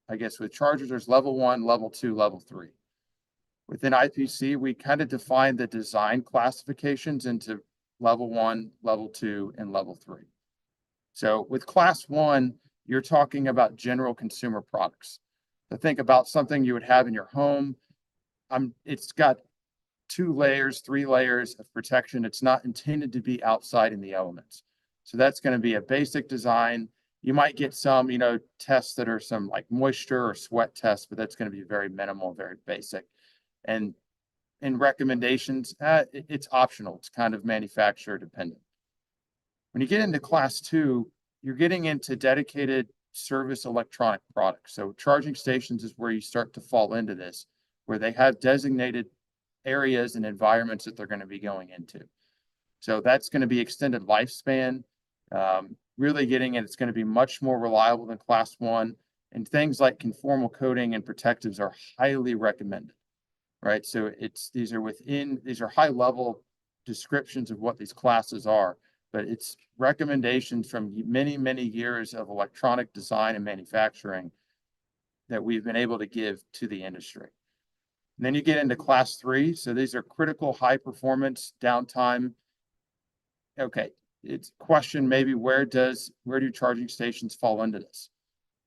I guess with chargers, there's level 1, level 2, level 3. Within IPC, we kind of define the design classifications into level 1, level 2, and level 3. So with class 1, you're talking about general consumer products. So think about something you would have in your home. It's got 2 layers, 3 layers of protection. It's not intended to be outside in the elements. So that's going to be a basic design. You might get some, tests that are some like moisture or sweat tests, but that's going to be very minimal, very basic. And in recommendations, it's optional. It's kind of manufacturer dependent. When you get into class 2, you're getting into dedicated service electronic products. So charging stations is where you start to fall into this, where they have designated areas and environments that they're going to be going into. So that's going to be extended lifespan. Really getting it, it's going to be much more reliable than class 1. And things like conformal coating and protectives are highly recommended, right? So these are high level descriptions of what these classes are, but it's recommendations from many, many years of electronic design and manufacturing that we've been able to give to the industry. And then you get into class 3. So these are critical high performance downtime. Okay, it's question maybe where do charging stations fall into this,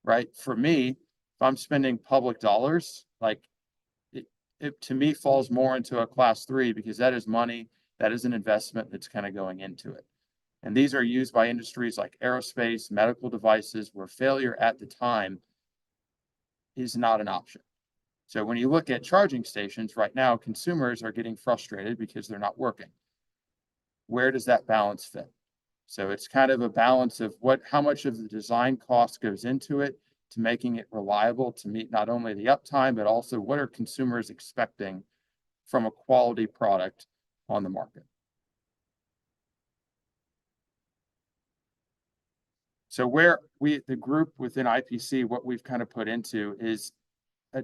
right? For me, if I'm spending public dollars, like it to me falls more into a class 3 because that is money, that is an investment that's kind of going into it. And these are used by industries like aerospace, medical devices, where failure at the time is not an option. So when you look at charging stations right now, consumers are getting frustrated because they're not working. Where does that balance fit? So it's kind of a balance of how much of the design cost goes into it to making it reliable to meet not only the uptime, but also what are consumers expecting from a quality product on the market. So the group within IPC, what we've kind of put into is a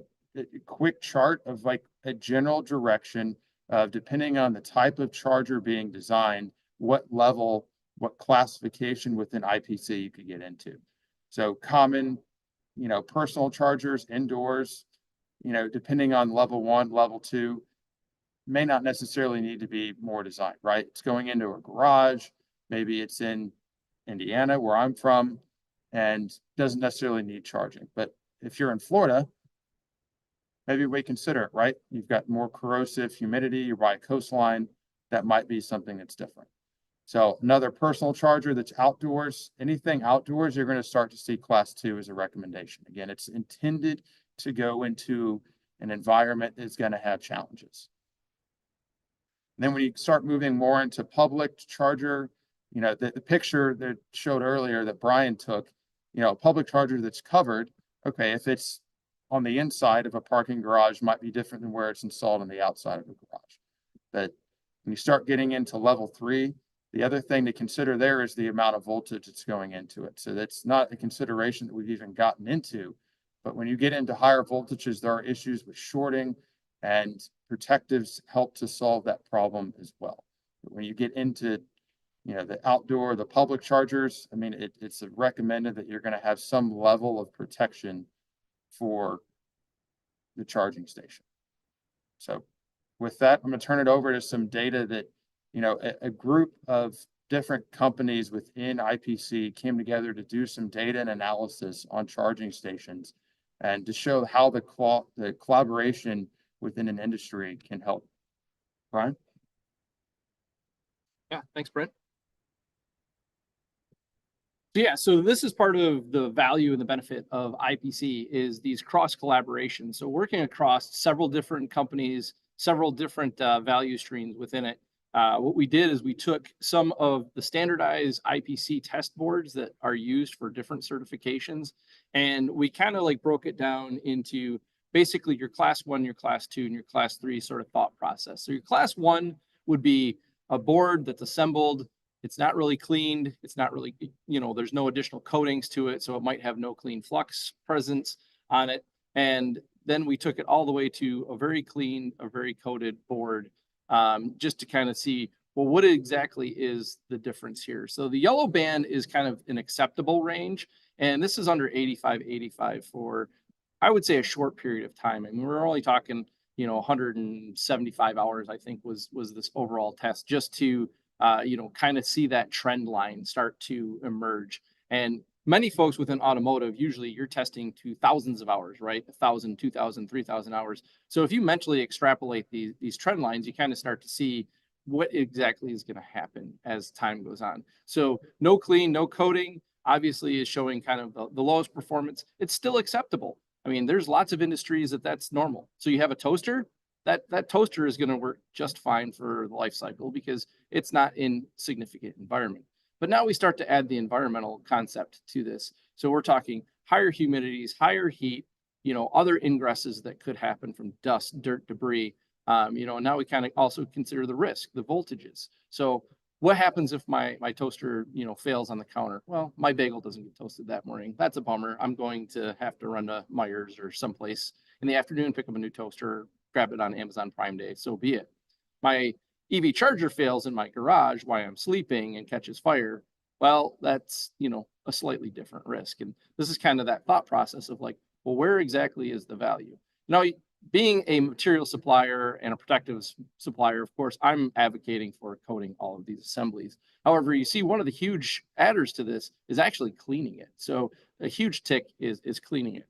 quick chart of like a general direction of, depending on the type of charger being designed, what level, what classification within IPC you could get into. So common, personal chargers indoors, depending on level 1, level 2, may not necessarily need to be more designed, right? It's going into a garage, maybe it's in Indiana, where I'm from, and doesn't necessarily need charging. But if you're in Florida, maybe we consider it, right? You've got more corrosive humidity, you're by a coastline, that might be something that's different. So another personal charger that's outdoors, anything outdoors, you're going to start to see class 2 as a recommendation. Again, it's intended to go into an environment that's going to have challenges. And then when you start moving more into public charger, the picture that showed earlier that Brian took, a public charger that's covered, okay, if it's on the inside of a parking garage might be different than where it's installed on the outside of a garage. But when you start getting into level 3, the other thing to consider there is the amount of voltage that's going into it. So that's not a consideration that we've even gotten into. But when you get into higher voltages, there are issues with shorting, and protectives help to solve that problem as well. But when you get into the outdoor, the public chargers, I mean, it's recommended that you're going to have some level of protection for the charging station. So with that, I'm going to turn it over to some data that, a group of different companies within IPC came together to do some data and analysis on charging stations and to show how the collaboration within an industry can help. Brian? Yeah, thanks, Brent. So this is part of the value and the benefit of IPC is these cross collaborations. So working across several different companies, several different value streams within it. What we did is we took some of the standardized IPC test boards that are used for different certifications, and we kind of like broke it down into basically your class 1, your class 2, and your class 3 sort of thought process. So your class 1 would be a board that's assembled It's not really cleaned. It's not really, there's no additional coatings to it. So it might have no clean flux presence on it. And then we took it all the way to a very clean, a very coated board, just to kind of see, well, what exactly is the difference here? So the yellow band is kind of an acceptable range. And this is under 85 for, I would say, a short period of time. I mean, we're only talking, 175 hours, I think was this overall test, just to, kind of see that trend line start to emerge. And many folks within automotive, usually you're testing to thousands of hours, right? 1,000, 2,000, 3,000 hours. So if you mentally extrapolate these trend lines, you kind of start to see what exactly is going to happen as time goes on. So no clean, no coating, obviously is showing kind of the lowest performance. It's still acceptable. I mean, there's lots of industries that's normal. So you have a toaster, that toaster is going to work just fine for the life cycle because it's not in significant environment. But now we start to add the environmental concept to this. So we're talking higher humidities, higher heat, other ingresses that could happen from dust, dirt, debris. Now we kind of also consider the risk, the voltages. So what happens if my toaster, fails on the counter? Well, my bagel doesn't get toasted that morning. That's a bummer. I'm going to have to run to Myers or someplace in the afternoon, pick up a new toaster, grab it on Amazon Prime Day. So be it. My EV charger fails in my garage while I'm sleeping and catches fire. Well, that's, a slightly different risk. And this is kind of that thought process of like, well, where exactly is the value? Being a material supplier and a protective supplier, of course, I'm advocating for coating all of these assemblies. However, you see one of the huge adders to this is actually cleaning it. So a huge tick is cleaning it.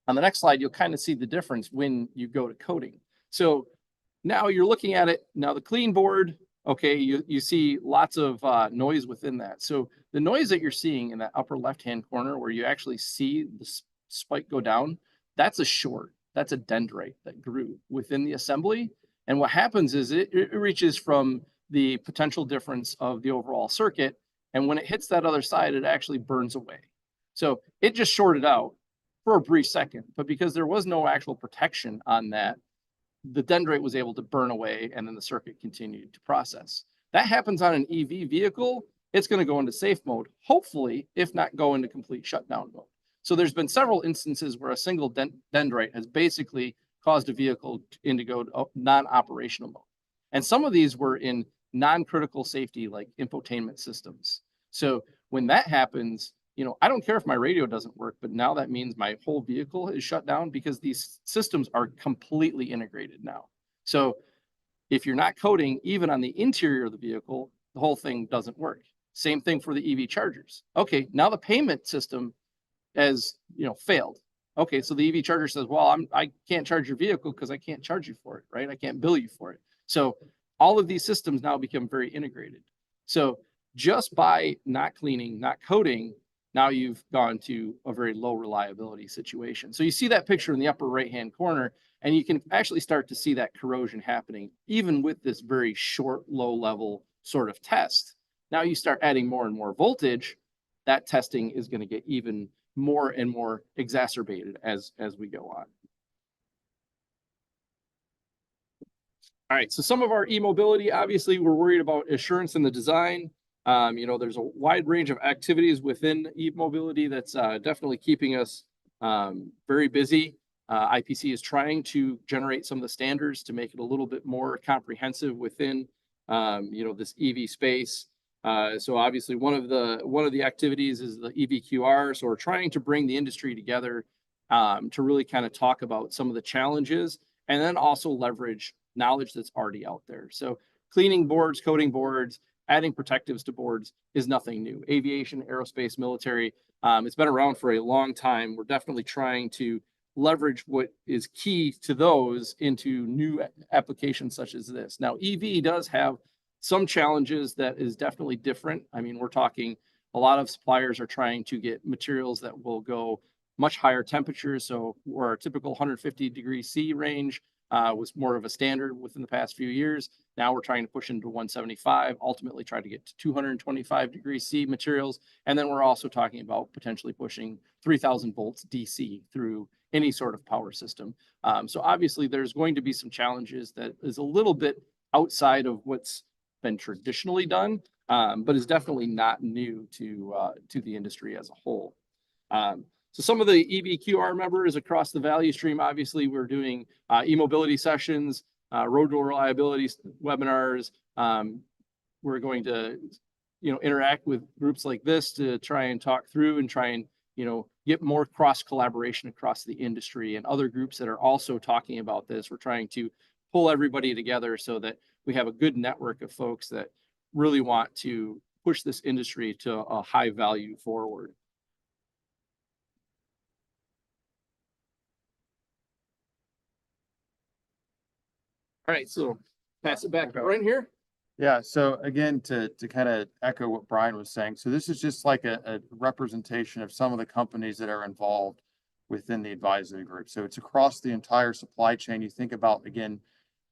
On the next slide, you'll kind of see the difference when you go to coating. So now you're looking at it. Now the clean board, okay, you see lots of noise within that. So the noise that you're seeing in that upper left-hand corner where you actually see the spike go down, that's a short. That's a dendrite that grew within the assembly. And what happens is it reaches from the potential difference of the overall circuit. And when it hits that other side, it actually burns away. So it just shorted out for a brief second. But because there was no actual protection on that, the dendrite was able to burn away and then the circuit continued to process. That happens on an EV vehicle. It's going to go into safe mode, hopefully, if not go into complete shutdown mode. So there's been several instances where a single dendrite has basically caused a vehicle to go non-operational mode. And some of these were in non-critical safety, like infotainment systems. So when that happens, I don't care if my radio doesn't work, but now that means my whole vehicle is shut down because these systems are completely integrated now. So if you're not coating even on the interior of the vehicle, the whole thing doesn't work. Same thing for the EV chargers. Okay, now the payment system has failed. Okay, so the EV charger says, well, I can't charge your vehicle because I can't charge you for it, right? I can't bill you for it. So all of these systems now become very integrated. So just by not cleaning, not coating, now you've gone to a very low reliability situation. So you see that picture in the upper right-hand corner, and you can actually start to see that corrosion happening, even with this very short, low-level sort of test. Now you start adding more and more voltage, that testing is going to get even more and more exacerbated as we go on. All right, so some of our e-mobility, obviously, we're worried about assurance in the design. There's a wide range of activities within e-mobility that's definitely keeping us very busy. IPC is trying to generate some of the standards to make it a little bit more comprehensive within, this EV space. So obviously one of the activities is the EVQR. So we're trying to bring the industry together to really kind of talk about some of the challenges and then also leverage knowledge that's already out there. So cleaning boards, coating boards, adding protectives to boards is nothing new. Aviation, aerospace, military, it's been around for a long time. We're definitely trying to leverage what is key to those into new applications such as this. Now, EV does have some challenges that is definitely different. I mean, we're talking a lot of suppliers are trying to get materials that will go much higher temperatures. So where our typical 150 degrees C range was more of a standard within the past few years. Now we're trying to push into 175, ultimately try to get to 225 degrees C materials. And then we're also talking about potentially pushing 3000 volts DC through any sort of power system. So obviously there's going to be some challenges that is a little bit outside of what's been traditionally done, but is definitely not new to the industry as a whole. So some of the EVQR members across the value stream, obviously, we're doing e-mobility sessions, road reliability webinars. We're going to, interact with groups like this to try and talk through and try and, get more cross collaboration across the industry and other groups that are also talking about this. We're trying to pull everybody together so that we have a good network of folks that really want to push this industry to a high value forward. All right, so pass it back right here. Yeah, so again, to kind of echo what Brian was saying, so this is just like a representation of some of the companies that are involved within the advisory group. So it's across the entire supply chain. You think about, again,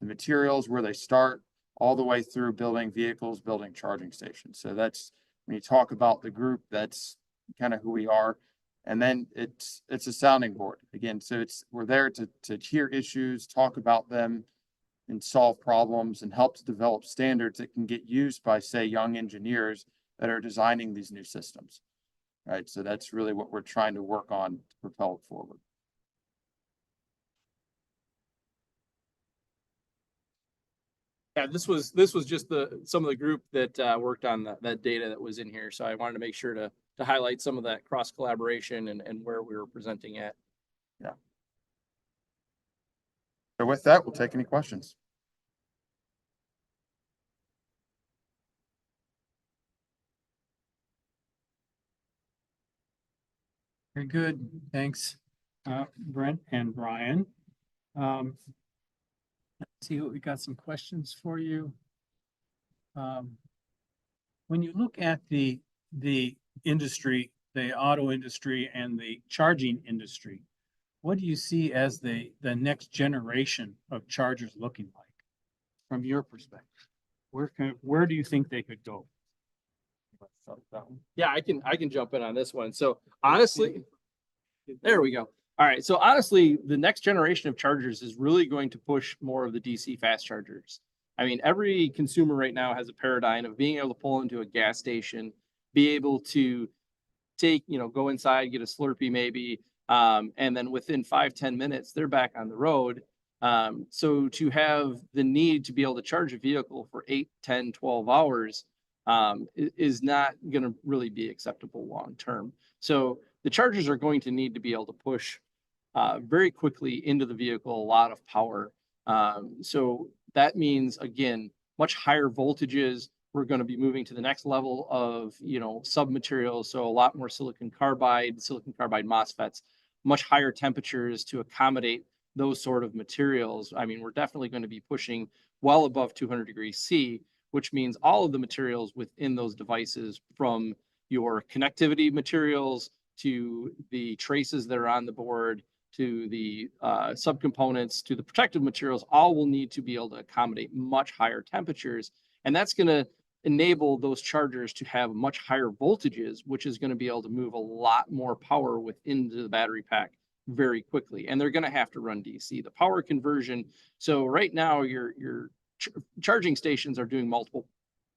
the materials, where they start, all the way through building vehicles, building charging stations. So that's, when you talk about the group, that's kind of who we are. And then it's a sounding board again. So we're there to hear issues, talk about them, and solve problems, and help to develop standards that can get used by, say, young engineers that are designing these new systems. Right. So that's really what we're trying to work on to propel it forward. Yeah, this was just some of the group that worked on that data that was in here. So I wanted to make sure to highlight some of that cross collaboration and where we were presenting at. Yeah. So with that, we'll take any questions. Very good. Thanks, Brent and Brian. Let's see what we got, some questions for you. When you look at the industry, the auto industry and the charging industry, what do you see as the next generation of chargers looking like from your perspective? Where do you think they could go? Yeah, I can jump in on this one. So honestly, there we go. All right. So honestly, the next generation of chargers is really going to push more of the DC fast chargers. I mean, every consumer right now has a paradigm of being able to pull into a gas station, be able to take, go inside, get a Slurpee maybe, and then within 5-10 minutes, they're back on the road. So to have the need to be able to charge a vehicle for 8, 10, 12 hours is not going to really be acceptable long term. So the chargers are going to need to be able to push very quickly into the vehicle a lot of power. So that means, again, much higher voltages. We're going to be moving to the next level of, sub-materials. So a lot more silicon carbide MOSFETs, much higher temperatures to accommodate those sort of materials. I mean, we're definitely going to be pushing well above 200 degrees C, which means all of the materials within those devices, from your connectivity materials to the traces that are on the board, to the subcomponents, to the protective materials, all will need to be able to accommodate much higher temperatures. And that's going to enable those chargers to have much higher voltages, which is going to be able to move a lot more power within the battery pack very quickly. And they're going to have to run DC. The power conversion. So right now, your charging stations are doing multiple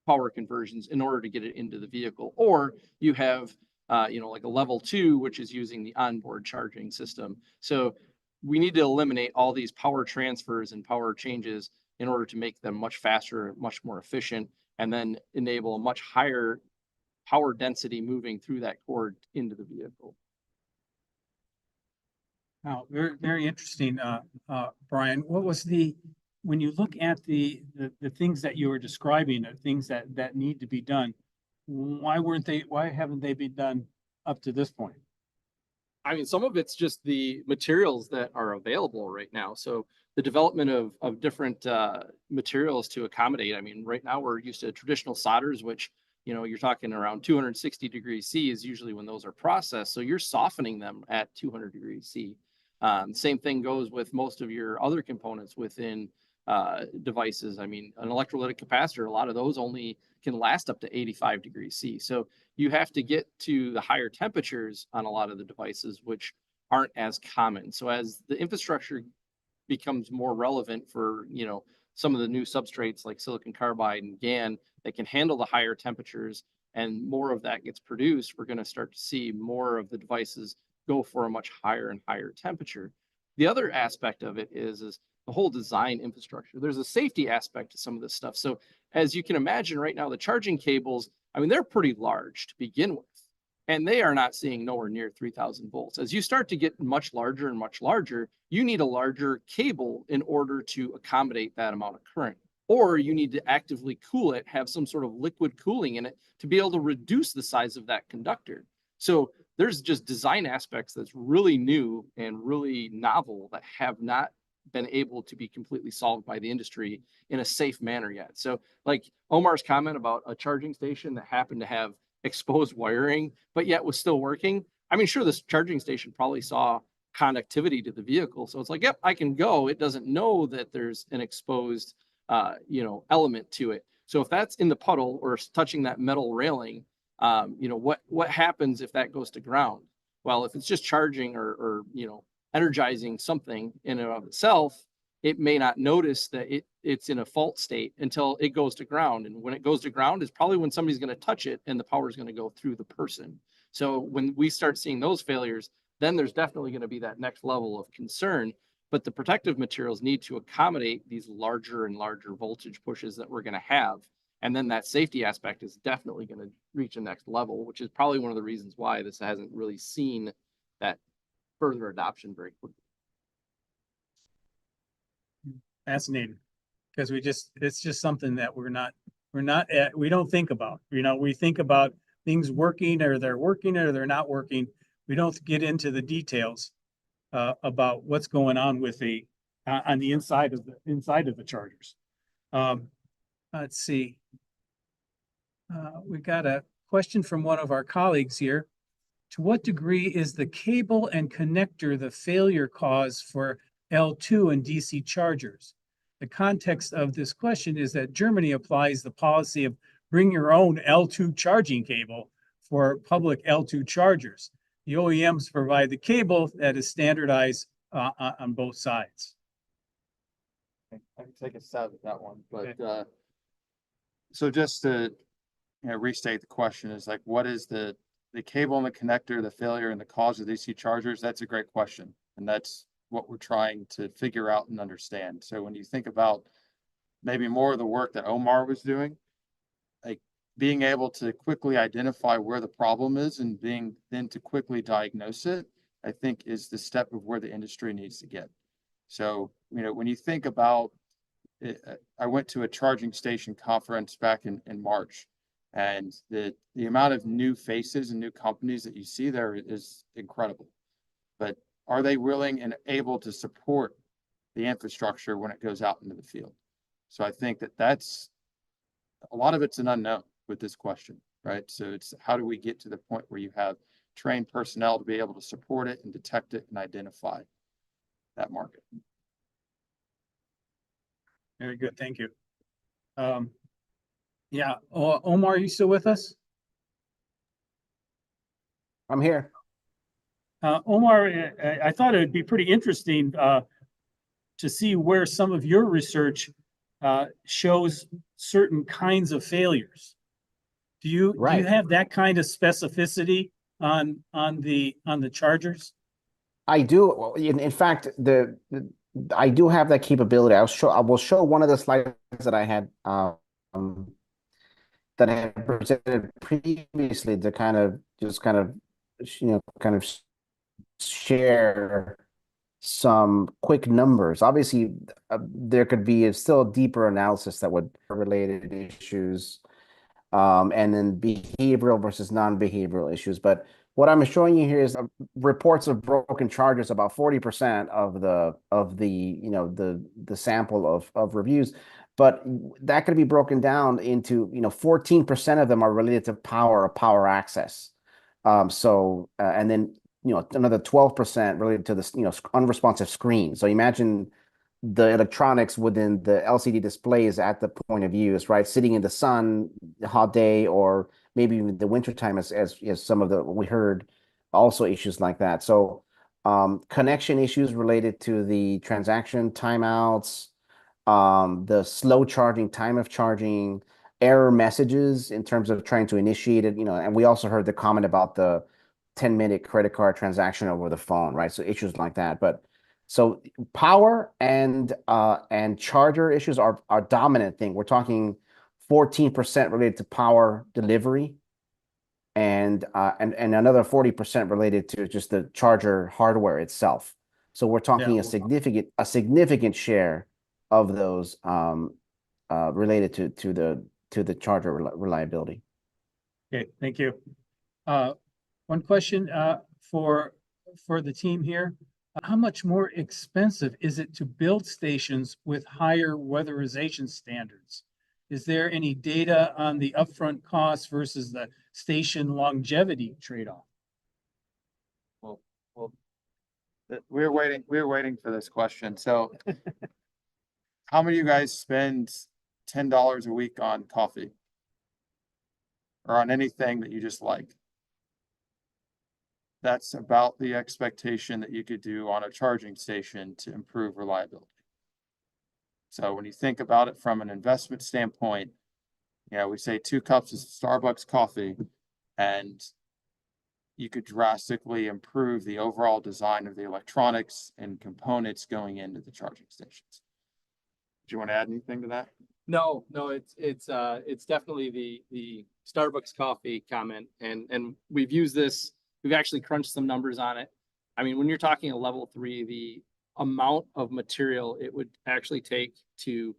power conversions in order to get it into the vehicle. Or you have like a level 2, which is using the onboard charging system. So we need to eliminate all these power transfers and power changes in order to make them much faster, much more efficient, and then enable a much higher power density moving through that cord into the vehicle. Wow, very, very interesting, Brian. What was when you look at the things that you were describing, the things that need to be done, why haven't they been done up to this point? I mean, some of it's just the materials that are available right now. So the development of different materials to accommodate. I mean, right now we're used to traditional solders, which, you're talking around 260 degrees C is usually when those are processed. So you're softening them at 200 degrees C. Same thing goes with most of your other components within devices. I mean, an electrolytic capacitor, a lot of those only can last up to 85 degrees C. So you have to get to the higher temperatures on a lot of the devices, which aren't as common. So as the infrastructure becomes more relevant for, some of the new substrates like silicon carbide and GaN that can handle the higher temperatures, and more of that gets produced, we're going to start to see more of the devices go for a much higher and higher temperature. The other aspect of it is the whole design infrastructure. There's a safety aspect to some of this stuff. So as you can imagine right now, the charging cables, I mean, they're pretty large to begin with, and they are not seeing nowhere near 3000 volts. As you start to get much larger and much larger, you need a larger cable in order to accommodate that amount of current. Or you need to actively cool it, have some sort of liquid cooling in it to be able to reduce the size of that conductor. So there's just design aspects that's really new and really novel that have not been able to be completely solved by the industry in a safe manner yet. So like Omar's comment about a charging station that happened to have exposed wiring, but yet was still working. I mean, sure, this charging station probably saw conductivity to the vehicle. So it's like, yep, I can go. It doesn't know that there's an exposed, element to it. So if that's in the puddle or touching that metal railing, what happens if that goes to ground? Well, if it's just charging or energizing something in and of itself, it may not notice that it's in a fault state until it goes to ground. And when it goes to ground is probably when somebody's going to touch it and the power is going to go through the person. So when we start seeing those failures, then there's definitely going to be that next level of concern. But the protective materials need to accommodate these larger and larger voltage pushes that we're going to have. And then that safety aspect is definitely going to reach a next level, which is probably one of the reasons why this hasn't really seen that further adoption very quickly. Fascinating, because it's just something that we don't think about. We think about things working or they're not working. We don't get into the details about what's going on with on the inside of the chargers. Let's see. We got a question from one of our colleagues here. To what degree is the cable and connector the failure cause for L2 and DC chargers? The context of this question is that Germany applies the policy of bring your own L2 charging cable for public L2 chargers. The OEMs provide the cable that is standardized on both sides. I can take a stab at that one, but so just to restate the question is like, what is the cable and the connector, the failure and the cause of DC chargers? That's a great question, and that's what we're trying to figure out and understand. So when you think about maybe more of the work that Omar was doing, like being able to quickly identify where the problem is and being then to quickly diagnose it, I think is the step of where the industry needs to get. So, when you think about it, I went to a charging station conference back in March, and the amount of new faces and new companies that you see there is incredible. But are they willing and able to support the infrastructure when it goes out into the field? So I think that's a lot of it's an unknown with this question, right? So it's how do we get to the point where you have trained personnel to be able to support it and detect it and identify that market. Very good, thank you. Yeah, Omar, are you still with us? I'm here. Omar, I thought it would be pretty interesting to see where some of your research shows certain kinds of failures. Do you have that kind of specificity on the chargers? I do. In fact, I do have that capability. I will show one of the slides that I had presented previously to kind of share some quick numbers. Obviously, there could be still a deeper analysis that would related issues, and then behavioral versus non-behavioral issues. But what I'm showing you here is reports of broken chargers, about 40% of the sample of reviews. But that could be broken down into 14% of them are related to power access. And then another 12% related to this unresponsive screen. So imagine the electronics within the LCD displays at the point of use, right? Sitting in the sun, hot day, or maybe even the wintertime, as some of we heard also issues like that. So connection issues related to the transaction timeouts, the slow charging, time of charging, error messages in terms of trying to initiate it, and we also heard the comment about the 10-minute credit card transaction over the phone, right? So issues like that. But so power and charger issues are dominant thing. We're talking 14% related to power delivery and another 40% related to just the charger hardware itself. So we're talking Yeah. a significant share of those related to the charger reliability. Okay, thank you. One question for the team here. How much more expensive is it to build stations with higher weatherization standards? Is there any data on the upfront cost versus the station longevity trade-off? Well, we're waiting for this question. So how many of you guys spend $10 a week on coffee? Or on anything that you just like? That's about the expectation that you could do on a charging station to improve reliability. So when you think about it from an investment standpoint, we say 2 cups of Starbucks coffee, and you could drastically improve the overall design of the electronics and components going into the charging stations. Do you want to add anything to that? No, it's definitely the Starbucks coffee comment, and we've used this. We've actually crunched some numbers on it. I mean, when you're talking a level 3, the amount of material it would actually take to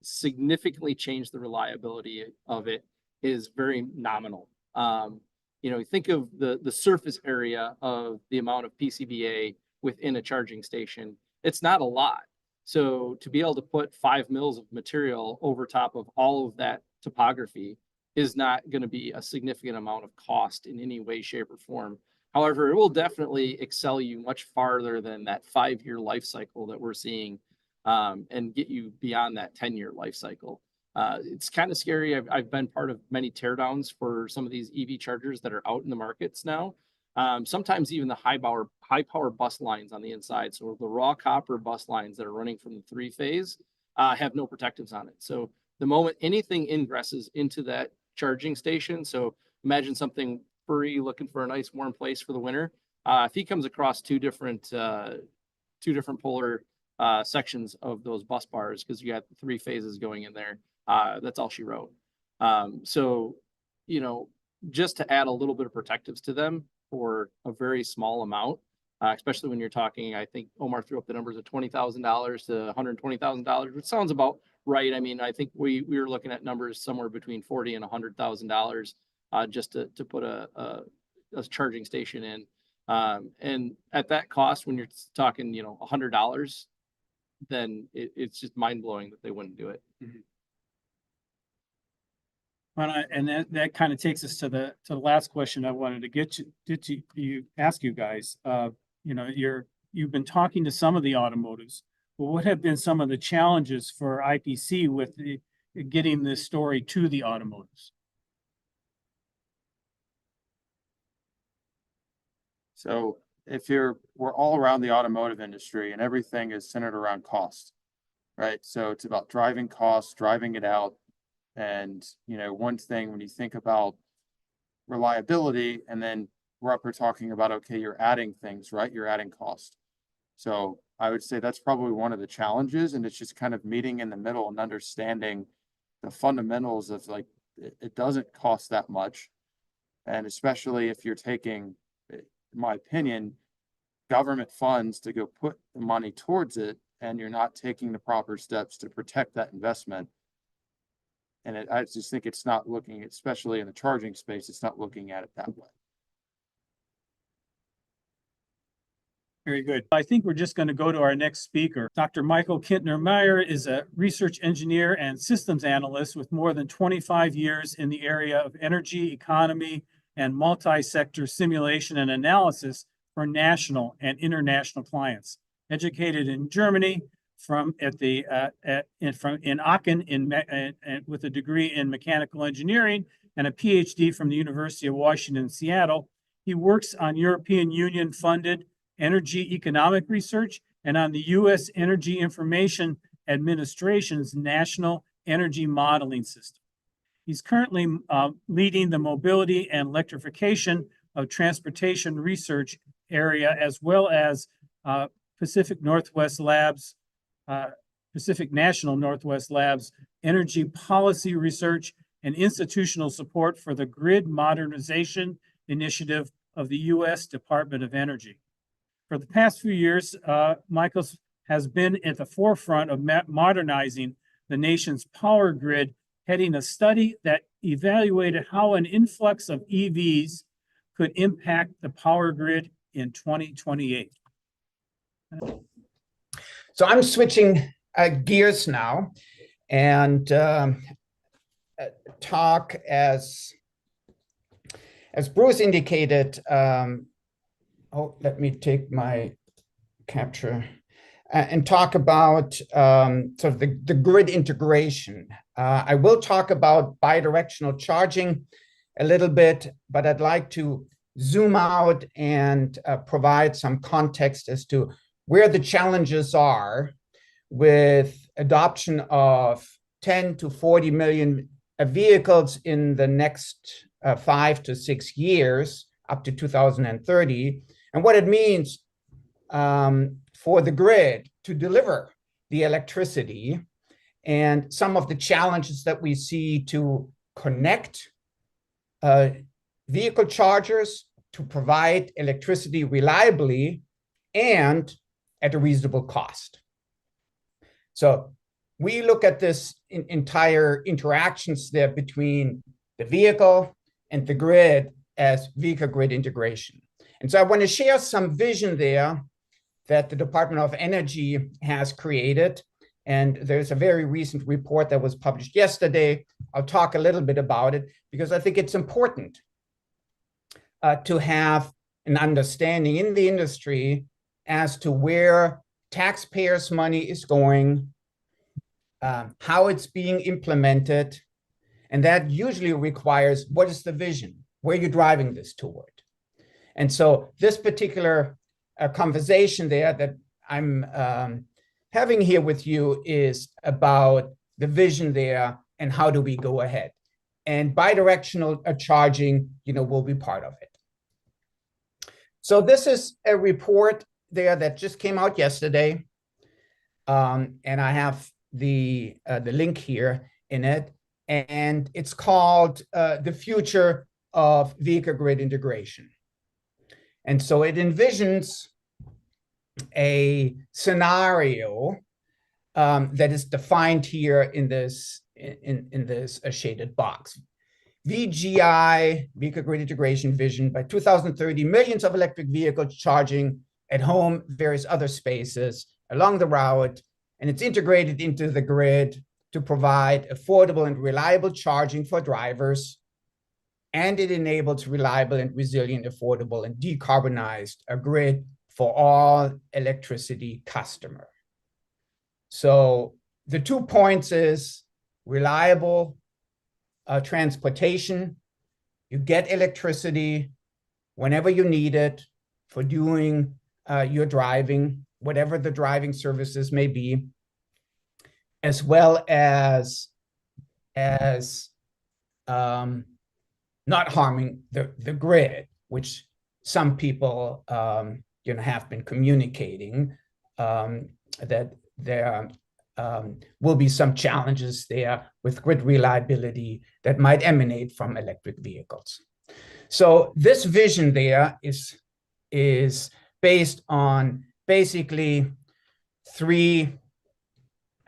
significantly change the reliability of it is very nominal. Think of the surface area of the amount of PCBA within a charging station. It's not a lot. So to be able to put 5 mils of material over top of all of that topography is not going to be a significant amount of cost in any way, shape, or form. However, it will definitely excel you much farther than that 5-year life cycle that we're seeing, and get you beyond that 10-year life cycle. It's kind of scary. I've been part of many teardowns for some of these EV chargers that are out in the markets now. Sometimes even the high power bus lines on the inside. So the raw copper bus lines that are running from the 3-phase have no protectives on it. So the moment anything ingresses into that charging station, so imagine something furry looking for a nice warm place for the winter. If he comes across two different polar sections of those bus bars, because you got 3 phases going in there, that's all she wrote. So just to add a little bit of protectives to them for a very small amount, especially when you're talking, I think Omar threw up the numbers of $20,000 to $120,000, which sounds about right. I mean, I think we were looking at numbers somewhere between $40,000 and $100,000 just to put a charging station in. And at that cost, when you're talking, $100, then it's just mind blowing that they wouldn't do it. Mm-hmm. Well, and that kind of takes us to the last question I wanted to ask you guys. You've been talking to some of the automotives. Well, what have been some of the challenges for IPC with getting this story to the automotives? So we're all around the automotive industry, and everything is centered around cost, right? So it's about driving costs, driving it out. And, one thing when you think about reliability, and then we're up here talking about, okay, you're adding things, right? You're adding cost. So I would say that's probably one of the challenges, and it's just kind of meeting in the middle and understanding the fundamentals of it doesn't cost that much. And especially if you're taking, in my opinion, government funds to go put the money towards it, and you're not taking the proper steps to protect that investment. And I just think it's not looking, especially in the charging space, it's not looking at it that way. Very good. I think we're just going to go to our next speaker. Dr. Michael Kintner-Meyer is a research engineer and systems analyst with more than 25 years in the area of energy, economy, and multi-sector simulation and analysis for national and international clients. Educated in Germany in Aachen with a degree in mechanical engineering and a PhD from the University of Washington, Seattle. He works on European Union funded energy economic research and on the U.S. Energy Information Administration's National Energy Modeling System. He's currently leading the mobility and electrification of transportation research area, as well as Pacific National Northwest Labs, energy policy research and institutional support for the Grid Modernization Initiative of the U.S. Department of Energy. For the past few years, Michael has been at the forefront of modernizing the nation's power grid, heading a study that evaluated how an influx of EVs could impact the power grid in 2028. So I'm switching gears now and talk as Bruce indicated. Let me take my capture and talk about sort of the grid integration. I will talk about bidirectional charging a little bit, but I'd like to zoom out and provide some context as to where the challenges are with adoption of 10 to 40 million vehicles in the next 5 to 6 years up to 2030, and what it means for the grid to deliver the electricity, and some of the challenges that we see to connect vehicle chargers to provide electricity reliably and at a reasonable cost. So we look at this entire interactions there between the vehicle and the grid as vehicle grid integration. And so I want to share some vision there that the Department of Energy has created. And there's a very recent report that was published yesterday. I'll talk a little bit about it because I think it's important to have an understanding in the industry as to where taxpayers' money is going, how it's being implemented, and that usually requires what is the vision, where you're driving this toward. And so this particular conversation there that I'm having here with you is about the vision there and how do we go ahead. And bidirectional charging, will be part of it. So this is a report there that just came out yesterday, and I have the link here in it, and it's called The Future of Vehicle Grid Integration. And so it envisions a scenario that is defined here in this shaded box. VGI, Vehicle Grid Integration Vision, by 2030, millions of electric vehicles charging at home, various other spaces along the route, and it's integrated into the grid to provide affordable and reliable charging for drivers, and it enables reliable and resilient, affordable, and decarbonized grid for all electricity customer. So the 2 points is reliable transportation. You get electricity whenever you need it for doing your driving, whatever the driving services may be, as well as not harming the grid, which some people have been communicating that there will be some challenges there with grid reliability that might emanate from electric vehicles. So this vision there is based on basically three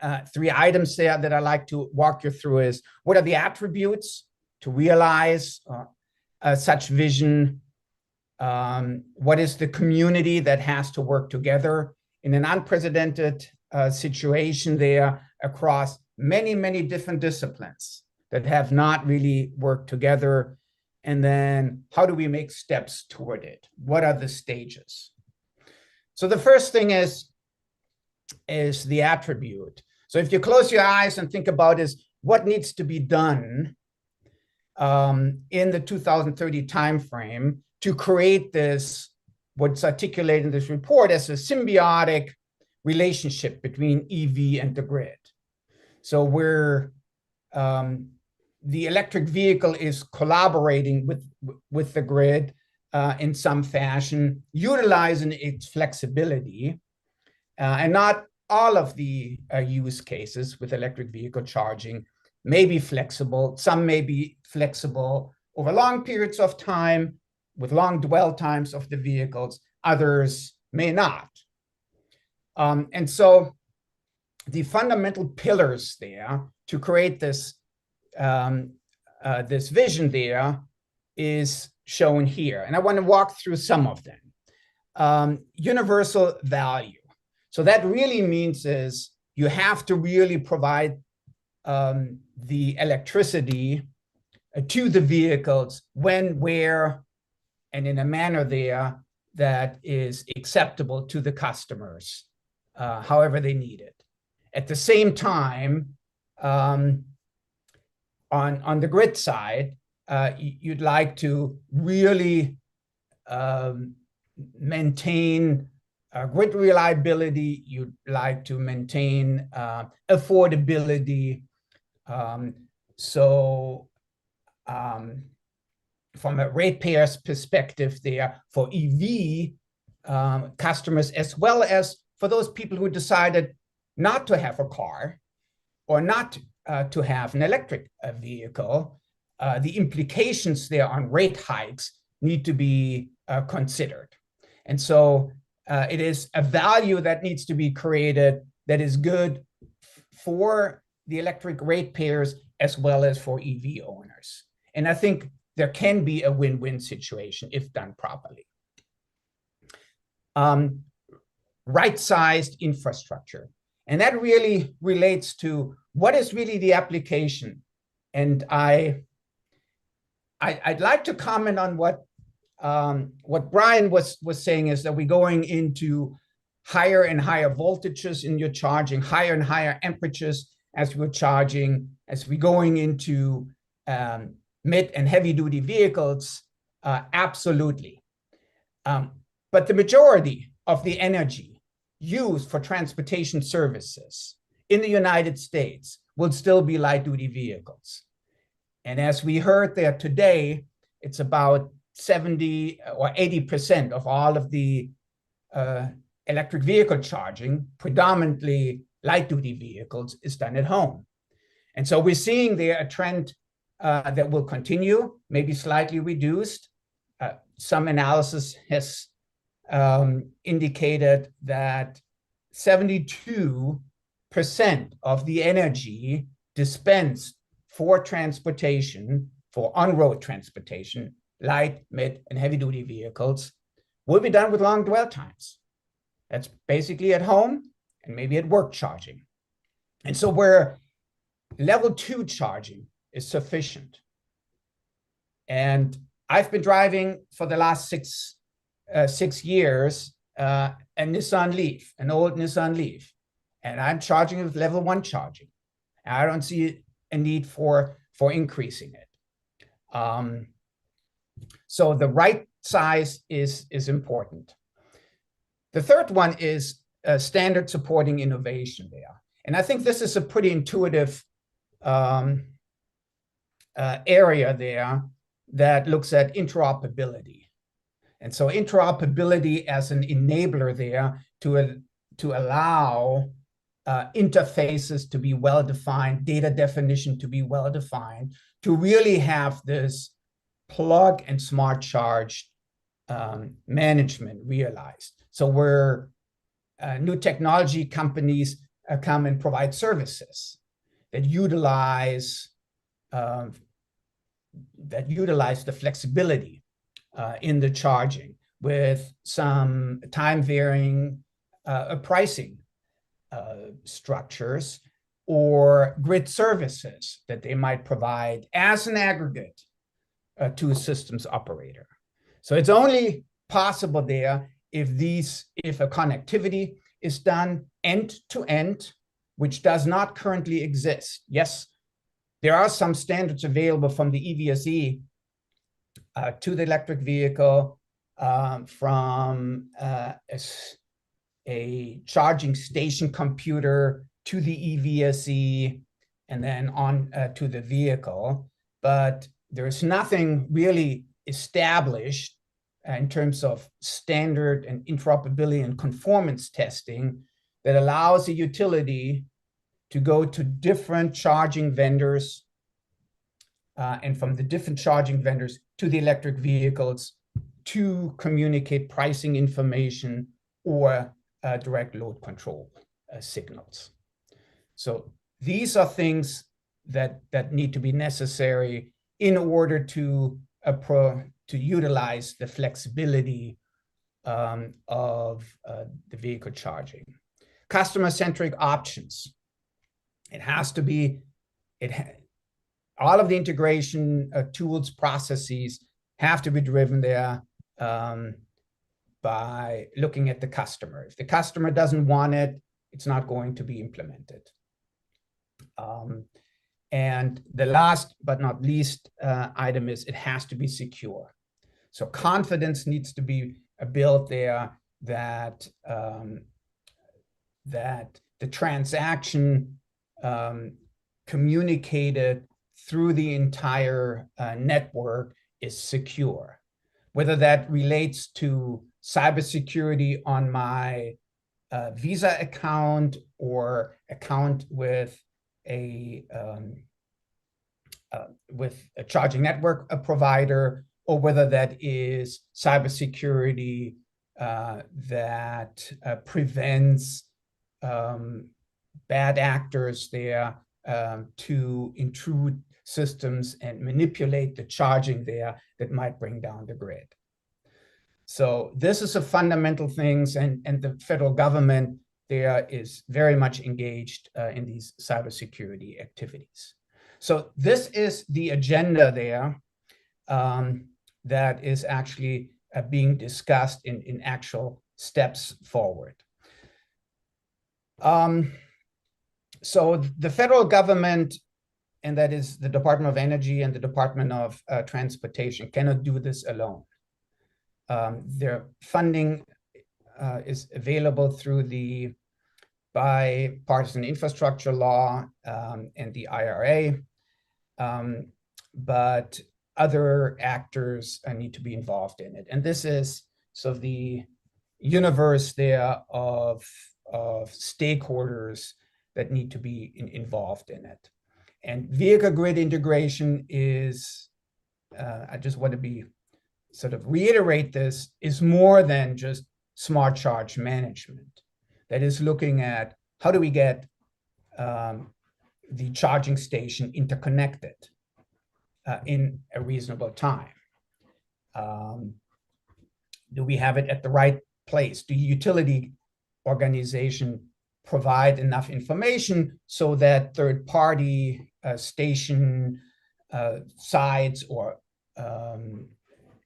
items there that I like to walk you through. Is what are the attributes to realize such vision? What is the community that has to work together in an unprecedented situation there across many, many different disciplines that have not really worked together? And then how do we make steps toward it? What are the stages? So the first thing is the attribute. So if you close your eyes and think about is what needs to be done in the 2030 timeframe to create this, what's articulated in this report as a symbiotic relationship between EV and the grid. So the electric vehicle is collaborating with the grid in some fashion, utilizing its flexibility. And not all of the use cases with electric vehicle charging may be flexible. Some may be flexible over long periods of time with long dwell times of the vehicles. Others may not. And so the fundamental pillars there to create this this vision there is shown here. And I want to walk through some of them. Universal value. So that really means is you have to really provide the electricity to the vehicles when, where, and in a manner there that is acceptable to the customers, however they need it. At the same time, on the grid side, you'd like to really maintain grid reliability. You'd like to maintain affordability. From a ratepayer's perspective there for EV customers, as well as for those people who decided not to have a car or not to have an electric vehicle, the implications there on rate hikes need to be considered. And so it is a value that needs to be created that is good for the electric ratepayers as well as for EV owners. And I think there can be a win-win situation if done properly. Right-sized infrastructure. And that really relates to what is really the application. And I'd like to comment on what Brian was saying, is that we're going into higher and higher voltages in your charging, higher and higher amperatures as we're charging, as we're going into mid and heavy duty vehicles, absolutely. But the majority of the energy used for transportation services in the United States will still be light duty vehicles. And as we heard there today, it's about 70 or 80% of all of the electric vehicle charging, predominantly light duty vehicles, is done at home. And so we're seeing there a trend that will continue, maybe slightly reduced. Some analysis has indicated that 72% of the energy dispensed for transportation, for on-road transportation, light, mid, and heavy-duty vehicles, will be done with long dwell times. That's basically at home and maybe at work charging. And so where level 2 charging is sufficient. And I've been driving for the last six years a Nissan Leaf, an old Nissan Leaf, and I'm charging with level 1 charging. I don't see a need for increasing it. So the right size is important. The third one is standard supporting innovation there. And I think this is a pretty intuitive area there that looks at interoperability. And so interoperability as an enabler there to allow interfaces to be well-defined, data definition to be well-defined, to really have this plug and smart charge management realized. So where new technology companies come and provide services that utilize the flexibility in the charging with some time varying pricing structures, or grid services that they might provide as an aggregate to a systems operator. So it's only possible there if a connectivity is done end to end, which does not currently exist. Yes, there are some standards available from the EVSE to the electric vehicle, from a a charging station computer to the EVSE and then on to the vehicle. But there's nothing really established in terms of standard and interoperability and conformance testing that allows a utility to go to different charging vendors and from the different charging vendors to the electric vehicles to communicate pricing information or direct load control signals. So these are things that need to be necessary in order to utilize the flexibility of the vehicle charging. Customer-centric options. It has to be, all of the integration tools, processes have to be driven there by looking at the customer. If the customer doesn't want it, it's not going to be implemented. And the last but not least item is it has to be secure. So confidence needs to be built there that that the transaction communicated through the entire network is secure. Whether that relates to cybersecurity on my Visa account or account with a charging network provider, or whether that is cybersecurity that prevents bad actors there to intrude systems and manipulate the charging there that might bring down the grid. So this is a fundamental things, and the federal government there is very much engaged in these cybersecurity activities. So this is the agenda there that is actually being discussed in actual steps forward. So the federal government, and that is the Department of Energy and the Department of Transportation, cannot do this alone. Their funding is available through the bipartisan infrastructure law and the IRA, but other actors need to be involved in it. And this is sort of the universe there of stakeholders that need to be involved in it. And vehicle grid integration is, I just want to be sort of reiterate this, is more than just smart charge management. That is looking at how do we get the charging station interconnected in a reasonable time? Do we have it at the right place? Do utility organization provide enough information so that third-party station sites or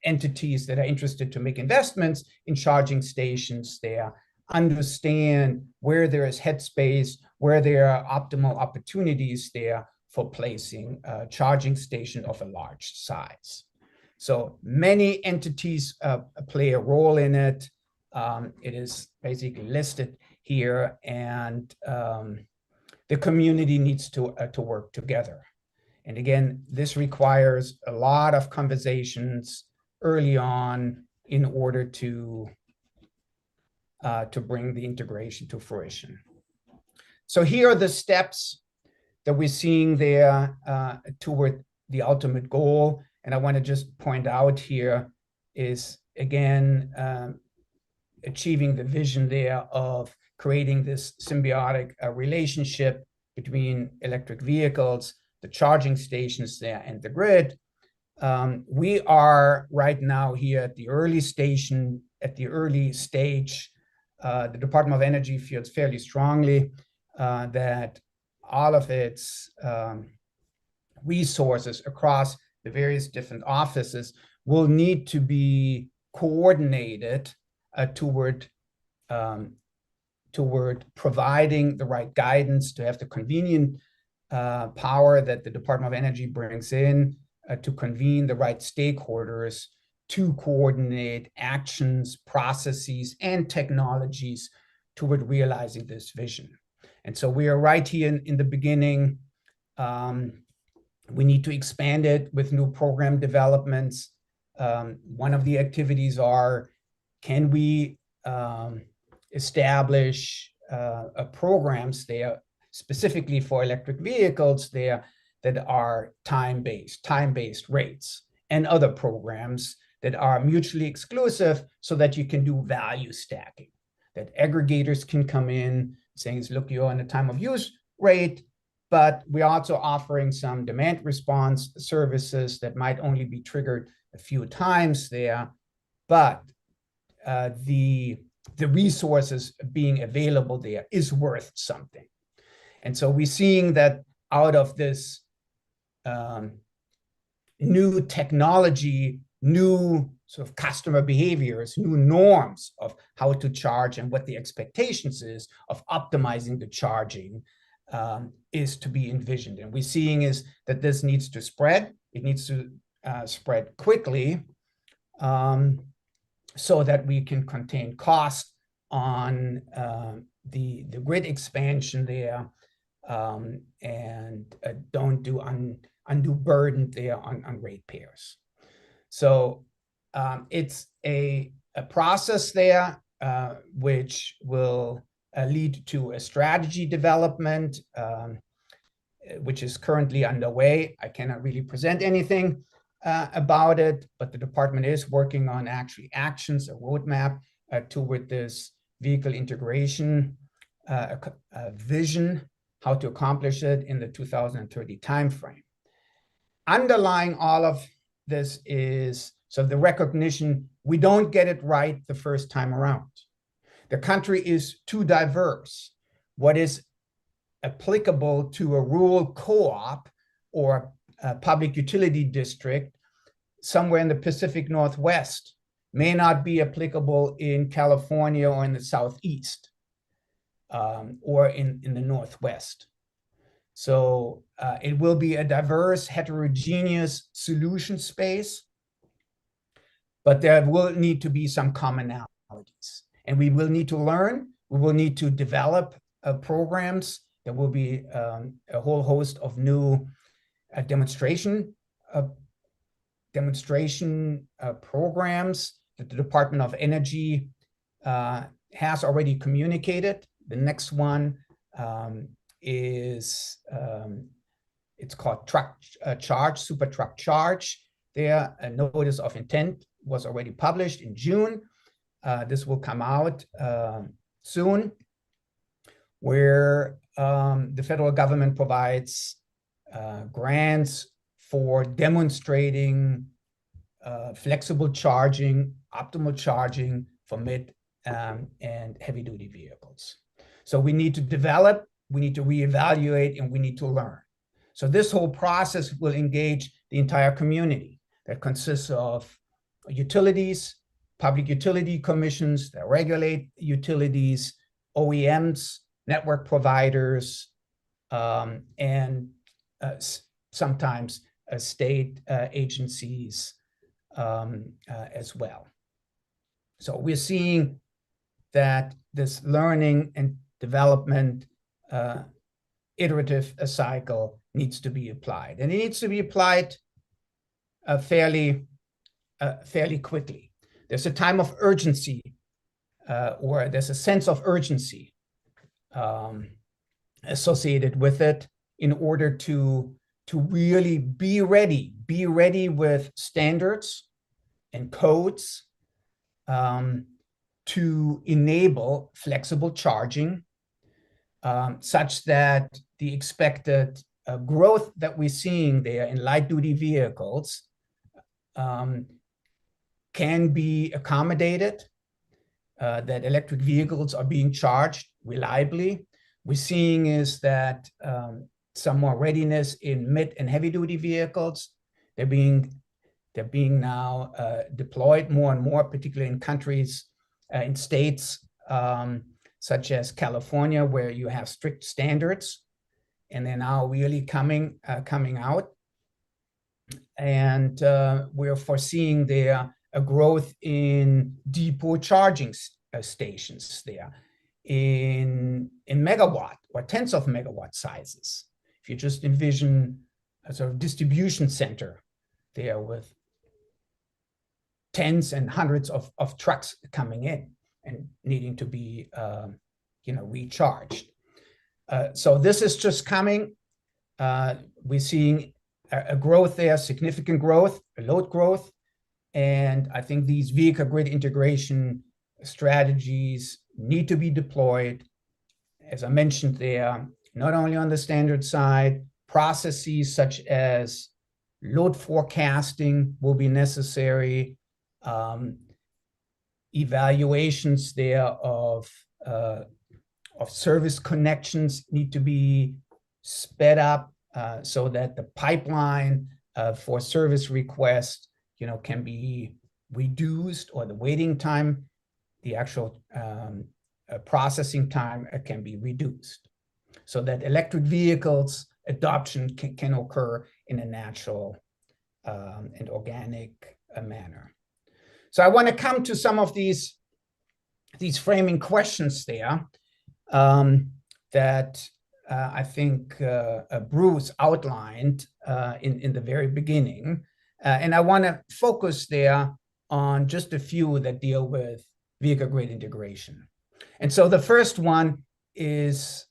entities that are interested to make investments in charging stations there understand where there is headspace, where there are optimal opportunities there for placing a charging station of a large size. So many entities play a role in it. It is basically listed here, and the community needs to work together. And again, this requires a lot of conversations early on in order to bring the integration to fruition. So here are the steps that we're seeing there toward the ultimate goal. And I want to just point out here is, again, achieving the vision there of creating this symbiotic relationship between electric vehicles, the charging stations there, and the grid. We are right now here at the early stage. The Department of Energy feels fairly strongly that all of its resources across the various different offices will need to be coordinated toward providing the right guidance, to have the convenient power that the Department of Energy brings in to convene the right stakeholders to coordinate actions, processes, and technologies toward realizing this vision. And so we are right here in the beginning. We need to expand it with new program developments. One of the activities are, can we establish programs there specifically for electric vehicles there that are time-based rates, and other programs that are mutually exclusive so that you can do value stacking, that aggregators can come in saying, look, you're on a time of use rate, but we're also offering some demand response services that might only be triggered a few times there, but the resources being available there is worth something. And so we're seeing that out of this new technology, new sort of customer behaviors, new norms of how to charge and what the expectations is of optimizing the charging is to be envisioned. And we're seeing is that this needs to spread. It needs to spread quickly so that we can contain cost on the grid expansion there and don't do undue burden there on ratepayers. So it's a process there which will lead to a strategy development, which is currently underway. I cannot really present anything about it, but the department is working on actually actions, a roadmap toward this vehicle integration vision, how to accomplish it in the 2030 timeframe. Underlying all of this is the recognition we don't get it right the first time around. The country is too diverse. What is applicable to a rural co-op or a public utility district somewhere in the Pacific Northwest may not be applicable in California or in the Southeast or in the Northwest. So it will be a diverse, heterogeneous solution space, but there will need to be some commonalities. And we will need to learn, we will need to develop programs. There will be a whole host of new demonstration programs that the Department of Energy has already communicated. The next one is, it's called Super Truck Charge. There, a notice of intent was already published in June. This will come out soon, where the federal government provides grants for demonstrating flexible charging, optimal charging for mid and heavy-duty vehicles. So we need to develop, we need to reevaluate, and we need to learn. So this whole process will engage the entire community that consists of utilities, public utility commissions that regulate utilities, OEMs, network providers, and sometimes state agencies as well. So we're seeing that this learning and development iterative cycle needs to be applied, and it needs to be applied fairly quickly. There's a time of urgency, or there's a sense of urgency associated with it in order to really be ready with standards and codes to enable flexible charging such that the expected growth that we're seeing there in light-duty vehicles can be accommodated, that electric vehicles are being charged reliably. We're seeing is that some more readiness in mid and heavy-duty vehicles. They're being now deployed more and more, particularly in countries, in states such as California, where you have strict standards, and they're now really coming out. And we're foreseeing there a growth in depot charging stations there. in megawatt or tens of megawatt sizes. If you just envision a sort of distribution center there with tens and hundreds of trucks coming in and needing to be recharged. So this is just coming. We're seeing a growth there, significant growth, a load growth. And I think these vehicle grid integration strategies need to be deployed, as I mentioned there, not only on the standard side, processes such as load forecasting will be necessary, evaluations there of service connections need to be sped up so that the pipeline for service requests can be reduced, or the waiting time, the actual processing time can be reduced, so that electric vehicles adoption can occur in a natural and organic manner. So I want to come to some of these framing questions there that I think Bruce outlined in the very beginning. And I want to focus there on just a few that deal with vehicle grid integration. And so the first one is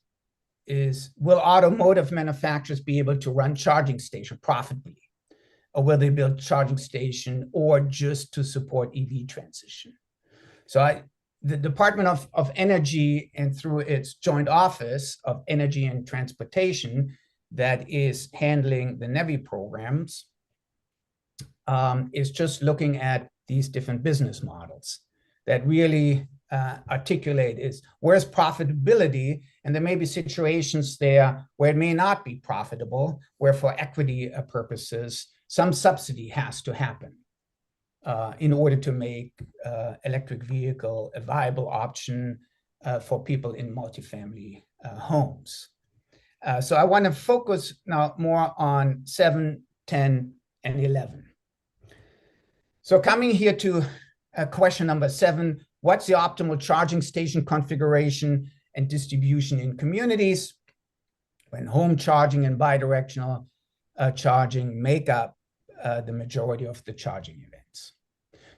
will automotive manufacturers be able to run charging station profitably? Or will they build charging station or just to support EV transition? So the Department of Energy, and through its joint office of Energy and Transportation that is handling the NEVI programs, is just looking at these different business models that really articulate is where's profitability, and there may be situations there where it may not be profitable, where for equity purposes, some subsidy has to happen in order to make electric vehicle a viable option for people in multifamily homes. So I want to focus now more on 7, 10, and 11. So coming here to question number 7, what's the optimal charging station configuration and distribution in communities when home charging and bidirectional charging make up the majority of the charging events?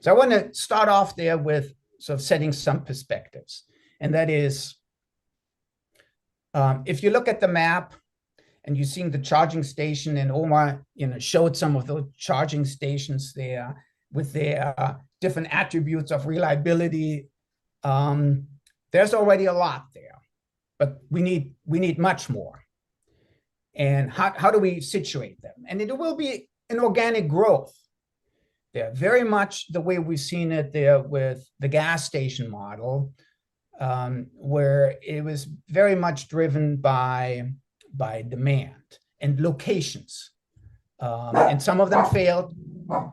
So I want to start off there with sort of setting some perspectives. And that is, if you look at the map and you're seeing the charging station, and Omar showed some of those charging stations there with their different attributes of reliability, there's already a lot there, but we need much more. And how do we situate them? And it will be an organic growth. They're very much the way we've seen it there with the gas station model, where it was very much driven by demand and locations. And some of them failed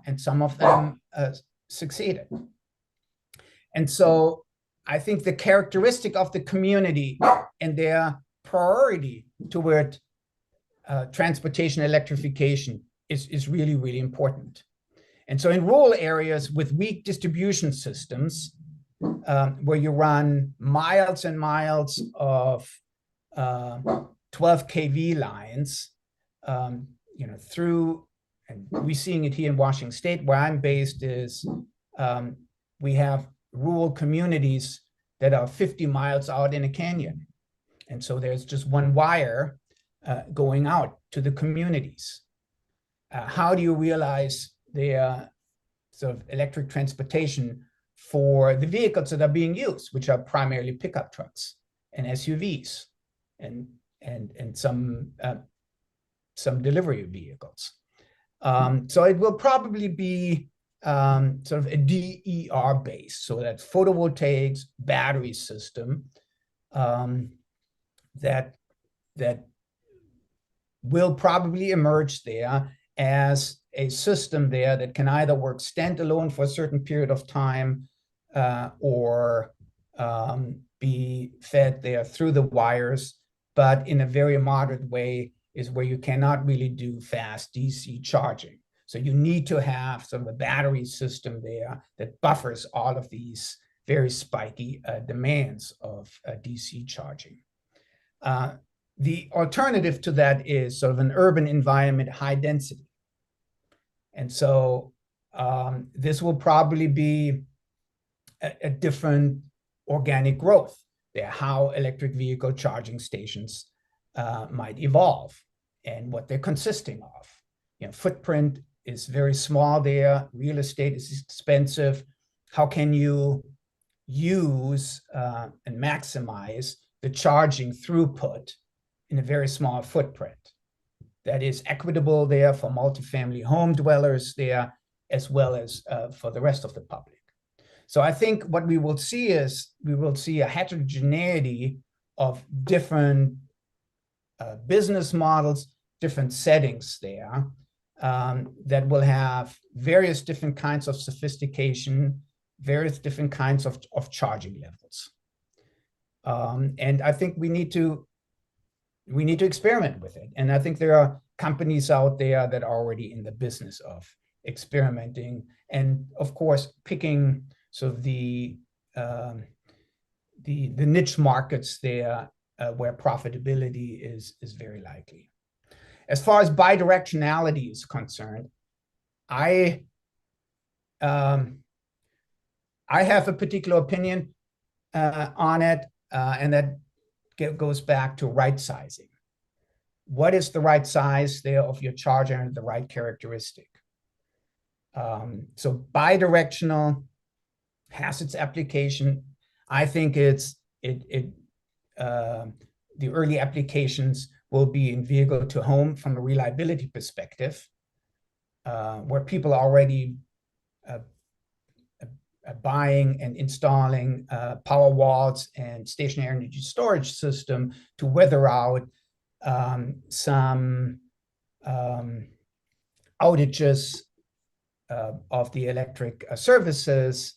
and some of them succeeded. And so I think the characteristic of the community and their priority toward transportation electrification is really, really important. And so in rural areas with weak distribution systems, where you run miles and miles of 12 kV lines, through, and we're seeing it here in Washington State, where I'm based, is we have rural communities that are 50 miles out in a canyon. And so there's just one wire going out to the communities. How do you realize their sort of electric transportation for the vehicles that are being used, which are primarily pickup trucks and SUVs and some delivery vehicles? So it will probably be sort of a DER base, so that's photovoltaics battery system that will probably emerge there as a system there that can either work standalone for a certain period of time or be fed there through the wires, but in a very moderate way is where you cannot really do fast DC charging. So you need to have sort of a battery system there that buffers all of these very spiky demands of DC charging. The alternative to that is sort of an urban environment, high density. And so this will probably be a different organic growth there, how electric vehicle charging stations might evolve and what they're consisting of. You know, footprint is very small there. Real estate is expensive. How can you use and maximize the charging throughput in a very small footprint that is equitable there for multifamily home dwellers there, as well as for the rest of the public? So I think what we will see is we will see a heterogeneity of different business models, different settings there that will have various different kinds of sophistication, various different kinds of charging levels. And I think we need to experiment with it. And I think there are companies out there that are already in the business of experimenting and, of course, picking sort of the niche markets there where profitability is very likely. As far as bidirectionality is concerned, I have a particular opinion on it, and that goes back to right sizing. What is the right size there of your charger and the right characteristic? So bidirectional has its application. I think the early applications will be in vehicle to home from a reliability perspective, where people are already buying and installing power walls and stationary energy storage system to weather out some outages of the electric services,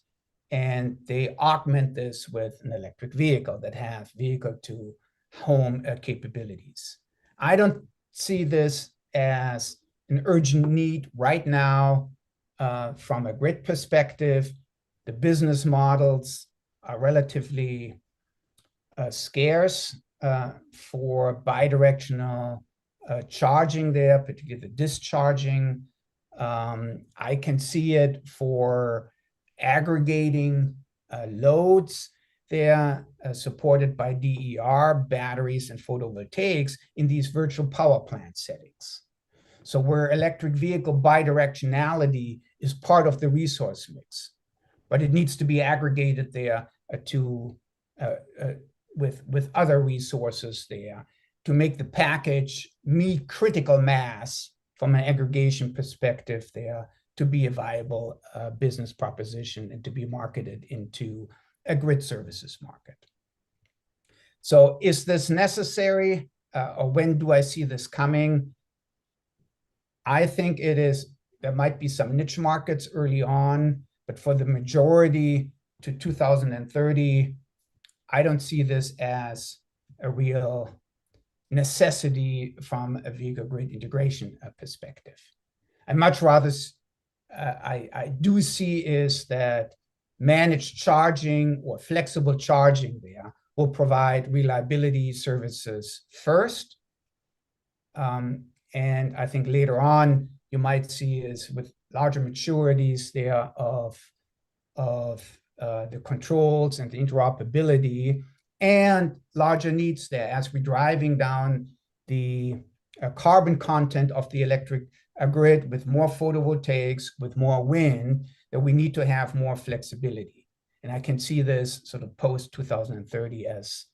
and they augment this with an electric vehicle that have vehicle to home capabilities. I don't see this as an urgent need right now from a grid perspective. The business models are relatively scarce for bidirectional charging there, particularly the discharging. I can see it for aggregating loads there supported by DER, batteries, and photovoltaics in these virtual power plant settings. So where electric vehicle bidirectionality is part of the resource mix, but it needs to be aggregated there with other resources there to make the package meet critical mass from an aggregation perspective there to be a viable business proposition and to be marketed into a grid services market. So is this necessary, or when do I see this coming? I think it is. There might be some niche markets early on, but for the majority to 2030, I don't see this as a real necessity from a vehicle grid integration perspective. I much rather, I do see is that managed charging or flexible charging there will provide reliability services first. And I think later on, you might see is with larger maturities there of the controls and the interoperability and larger needs there as we're driving down the carbon content of the electric grid with more photovoltaics, with more wind, that we need to have more flexibility. And I can see this sort of post 2030 as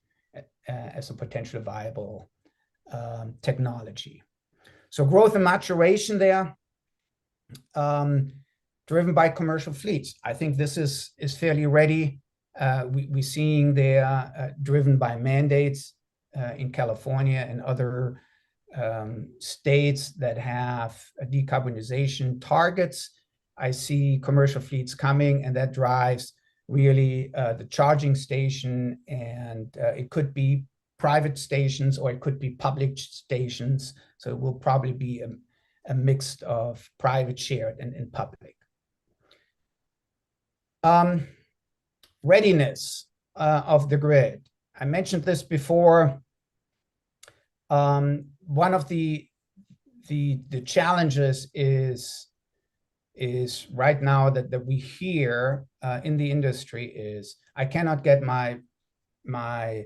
a potential viable technology. So growth and maturation there, driven by commercial fleets. I think this is fairly ready. We're seeing there driven by mandates in California and other states that have decarbonization targets. I see commercial fleets coming, and that drives really the charging station, and it could be private stations or it could be public stations. So it will probably be a mix of private, shared, and public. readiness of the grid. I mentioned this before. One of the challenges is right now that we hear in the industry is I cannot get my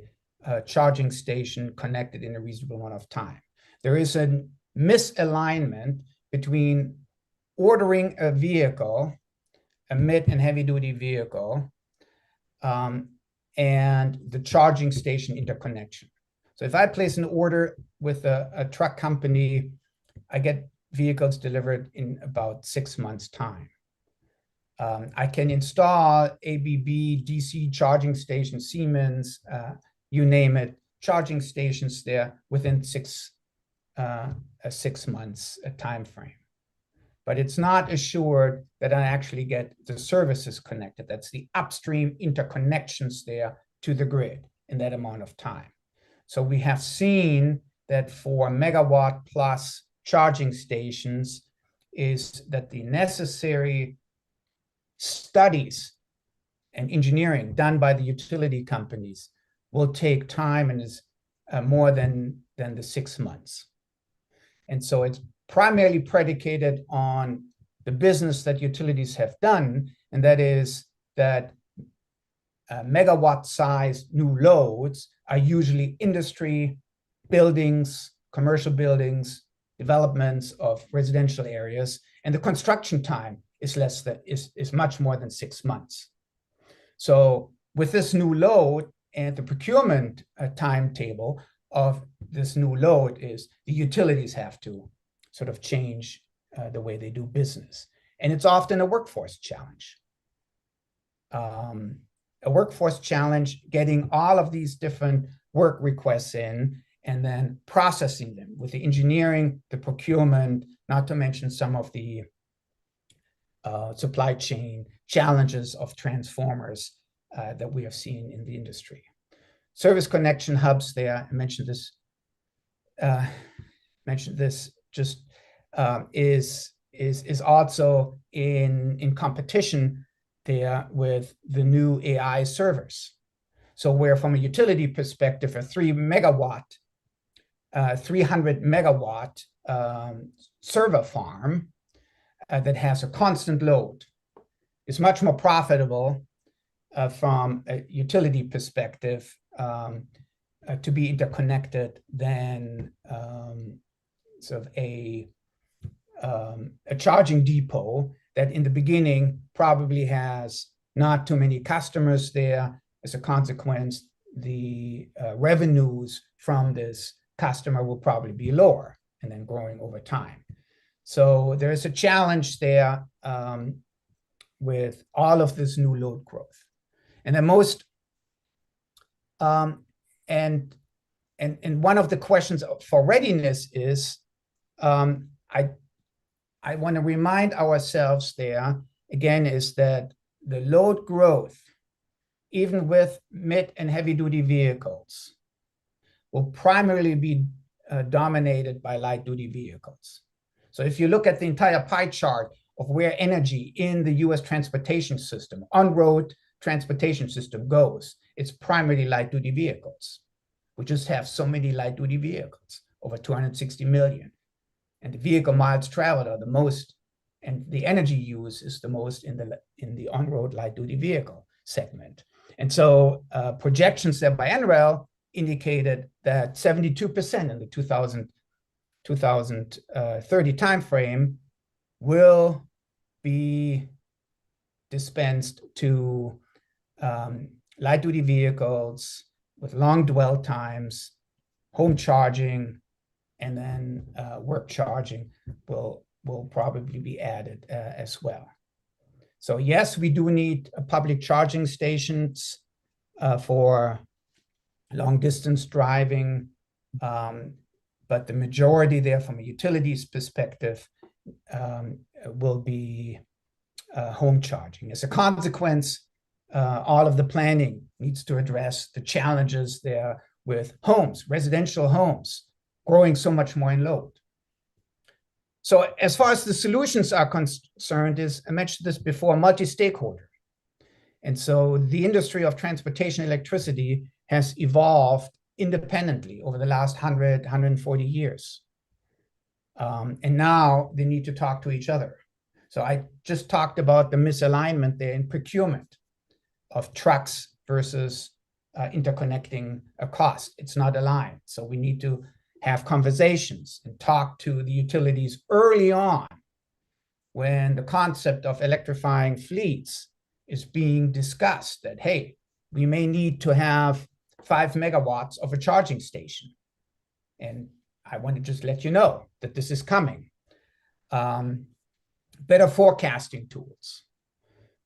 charging station connected in a reasonable amount of time. There is a misalignment between ordering a vehicle, a mid and heavy duty vehicle, and the charging station interconnection. So if I place an order with a truck company, I get vehicles delivered in about 6 months' time. I can install ABB, DC charging stations, Siemens, you name it, charging stations there within a 6 months time frame. But it's not assured that I actually get the services connected. That's the upstream interconnections there to the grid in that amount of time. So we have seen that for megawatt plus charging stations is that the necessary studies and engineering done by the utility companies will take time and is more than the 6 months. And so it's primarily predicated on the business that utilities have done, and that is that megawatt-sized new loads are usually industry, buildings, commercial buildings, developments of residential areas, and the construction time is much more than 6 months. So with this new load and the procurement timetable of this new load is the utilities have to sort of change the way they do business. And it's often a workforce challenge. A workforce challenge, getting all of these different work requests in and then processing them with the engineering, the procurement, not to mention some of the supply chain challenges of transformers that we have seen in the industry. Service connection hubs there, I mentioned this just is also in competition there with the new AI servers. So where from a utility perspective, a 300 megawatt server farm that has a constant load is much more profitable from a utility perspective to be interconnected than sort of a charging depot that in the beginning probably has not too many customers there. As a consequence, the revenues from this customer will probably be lower and then growing over time. So there is a challenge there with all of this new load growth. And then and one of the questions for readiness is, I want to remind ourselves there, again, is that the load growth, even with mid and heavy duty vehicles, will primarily be dominated by light duty vehicles. So if you look at the entire pie chart of where energy in the US transportation system, on-road transportation system goes, it's primarily light duty vehicles. We just have so many light duty vehicles, over 260 million. And the vehicle miles traveled are the most, and the energy use is the most in the on-road light duty vehicle segment. And so projections there by NREL indicated that 72% in the 2030 timeframe will be dispensed to light duty vehicles with long dwell times, home charging, and then work charging will probably be added as well. So yes, we do need public charging stations for long distance driving, but the majority there from a utilities perspective will be home charging. As a consequence, all of the planning needs to address the challenges there with homes, residential homes, growing so much more in load. So as far as the solutions are concerned, I mentioned this before, multi-stakeholder. And so the industry of transportation electricity has evolved independently over the last 100, 140 years. And now they need to talk to each other. So I just talked about the misalignment there in procurement of trucks versus interconnecting a cost. It's not aligned. So we need to have conversations and talk to the utilities early on when the concept of electrifying fleets is being discussed, that, hey, we may need to have 5 megawatts of a charging station. And I want to just let you know that this is coming. Better forecasting tools.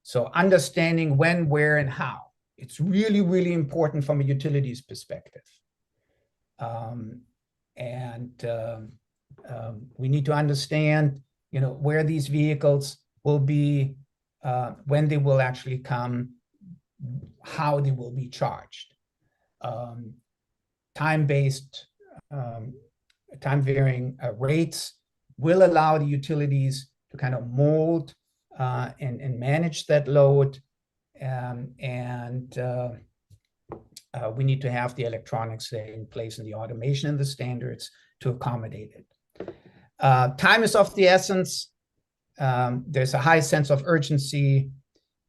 So understanding when, where, and how. It's really, really important from a utilities perspective. We need to understand, where these vehicles will be, when they will actually come, how they will be charged. Time-based, time-varying rates will allow the utilities to kind of mold and manage that load. We need to have the electronics there in place and the automation and the standards to accommodate it. Time is of the essence. There's a high sense of urgency.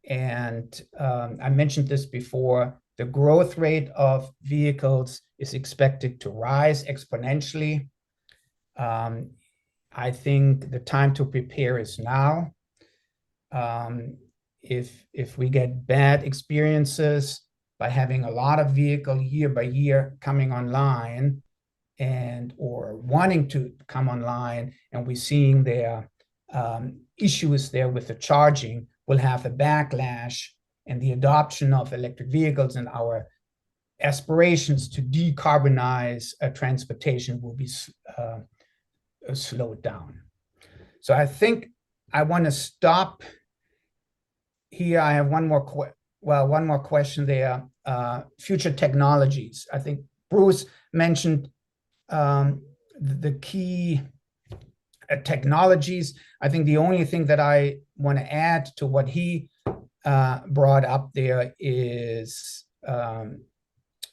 And I mentioned this before, the growth rate of vehicles is expected to rise exponentially. I think the time to prepare is now. If we get bad experiences by having a lot of vehicle year by year coming online or wanting to come online, and we're seeing their issues there with the charging, we'll have a backlash, and the adoption of electric vehicles and our aspirations to decarbonize transportation will be slowed down. So I think I want to stop here. I have one more question there. Future technologies. I think Bruce mentioned the key technologies. I think the only thing that I want to add to what he brought up there is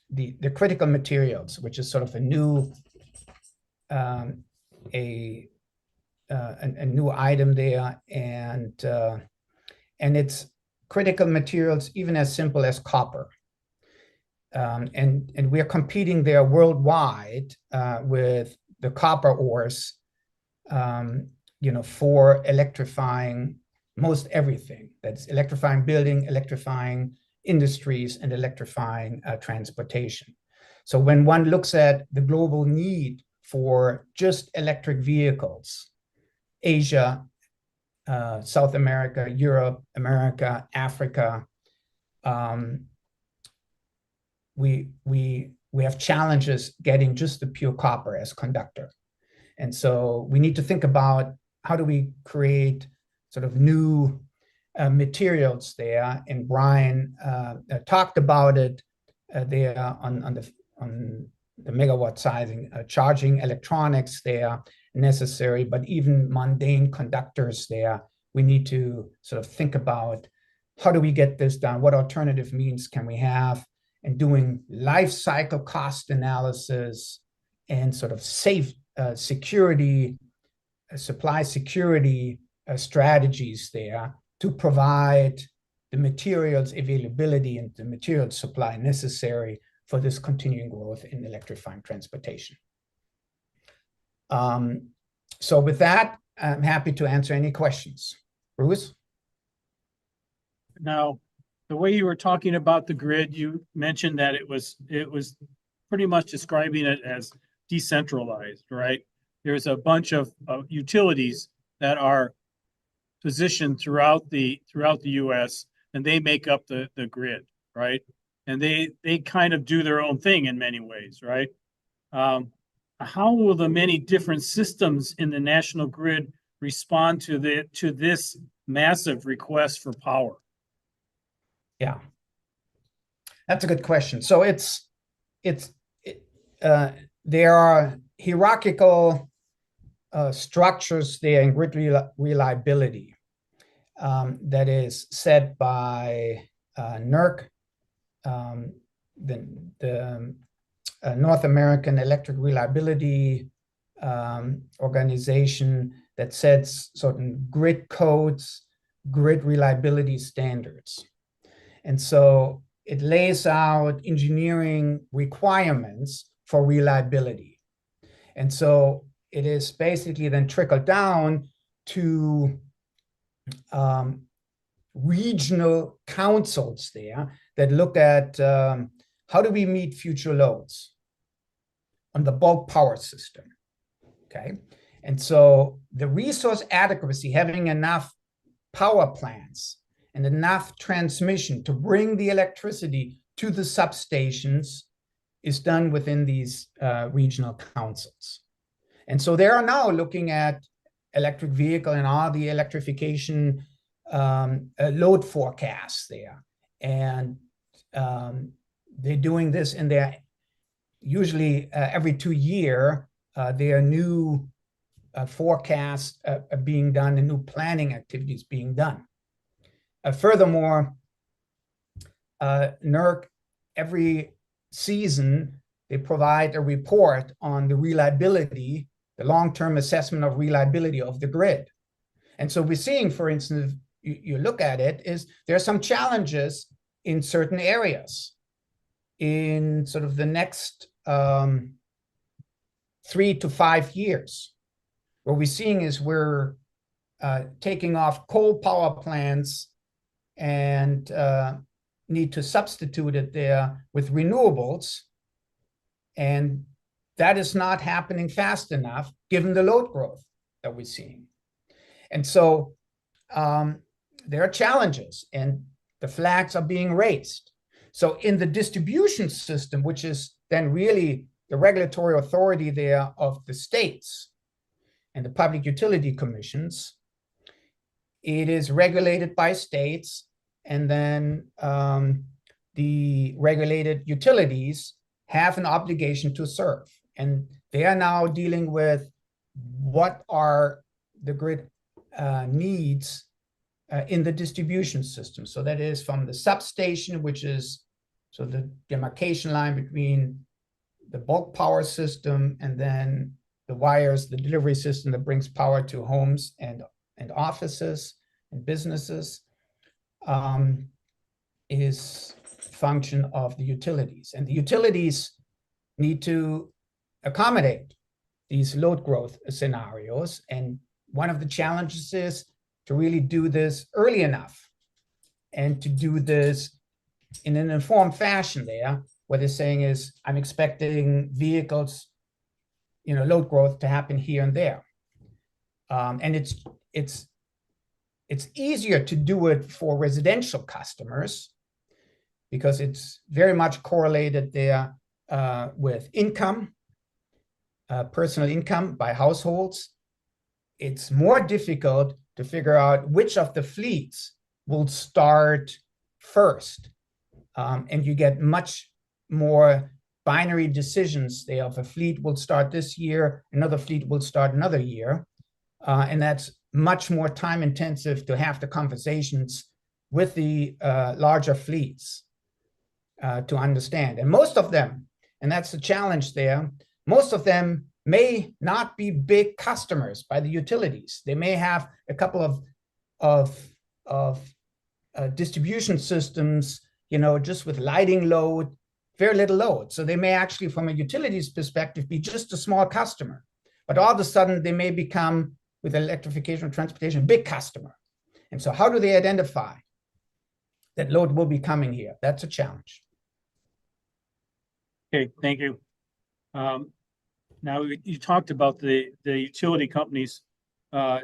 the critical materials, which is sort of a new a new item there, and it's critical materials even as simple as copper. And we are competing there worldwide with the copper ores, for electrifying most everything. That's electrifying building, electrifying industries, and electrifying transportation. So when one looks at the global need for just electric vehicles, Asia, South America, Europe, America, Africa, we have challenges getting just the pure copper as conductor. And so we need to think about how do we create sort of new materials there. And Brian talked about it there on the megawatt sizing, charging electronics there necessary, but even mundane conductors there. We need to sort of think about how do we get this done? What alternative means can we have? And doing life cycle cost analysis and sort of safe security, supply security strategies there to provide the materials availability and the materials supply necessary for this continuing growth in electrifying transportation. So with that, I'm happy to answer any questions. Bruce? Now, the way you were talking about the grid, you mentioned that it was pretty much describing it as decentralized, right? There's a bunch of utilities that are positioned throughout the US, and they make up the grid, right? And they kind of do their own thing in many ways, right? How will the many different systems in the national grid respond to this massive request for power? Yeah, that's a good question. So there are hierarchical structures there in grid reliability that is set by NERC, the North American Electric Reliability Organization that sets certain grid codes, grid reliability standards. And so it lays out engineering requirements for reliability. And so it is basically then trickled down to regional councils there that look at how do we meet future loads on the bulk power system, okay? And so the resource adequacy, having enough power plants and enough transmission to bring the electricity to the substations is done within these regional councils. And so they are now looking at electric vehicle and all the electrification load forecasts there. And they're doing this in their, usually every 2 years, their new forecasts are being done and new planning activities being done. Furthermore, NERC, every season, they provide a report on the reliability, the long-term assessment of reliability of the grid. And so we're seeing, for instance, you look at it, is there are some challenges in certain areas. In sort of the next 3 to 5 years, what we're seeing is we're taking off coal power plants and need to substitute it there with renewables. And that is not happening fast enough given the load growth that we're seeing. And so there are challenges and the flags are being raised. So in the distribution system, which is then really the regulatory authority there of the states and the public utility commissions, it is regulated by states, and then the regulated utilities have an obligation to serve. And they are now dealing with what are the grid needs in the distribution system. So that is from the substation, which is so the demarcation line between the bulk power system and then the wires, the delivery system that brings power to homes and offices and businesses, is function of the utilities. And the utilities need to accommodate these load growth scenarios. And one of the challenges is to really do this early enough and to do this in an informed fashion there. What they're saying is, I'm expecting vehicles, load growth to happen here and there. And it's easier to do it for residential customers because it's very much correlated there with income, personal income by households. It's more difficult to figure out which of the fleets will start first. And you get much more binary decisions there. If a fleet will start this year, another fleet will start another year. And that's much more time intensive to have the conversations with the larger fleets to understand. And most of them, and that's the challenge there, most of them may not be big customers by the utilities. They may have a couple of distribution systems, just with lighting load, very little load. So they may actually, from a utilities perspective, be just a small customer. But all of a sudden, they may become, with electrification of transportation, a big customer. And so how do they identify that load will be coming here? That's a challenge. Okay, thank you. Now, you talked about the utility companies. How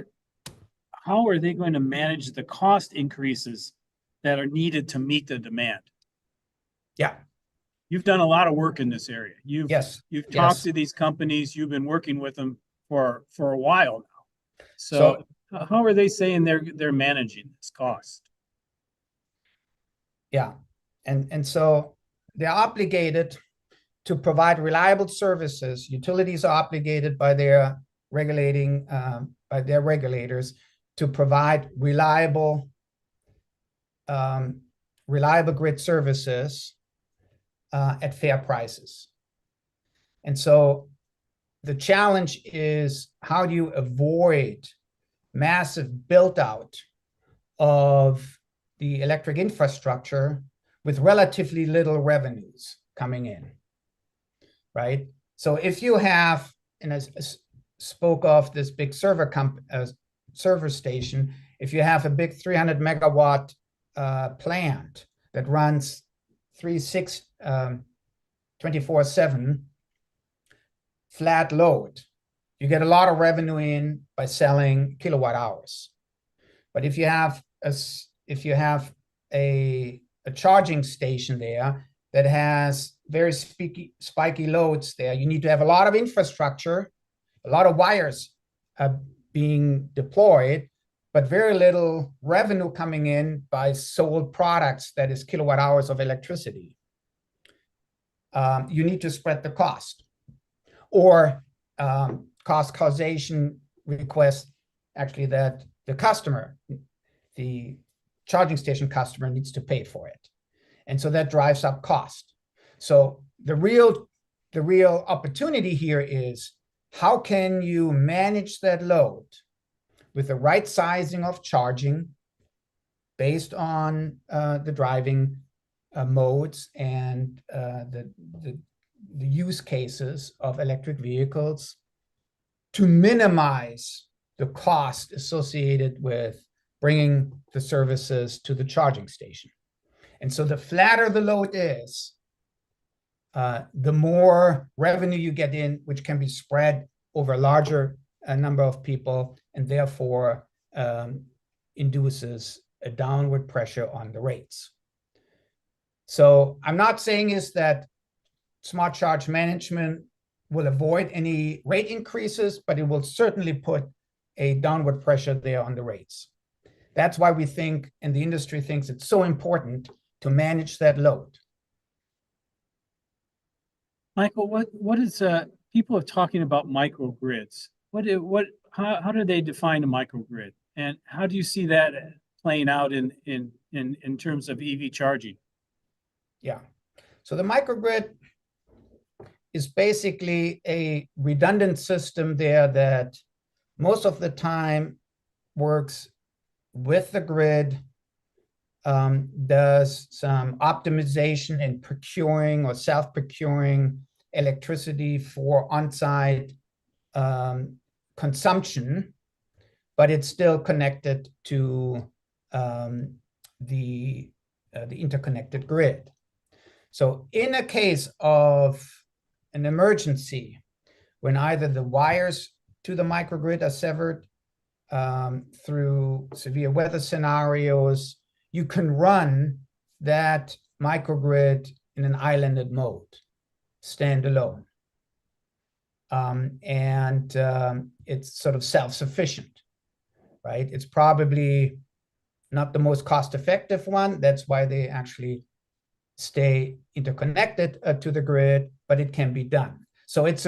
are they going to manage the cost increases that are needed to meet the demand? Yeah. You've done a lot of work in this area. You've talked to these companies. You've been working with them for a while now. So how are they saying they're managing this cost? Yeah, and so they're obligated to provide reliable services. Utilities are obligated by their regulators to provide reliable reliable grid services at fair prices. And so the challenge is, how do you avoid massive build out of the electric infrastructure with relatively little revenues coming in, right? So if you have, and I spoke of this big server station, if you have a big 300 megawatt plant that runs 24/7 flat load, you get a lot of revenue in by selling kilowatt hours. But if you have a charging station there that has very spiky loads there, you need to have a lot of infrastructure, a lot of wires being deployed, but very little revenue coming in by sold products, that is kilowatt hours of electricity. You need to spread the cost, or cost causation request, actually, that the customer, the charging station customer, needs to pay for it. And so that drives up cost. So the real opportunity here is, how can you manage that load with the right sizing of charging based on the driving modes and the use cases of electric vehicles, to minimize the cost associated with bringing the services to the charging station. And so the flatter the load is, the more revenue you get in, which can be spread over a larger number of people, and therefore induces a downward pressure on the rates. So I'm not saying is that smart charge management will avoid any rate increases, but it will certainly put a downward pressure there on the rates. That's why we think, and the industry thinks, it's so important to manage that load. Michael, what is people are talking about microgrids? How do they define a microgrid, and how do you see that playing out in terms of EV charging? Yeah, so the microgrid is basically a redundant system there that most of the time works with the grid, does some optimization in procuring or self-procuring electricity for on-site consumption, but it's still connected to the interconnected grid. So in a case of an emergency, when either the wires to the microgrid are severed through severe weather scenarios, you can run that microgrid in an islanded mode, standalone. It's sort of self-sufficient, right? It's probably not the most cost-effective one. That's why they actually stay interconnected to the grid, but it can be done. So it's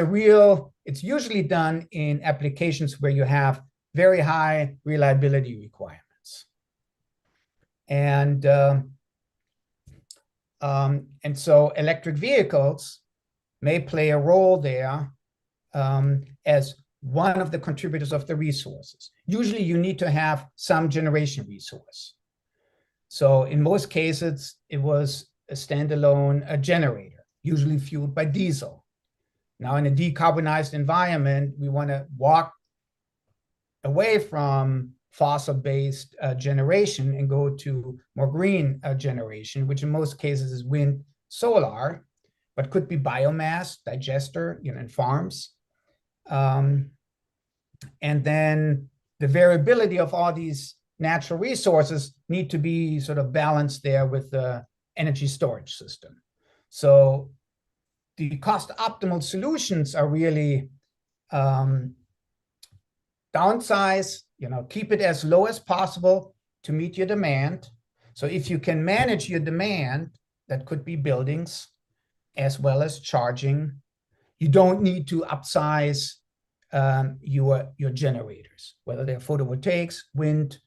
usually done in applications where you have very high reliability requirements. And so electric vehicles may play a role there as one of the contributors of the resources. Usually you need to have some generation resource. So in most cases, it was a standalone generator, usually fueled by diesel. Now in a decarbonized environment, we want to walk away from fossil-based generation and go to more green generation, which in most cases is wind, solar, but could be biomass, digester, in farms. And then the variability of all these natural resources need to be sort of balanced there with the energy storage system. So the cost optimal solutions are really downsize, keep it as low as possible to meet your demand. So if you can manage your demand, that could be buildings as well as charging. You don't need to upsize your generators, whether they're photovoltaics, wind,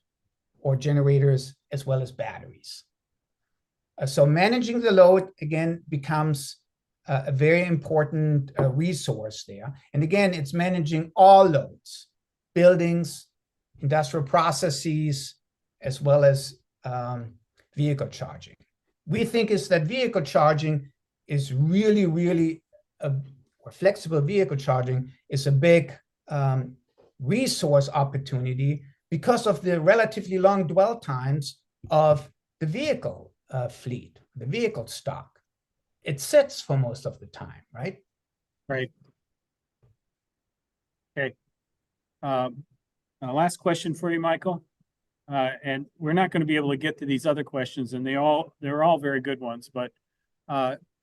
or generators, as well as batteries. So managing the load, again, becomes a very important resource there. And again, it's managing all loads, buildings, industrial processes, as well as vehicle charging. We think is that vehicle charging is really, really, or flexible vehicle charging is a big resource opportunity because of the relatively long dwell times of the vehicle fleet, the vehicle stock. It sits for most of the time, right? Right. Okay. Last question for you, Michael. And we're not going to be able to get to these other questions, and they're all very good ones. But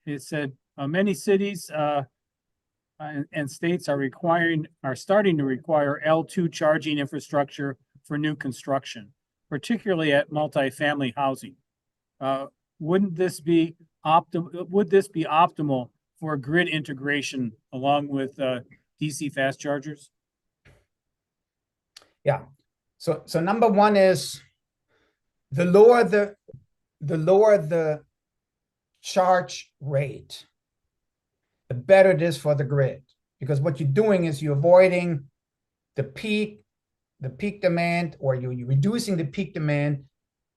it said many cities and states are starting to require L2 charging infrastructure for new construction, particularly at multifamily housing. Would this be optimal for grid integration along with DC fast chargers? Yeah. So number one is the lower the charge rate, the better it is for the grid. Because what you're doing is you're avoiding the peak demand, or you're reducing the peak demand,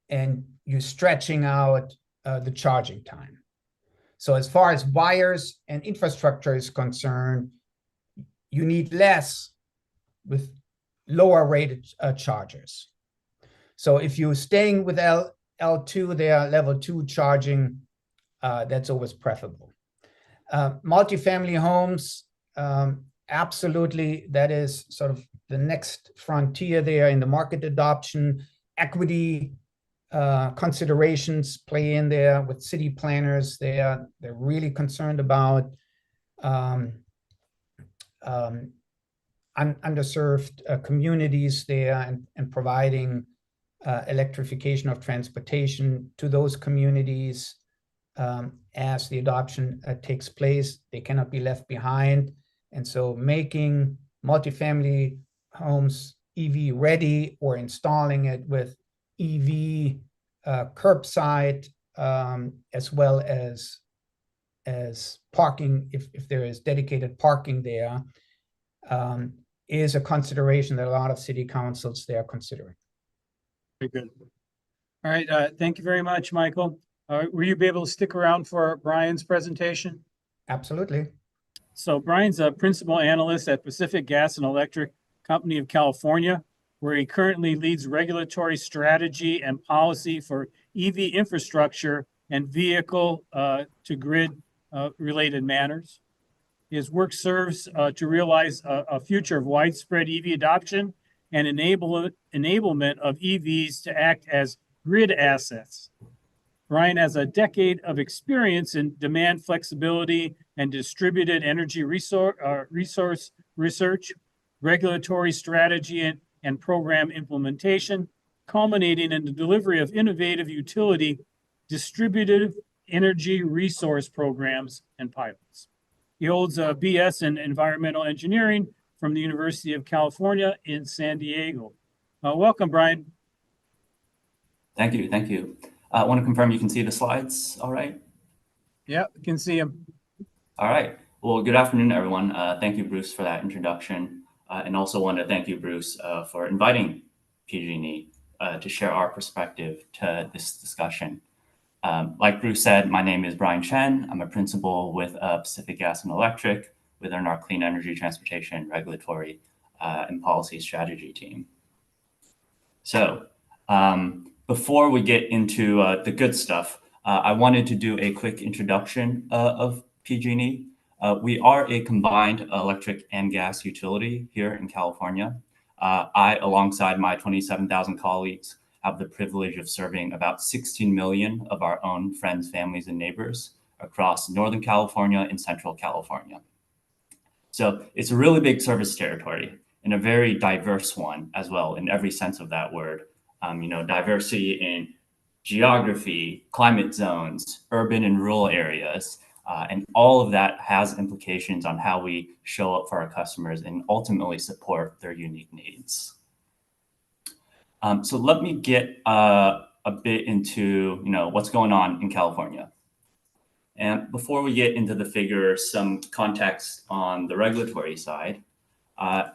and you're stretching out the charging time. So as far as wires and infrastructure is concerned, you need less with lower rated chargers. So if you're staying with L2 there, level 2 charging, that's always preferable. Multifamily homes, absolutely, that is sort of the next frontier there in the market adoption. Equity considerations play in there with city planners. They're really concerned about underserved communities there, and providing electrification of transportation to those communities as the adoption takes place. They cannot be left behind. And so making multifamily homes EV ready, or installing it with EV curbside, as well as parking, if there is dedicated parking there, is a consideration that a lot of city councils they are considering. Very good. All right. Thank you very much, Michael. Will you be able to stick around for Brian's presentation? Absolutely. So Brian's a principal analyst at Pacific Gas and Electric Company of California, where he currently leads regulatory strategy and policy for EV infrastructure and vehicle to grid related matters. His work serves to realize a future of widespread EV adoption and enablement of EVs to act as grid assets. Brian has a decade of experience in demand flexibility and distributed energy resource research, regulatory strategy, and program implementation, culminating in the delivery of innovative utility distributed energy resource programs and pilots. He holds a BS in environmental engineering from the University of California in San Diego. Welcome, Brian. Thank you. Thank you. I want to confirm you can see the slides all right? Yeah, you can see them. All right. Well, good afternoon, everyone. Thank you, Bruce, for that introduction. And also want to thank you, Bruce, for inviting PG&E to share our perspective to this discussion. Like Bruce said, my name is Brian Chen. I'm a principal with Pacific Gas and Electric within our Clean Energy Transportation Regulatory and Policy Strategy team. So before we get into the good stuff, I wanted to do a quick introduction of PG&E. We are a combined electric and gas utility here in California. I, alongside my 27,000 colleagues, have the privilege of serving about 16 million of our own friends, families, and neighbors across Northern California and Central California. So it's a really big service territory and a very diverse one as well in every sense of that word. Diversity in geography, climate zones, urban and rural areas, and all of that has implications on how we show up for our customers and ultimately support their unique needs. So let me get a bit into, what's going on in California. And before we get into the figures, some context on the regulatory side.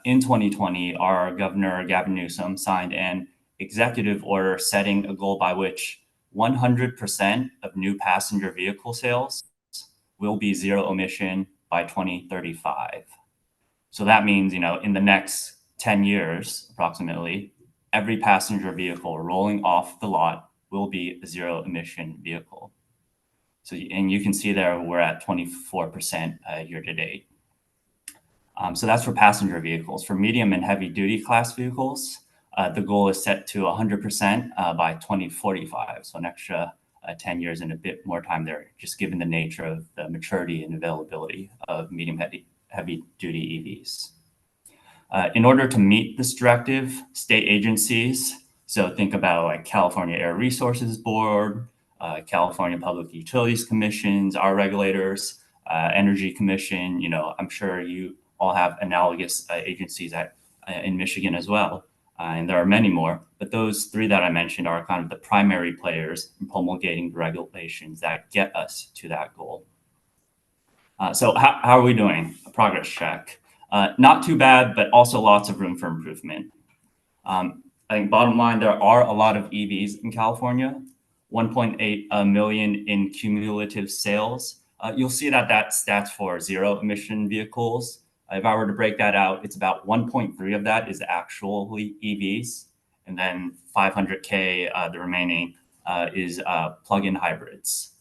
In 2020, our Governor Gavin Newsom signed an executive order setting a goal by which 100% of new passenger vehicle sales will be zero emission by 2035. So that means, in the next 10 years, approximately, every passenger vehicle rolling off the lot will be a zero emission vehicle. So, and you can see there we're at 24% year to date. So that's for passenger vehicles. For medium and heavy duty class vehicles, the goal is set to 100% by 2045. So an extra 10 years and a bit more time there, just given the nature of the maturity and availability of medium heavy duty EVs. In order to meet this directive, state agencies, so think about like California Air Resources Board, California Public Utilities Commissions, our regulators, Energy Commission, I'm sure you all have analogous agencies in Michigan as well. And there are many more, but those three that I mentioned are kind of the primary players in promulgating the regulations that get us to that goal. So how are we doing? A progress check. Not too bad, but also lots of room for improvement. I think bottom line, there are a lot of EVs in California, 1.8 million in cumulative sales. You'll see that stats for zero emission vehicles. If I were to break that out, it's about 1.3 of that is actually EVs, and then 500K, the remaining is plug-in hybrids.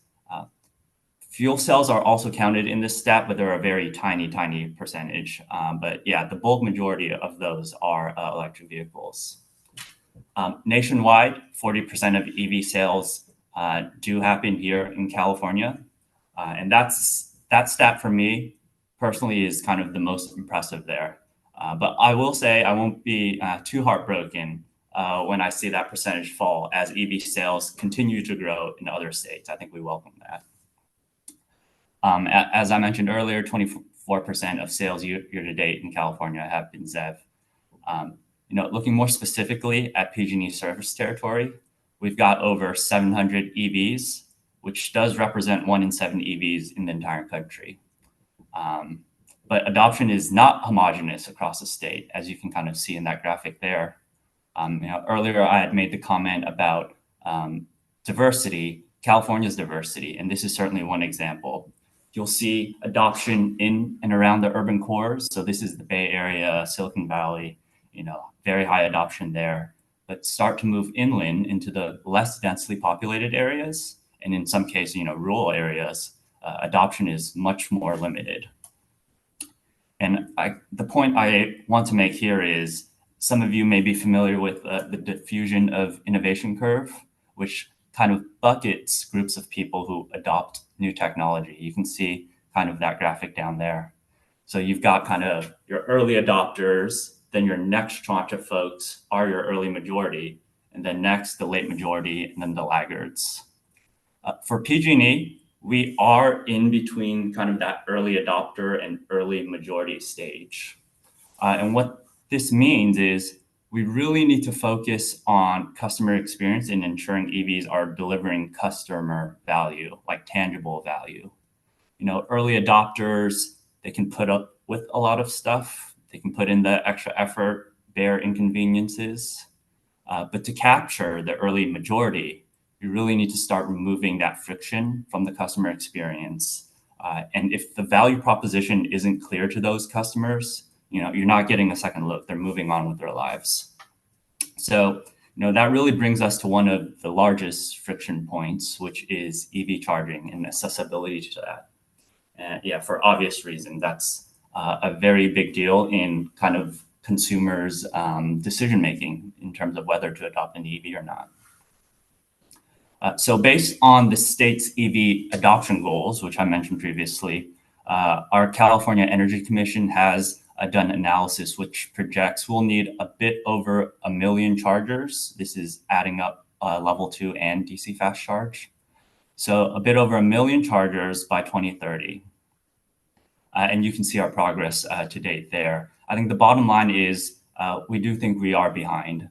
Fuel cells are also counted in this stat, but they're a very tiny percentage. But yeah, the bulk majority of those are electric vehicles. Nationwide, 40% of EV sales do happen here in California. And that stat for me personally is kind of the most impressive there. But I will say I won't be too heartbroken when I see that percentage fall as EV sales continue to grow in other states. I think we welcome that. As I mentioned earlier, 24% of sales year to date in California have been ZEV. Looking more specifically at PG&E service territory, we've got over 700 EVs, which does represent 1 in 7 EVs in the entire country. But adoption is not homogeneous across the state, as you can kind of see in that graphic there. Earlier I had made the comment about diversity, California's diversity, and this is certainly one example. You'll see adoption in and around the urban cores. So this is the Bay Area, Silicon Valley, very high adoption there. But start to move inland into the less densely populated areas, and in some cases, rural areas, adoption is much more limited. And the point I want to make here is some of you may be familiar with the diffusion of innovation curve, which kind of buckets groups of people who adopt new technology. You can see kind of that graphic down there. So you've got kind of your early adopters, then your next tranche of folks are your early majority, and then next the late majority, and then the laggards. For PG&E, we are in between kind of that early adopter and early majority stage. And what this means is we really need to focus on customer experience and ensuring EVs are delivering customer value, like tangible value. Early adopters, they can put up with a lot of stuff. They can put in the extra effort, bear inconveniences. But to capture the early majority, you really need to start removing that friction from the customer experience. And if the value proposition isn't clear to those customers, you're not getting a second look. They're moving on with their lives. So, that really brings us to one of the largest friction points, which is EV charging and accessibility to that. And yeah, for obvious reasons, that's a very big deal in kind of consumers' decision-making in terms of whether to adopt an EV or not. So based on the state's EV adoption goals, which I mentioned previously, our California Energy Commission has done analysis which projects we'll need a bit over 1 million chargers. This is adding up level 2 and DC fast charge. So a bit over 1 million chargers by 2030. And you can see our progress to date there. I think the bottom line is we do think we are behind.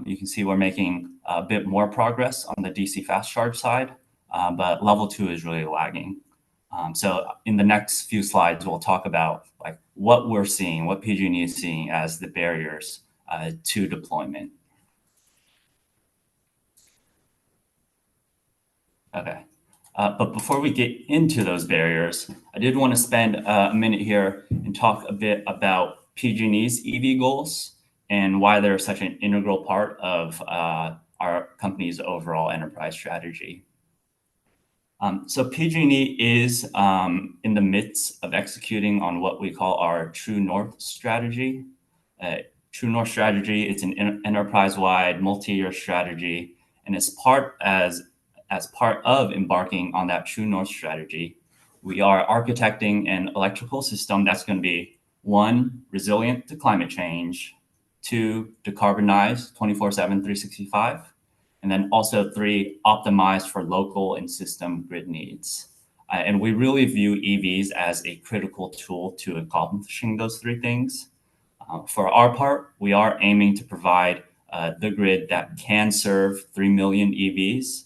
You can see we're making a bit more progress on the DC fast charge side, but level 2 is really lagging. So in the next few slides, we'll talk about like what we're seeing, what PG&E is seeing as the barriers to deployment. Okay. But before we get into those barriers, I did want to spend a minute here and talk a bit about PG&E's EV goals and why they're such an integral part of our company's overall enterprise strategy. So PG&E is in the midst of executing on what we call our True North strategy. True North strategy, it's an enterprise-wide multi-year strategy, and it's as part of embarking on that True North strategy, we are architecting an electrical system that's going to be 1, resilient to climate change, 2, decarbonized 24/7, 365, and then also 3, optimized for local and system grid needs. And we really view EVs as a critical tool to accomplishing those 3 things. For our part, we are aiming to provide the grid that can serve 3 million EVs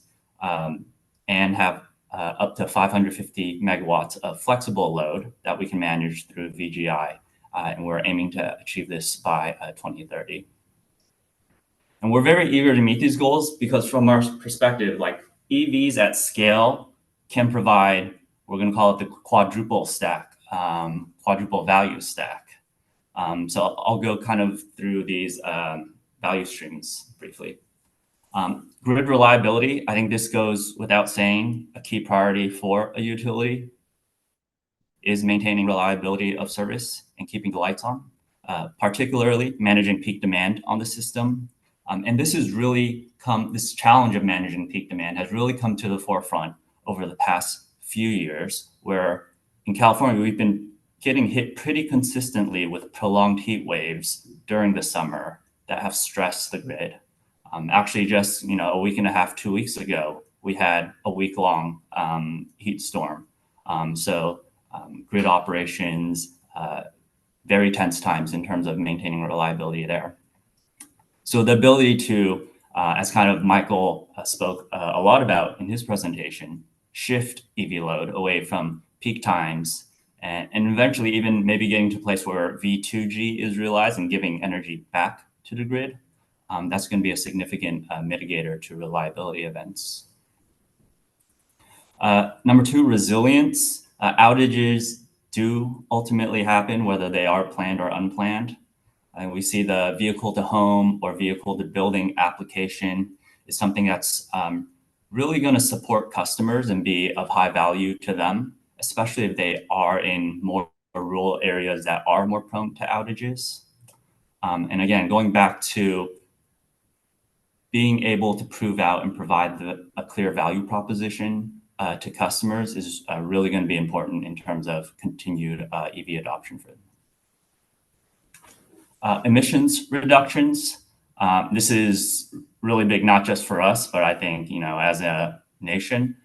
and have up to 550 megawatts of flexible load that we can manage through VGI. And we're aiming to achieve this by 2030. And we're very eager to meet these goals because from our perspective, like EVs at scale can provide, we're going to call it the quadruple stack, quadruple value stack. So I'll go kind of through these value streams briefly. Grid reliability, I think this goes without saying, a key priority for a utility is maintaining reliability of service and keeping the lights on, particularly managing peak demand on the system. And this challenge of managing peak demand has really come to the forefront over the past few years, where in California, we've been getting hit pretty consistently with prolonged heat waves during the summer that have stressed the grid. Actually, just a week and a half, 2 weeks ago, we had a week-long heat storm. So grid operations, very tense times in terms of maintaining reliability there. So the ability to, as kind of Michael spoke a lot about in his presentation, shift EV load away from peak times and eventually even maybe getting to a place where V2G is realized and giving energy back to the grid. That's going to be a significant mitigator to reliability events. Number 2, resilience. Outages do ultimately happen, whether they are planned or unplanned. And we see the vehicle to home or vehicle to building application is something that's really going to support customers and be of high value to them, especially if they are in more rural areas that are more prone to outages. And again, going back to being able to prove out and provide a clear value proposition to customers is really going to be important in terms of continued EV adoption for them. Emissions reductions. This is really big, not just for us, but I think, as a nation,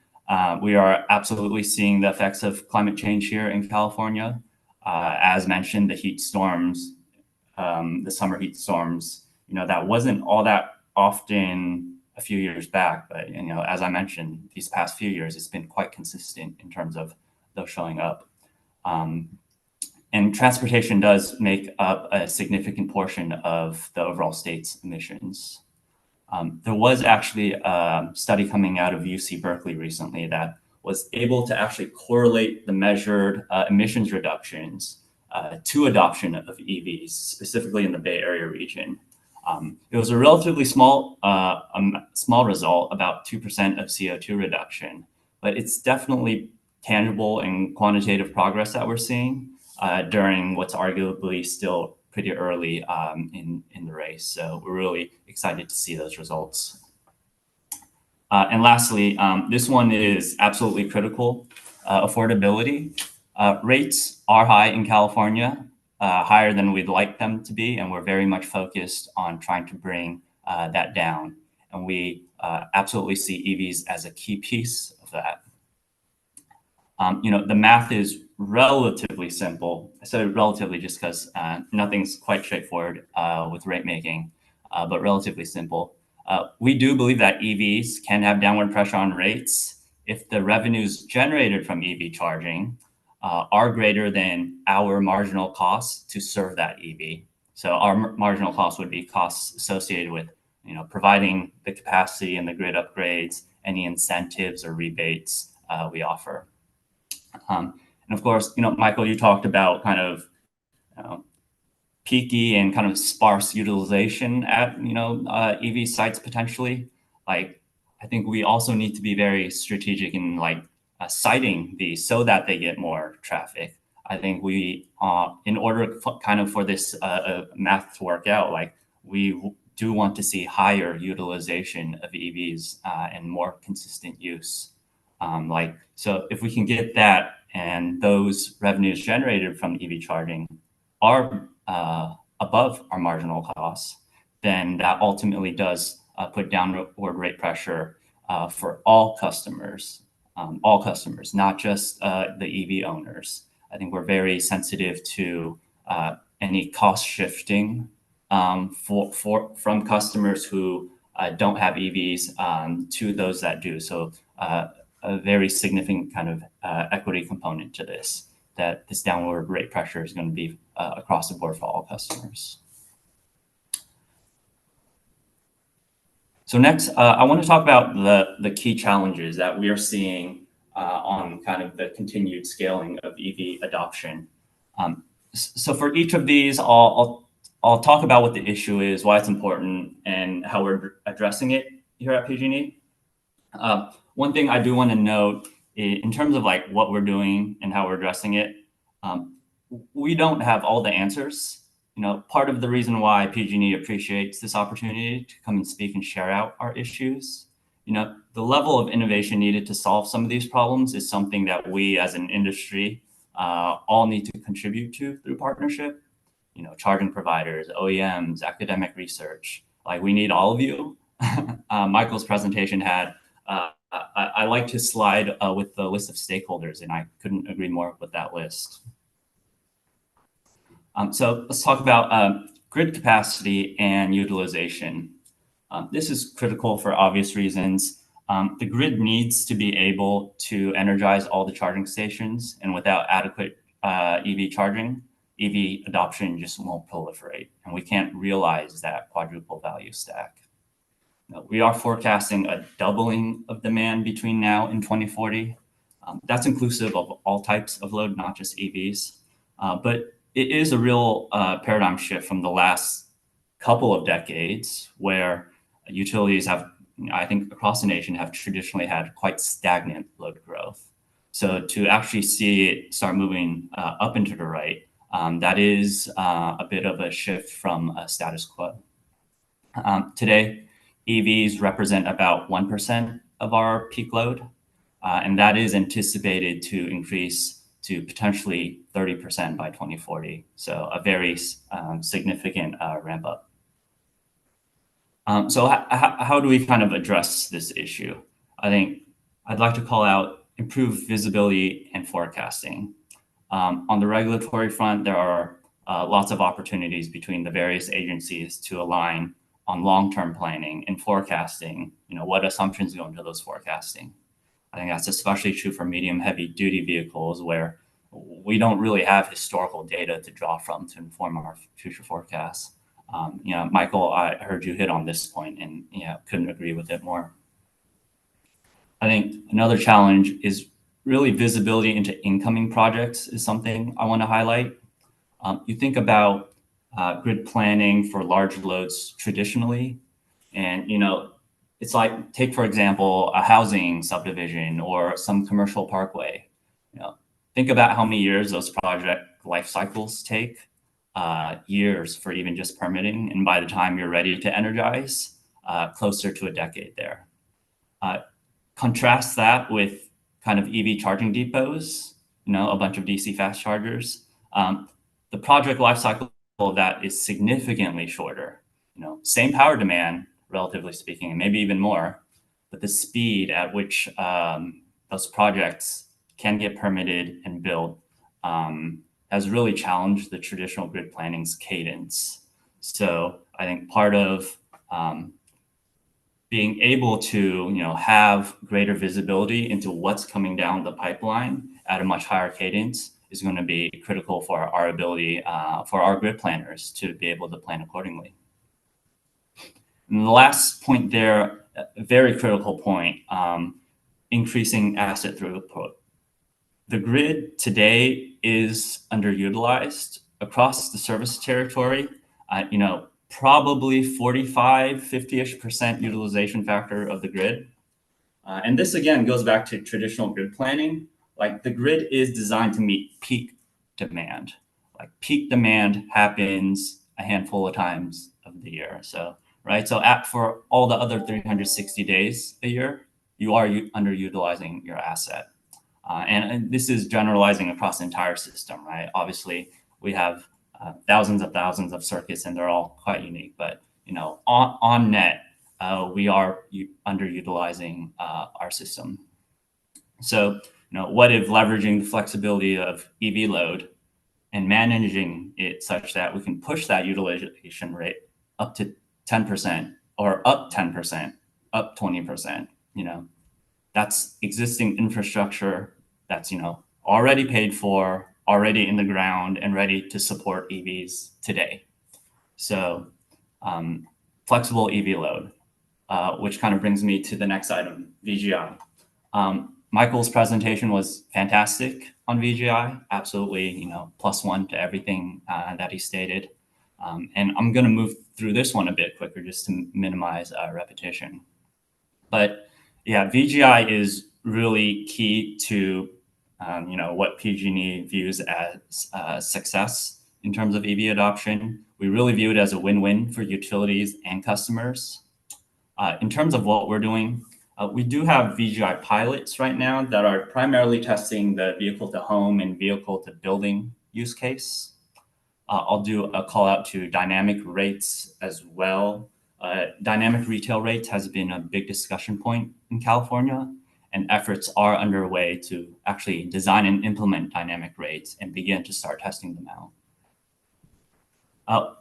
we are absolutely seeing the effects of climate change here in California. As mentioned, the heat storms, the summer heat storms, that wasn't all that often a few years back, but as I mentioned, these past few years, it's been quite consistent in terms of those showing up. And transportation does make up a significant portion of the overall state's emissions. There was actually a study coming out of UC Berkeley recently that was able to actually correlate the measured emissions reductions to adoption of EVs, specifically in the Bay Area region. It was a relatively small result, about 2% of CO2 reduction, but it's definitely tangible and quantitative progress that we're seeing during what's arguably still pretty early in the race. So we're really excited to see those results. And lastly, this one is absolutely critical, affordability. Rates are high in California, higher than we'd like them to be, and we're very much focused on trying to bring that down. And we absolutely see EVs as a key piece of that. The math is relatively simple. I said relatively just because nothing's quite straightforward with rate making. but relatively simple. We do believe that EVs can have downward pressure on rates if the revenues generated from EV charging are greater than our marginal costs to serve that EV. So our marginal cost would be costs associated with, providing the capacity and the grid upgrades, any incentives or rebates we offer. And of course, Michael, you talked about kind of peaky and kind of sparse utilization at EV sites potentially. Like, I think we also need to be very strategic in siting these so that they get more traffic. I think we, in order for this math to work out, we do want to see higher utilization of EVs and more consistent use. So if we can get that and those revenues generated from EV charging are above our marginal costs, then that ultimately does put downward rate pressure for all customers, not just the EV owners. I think we're very sensitive to any cost shifting from customers who don't have EVs to those that do. So a very significant kind of equity component to this, that this downward rate pressure is going to be across the board for all customers. So next, I want to talk about the key challenges that we are seeing on kind of the continued scaling of EV adoption. So for each of these, I'll talk about what the issue is, why it's important, and how we're addressing it here at PG&E. One thing I do want to note in terms of what we're doing and how we're addressing it, we don't have all the answers. Part of the reason why PG&E appreciates this opportunity to come and speak and share out our issues, the level of innovation needed to solve some of these problems is something that we as an industry all need to contribute to through partnership. Charging providers, OEMs, academic research, we need all of you. Michael's presentation had, I liked his slide with the list of stakeholders, and I couldn't agree more with that list. So let's talk about grid capacity and utilization. This is critical for obvious reasons. The grid needs to be able to energize all the charging stations, and without adequate EV charging, EV adoption just won't proliferate, and we can't realize that quadruple value stack. We are forecasting a doubling of demand between now and 2040. That's inclusive of all types of load, not just EVs. But it is a real paradigm shift from the last couple of decades where utilities have, I think across the nation, have traditionally had quite stagnant load growth. So to actually see it start moving up into the right, that is a bit of a shift from status quo. Today, EVs represent about 1% of our peak load, and that is anticipated to increase to potentially 30% by 2040. So a very significant ramp up. So how do we kind of address this issue? I think I'd like to call out improved visibility and forecasting. On the regulatory front, there are lots of opportunities between the various agencies to align on long-term planning and forecasting, what assumptions go into those forecasting. I think that's especially true for medium heavy duty vehicles where we don't really have historical data to draw from to inform our future forecasts. Michael, I heard you hit on this point and couldn't agree with it more. I think another challenge is really visibility into incoming projects is something I want to highlight. You think about grid planning for large loads traditionally, and it's like, take for example a housing subdivision or some commercial parkway. Think about how many years those project life cycles take, years for even just permitting, and by the time you're ready to energize, closer to a decade there. Contrast that with kind of EV charging depots, a bunch of DC fast chargers. The project life cycle of that is significantly shorter. Same power demand, relatively speaking, and maybe even more, but the speed at which those projects can get permitted and built has really challenged the traditional grid planning's cadence. So I think part of being able to, have greater visibility into what's coming down the pipeline at a much higher cadence is going to be critical for our ability, for our grid planners to be able to plan accordingly. And the last point there, a very critical point, increasing asset throughput. The grid today is underutilized across the service territory. Probably 45, 50-ish% utilization factor of the grid. And this again goes back to traditional grid planning. Like, the grid is designed to meet peak demand. Like, peak demand happens a handful of times of the year. So, right. So for all the other 360 days a year, you are underutilizing your asset. And this is generalizing across the entire system, right? Obviously, we have thousands of circuits, and they're all quite unique. But on net, we are underutilizing our system. So, what if leveraging the flexibility of EV load and managing it such that we can push that utilization rate up to 10% or up 10%, up 20%? That's existing infrastructure that's already paid for, already in the ground, and ready to support EVs today. So flexible EV load, which kind of brings me to the next item, VGI. Michael's presentation was fantastic on VGI, absolutely, +1 to everything that he stated. And I'm going to move through this one a bit quicker just to minimize repetition. But yeah, VGI is really key to what PG&E views as success in terms of EV adoption. We really view it as a win-win for utilities and customers. In terms of what we're doing, we do have VGI pilots right now that are primarily testing the vehicle-to-home and vehicle-to-building use case. I'll do a call out to dynamic rates as well. Dynamic retail rates has been a big discussion point in California, and efforts are underway to actually design and implement dynamic rates and begin to start testing them out.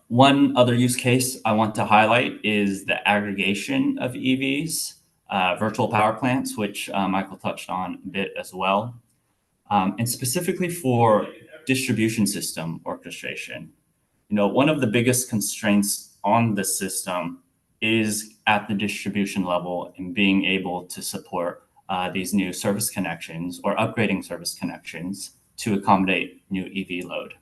One other use case I want to highlight is the aggregation of EVs, virtual power plants, which Michael touched on a bit as well, and specifically for distribution system orchestration. One of the biggest constraints on the system is at the distribution level and being able to support these new service connections or upgrading service connections to accommodate new EV load.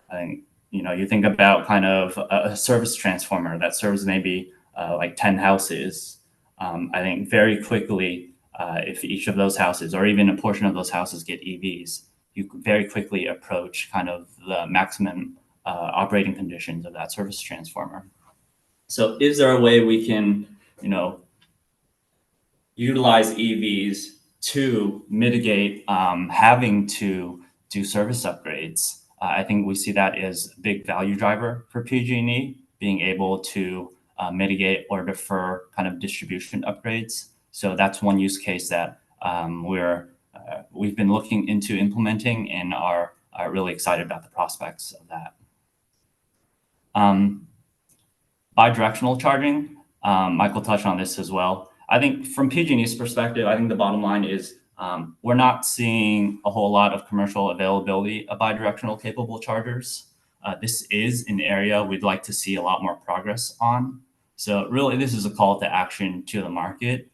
I think, you think about kind of a service transformer that serves maybe like 10 houses. I think very quickly, if each of those houses or even a portion of those houses get EVs, you could very quickly approach kind of the maximum operating conditions of that service transformer. So is there a way we can, utilize EVs to mitigate having to do service upgrades? I think we see that as a big value driver for PG&E, being able to mitigate or defer kind of distribution upgrades. So that's one use case that we've been looking into implementing and are really excited about the prospects of that. Bidirectional charging, Michael touched on this as well. I think from PG&E's perspective, I think the bottom line is we're not seeing a whole lot of commercial availability of bidirectional capable chargers. This is an area we'd like to see a lot more progress on. So really, this is a call to action to the market.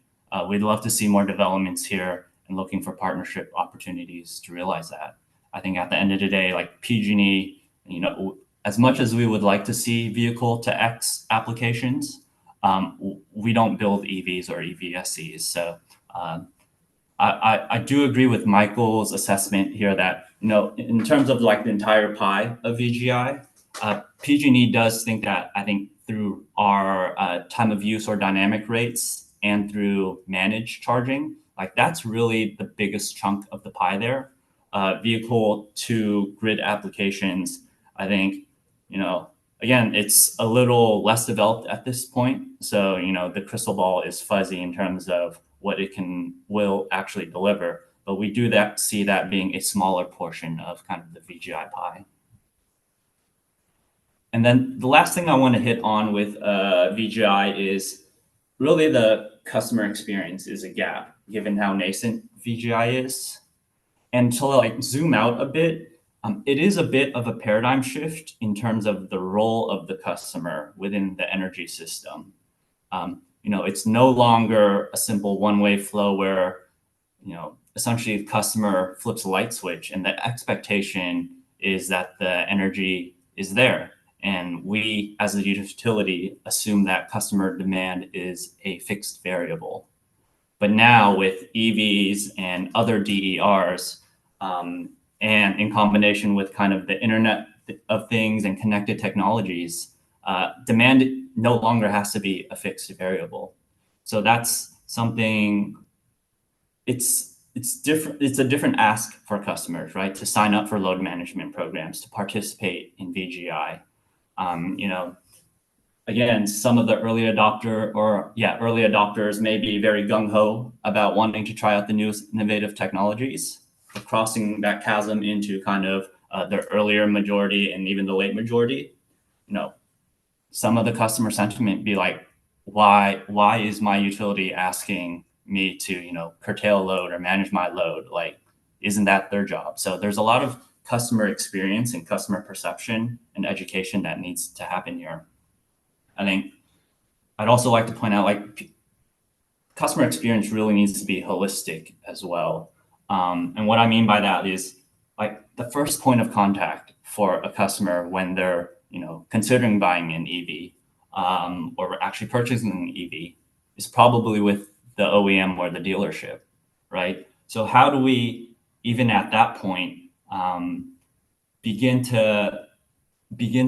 We'd love to see more developments here and looking for partnership opportunities to realize that. I think at the end of the day, like PG&E, as much as we would like to see vehicle to X applications, we don't build EVs or EVSCs. So I do agree with Michael's assessment here that, in terms of like the entire pie of VGI, PG&E does think that, I think through our time of use or dynamic rates and through managed charging, like that's really the biggest chunk of the pie there. Vehicle to grid applications, I think, again, it's a little less developed at this point. So, the crystal ball is fuzzy in terms of what it will actually deliver. But we do see that being a smaller portion of kind of the VGI pie. And then the last thing I want to hit on with VGI is really the customer experience is a gap, given how nascent VGI is. And to like zoom out a bit, it is a bit of a paradigm shift in terms of the role of the customer within the energy system. It's no longer a simple one-way flow where, essentially the customer flips a light switch and the expectation is that the energy is there. And we, as a utility, assume that customer demand is a fixed variable. But now with EVs and other DERs, and in combination with kind of the Internet of Things and connected technologies, demand no longer has to be a fixed variable. So that's something, it's different. It's a different ask for customers, right? To sign up for load management programs, to participate in VGI. Again, some of the early adopters may be very gung-ho about wanting to try out the newest innovative technologies, but crossing that chasm into kind of the earlier majority and even the late majority, some of the customer sentiment be like, why is my utility asking me to, curtail load or manage my load? Like, isn't that their job? So there's a lot of customer experience and customer perception and education that needs to happen here. I think I'd also like to point out, like, customer experience really needs to be holistic as well. And what I mean by that is, like, the first point of contact for a customer when they're, considering buying an EV or actually purchasing an EV is probably with the OEM or the dealership, right? So how do we, even at that point, begin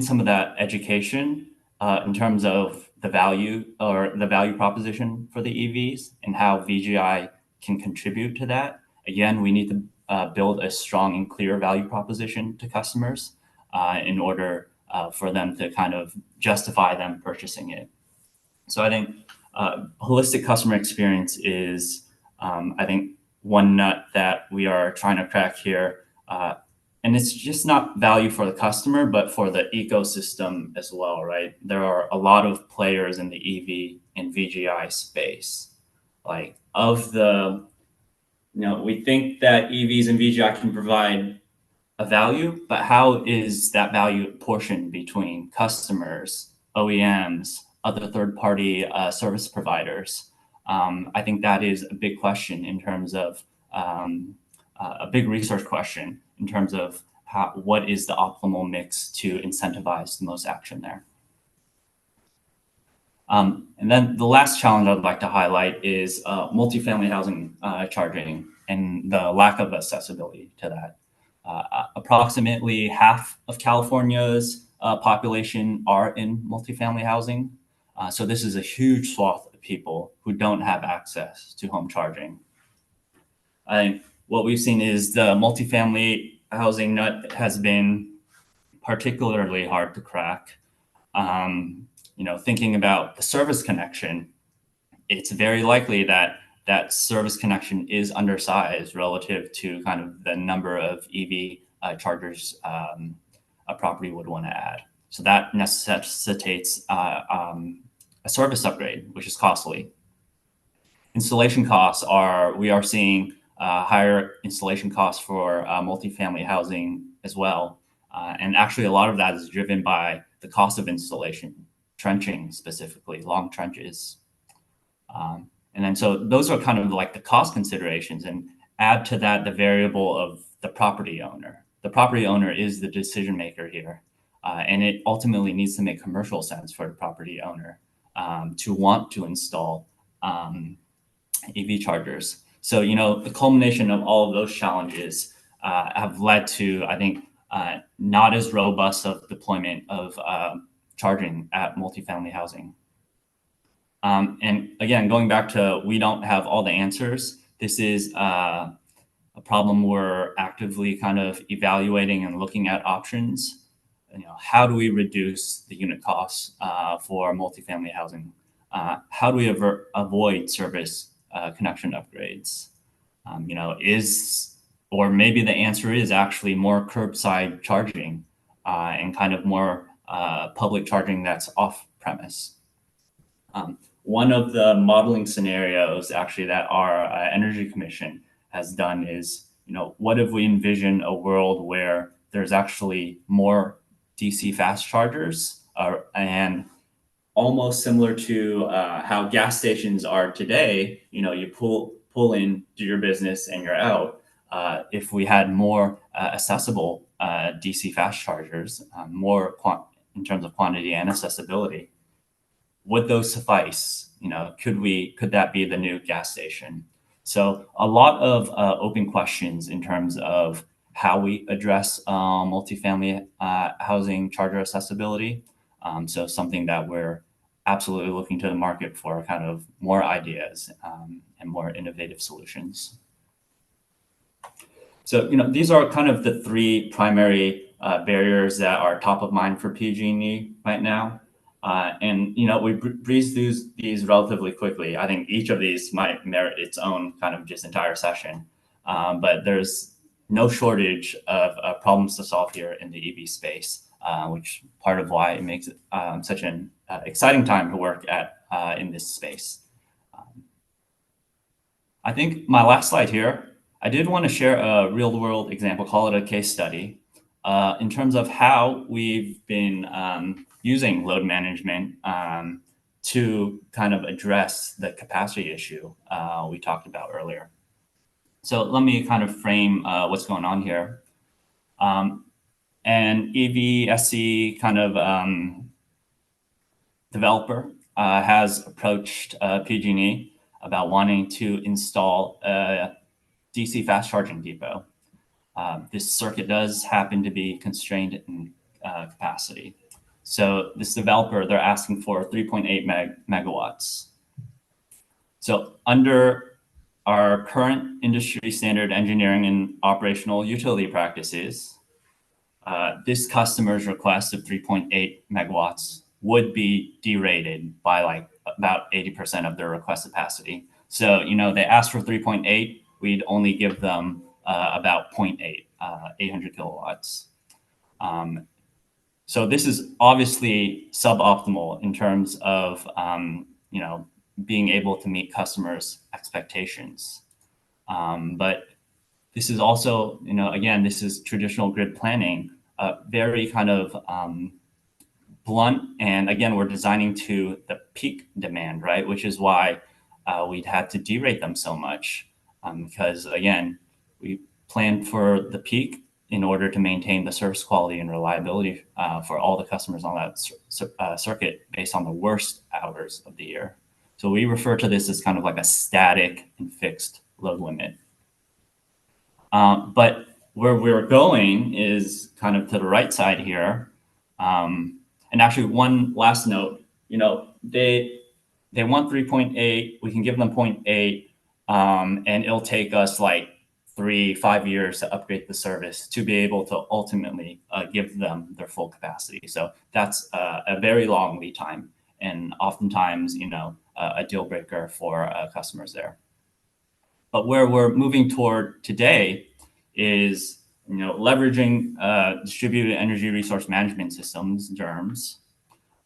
some of that education in terms of the value proposition for the EVs and how VGI can contribute to that? Again, we need to build a strong and clear value proposition to customers in order for them to kind of justify them purchasing it. So I think holistic customer experience is, I think, one nut that we are trying to crack here. And it's just not value for the customer, but for the ecosystem as well, right? There are a lot of players in the EV and VGI space. Like, we think that EVs and VGI can provide a value, but how is that value portioned between customers, OEMs, other third-party service providers? I think that is a big question in terms of a big research question in terms of what is the optimal mix to incentivize the most action there. And then the last challenge I'd like to highlight is multifamily housing charging and the lack of accessibility to that. Approximately half of California's population are in multifamily housing. So this is a huge swath of people who don't have access to home charging. I think what we've seen is the multifamily housing nut has been particularly hard to crack. Thinking about the service connection, it's very likely that that service connection is undersized relative to kind of the number of EV chargers a property would want to add. So that necessitates a service upgrade, which is costly. Installation costs we are seeing higher installation costs for multifamily housing as well. And actually a lot of that is driven by the cost of installation, trenching specifically, long trenches. And then so those are kind of like the cost considerations, and add to that the variable of the property owner. The property owner is the decision maker here. And it ultimately needs to make commercial sense for the property owner to want to install EV chargers. So, the culmination of all of those challenges have led to, I think, not as robust of deployment of charging at multifamily housing. And again, going back to, we don't have all the answers. This is a problem we're actively kind of evaluating and looking at options. How do we reduce the unit costs for multifamily housing? How do we avoid service connection upgrades? Or maybe the answer is actually more curbside charging and kind of more public charging that's off premise. One of the modeling scenarios actually that our Energy Commission has done is, what if we envision a world where there's actually more DC fast chargers and almost similar to how gas stations are today, you pull in, do your business, and you're out. If we had more accessible DC fast chargers, more in terms of quantity and accessibility, would those suffice? Could that be the new gas station? So a lot of open questions in terms of how we address multifamily housing charger accessibility. So something that we're absolutely looking to the market for kind of more ideas and more innovative solutions. So, these are kind of the three primary barriers that are top of mind for PG&E right now. And, we breezed through these relatively quickly. I think each of these might merit its own kind of just entire session. But there's no shortage of problems to solve here in the EV space, which part of why it makes it such an exciting time to work in this space. I think my last slide here, I did want to share a real world example, call it a case study, in terms of how we've been using load management to kind of address the capacity issue we talked about earlier. So let me kind of frame what's going on here. An EVSC kind of developer has approached PG&E about wanting to install a DC fast charging depot. This circuit does happen to be constrained in capacity. So this developer, they're asking for 3.8 megawatts. So under our current industry standard engineering and operational utility practices, this customer's request of 3.8 megawatts would be derated by like about 80% of their request capacity. So, they asked for 3.8, we'd only give them about 0.8, 800 kilowatts. So this is obviously suboptimal in terms of, being able to meet customers' expectations. But this is also, again, this is traditional grid planning, very kind of blunt. And again, we're designing to the peak demand, right? Which is why we'd had to derate them so much. Because again, we planned for the peak in order to maintain the service quality and reliability for all the customers on that circuit based on the worst hours of the year. So we refer to this as kind of like a static and fixed load limit. But where we're going is kind of to the right side here. And actually one last note, they want 3.8, we can give them 0.8, and it'll take us like 3-5 years to upgrade the service to be able to ultimately give them their full capacity. So that's a very long lead time and oftentimes, a deal breaker for customers there. But where we're moving toward today is, leveraging distributed energy resource management systems, DERMS,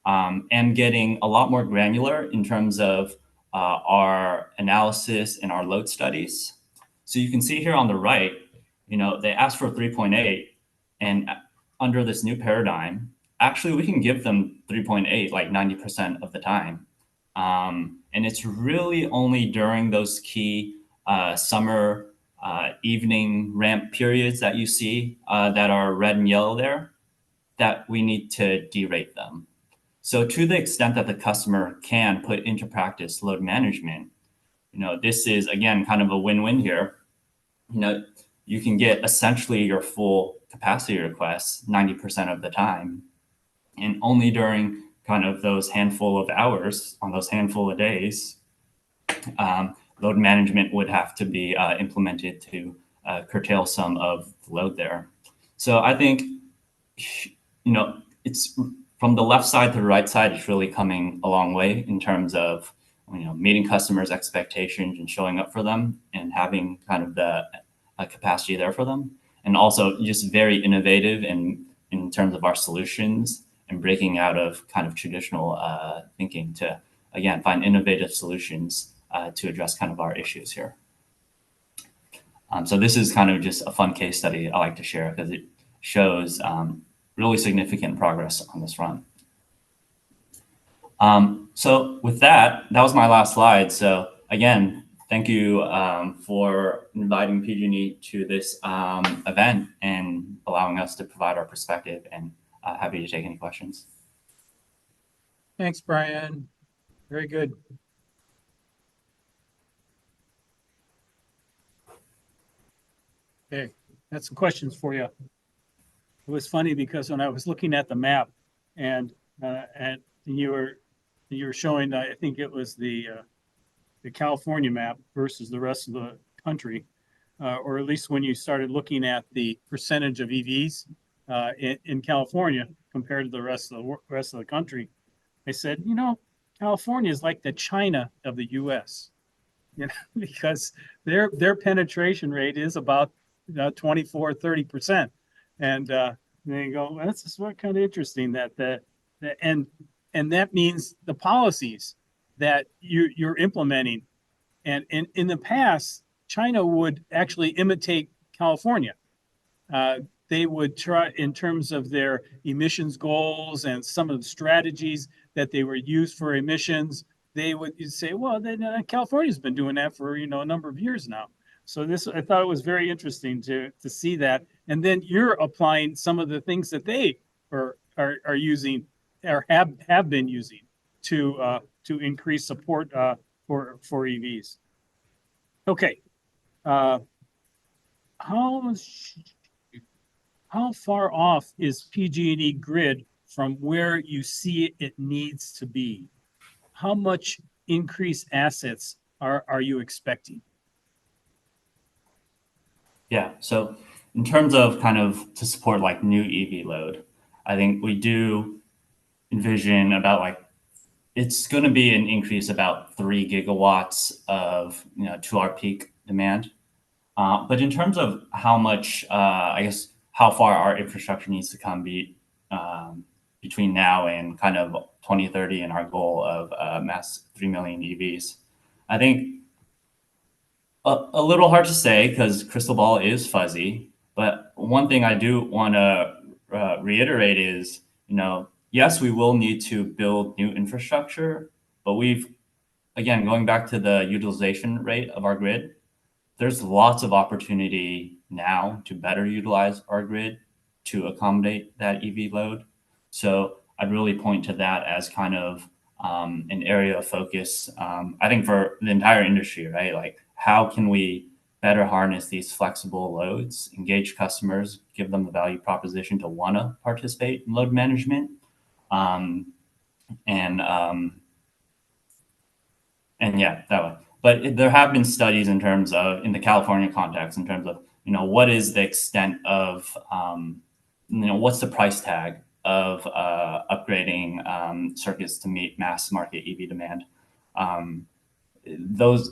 and getting a lot more granular in terms of our analysis and our load studies. So you can see here on the right, they asked for 3.8, and under this new paradigm, actually we can give them 3.8 like 90% of the time. And it's really only during those key summer evening ramp periods that you see that are red and yellow there that we need to derate them. So to the extent that the customer can put into practice load management, this is, again, kind of a win-win here. You can get essentially your full capacity requests 90% of the time. And only during kind of those handful of hours on those handful of days, load management would have to be implemented to curtail some of the load there. So I think, it's from the left side to the right side, it's really coming a long way in terms of, meeting customers' expectations and showing up for them and having kind of the capacity there for them. And also just very innovative in terms of our solutions and breaking out of kind of traditional thinking to, again, find innovative solutions to address kind of our issues here. So this is kind of just a fun case study I like to share because it shows really significant progress on this front. So with that was my last slide. So again, thank you for inviting PG&E to this event and allowing us to provide our perspective, and happy to take any questions. Thanks, Brian. Very good. Okay, that's some questions for you. It was funny because when I was looking at the map and you were showing, I think it was the California map versus the rest of the country, or at least when you started looking at the percentage of EVs in California compared to the rest of the country, I said, you know, California is like the China of the U.S. You know, because their penetration rate is about 24-30%, and then you go, that's just what kind of interesting that and that means the policies that you're implementing, and in the past, China would actually imitate California. They would try in terms of their emissions goals and some of the strategies that they were used for emissions. They would say, well, then California's been doing that for a number of years now. So I thought it was very interesting to see that. And then you're applying some of the things that they are using or have been using to increase support for EVs. Okay, how far off is PG&E grid from where you see it needs to be? How much increased assets are you expecting? Yeah, so in terms of kind of to support like new EV load, I think we do envision about like it's going to be an increase about 3 gigawatts of to our peak demand. But in terms of how much, I guess, how far our infrastructure needs to come between now and kind of 2030 and our goal of mass 3 million EVs, I think a little hard to say because crystal ball is fuzzy. But one thing I do want to reiterate is, yes, we will need to build new infrastructure, but again, going back to the utilization rate of our grid, there's lots of opportunity now to better utilize our grid to accommodate that EV load. So I'd really point to that as kind of an area of focus, I think, for the entire industry, right? Like, how can we better harness these flexible loads, engage customers, give them the value proposition to want to participate in load management? And yeah, that way. But there have been studies in terms of, in the California context, in terms of, what is the extent of, what's the price tag of upgrading circuits to meet mass market EV demand. There's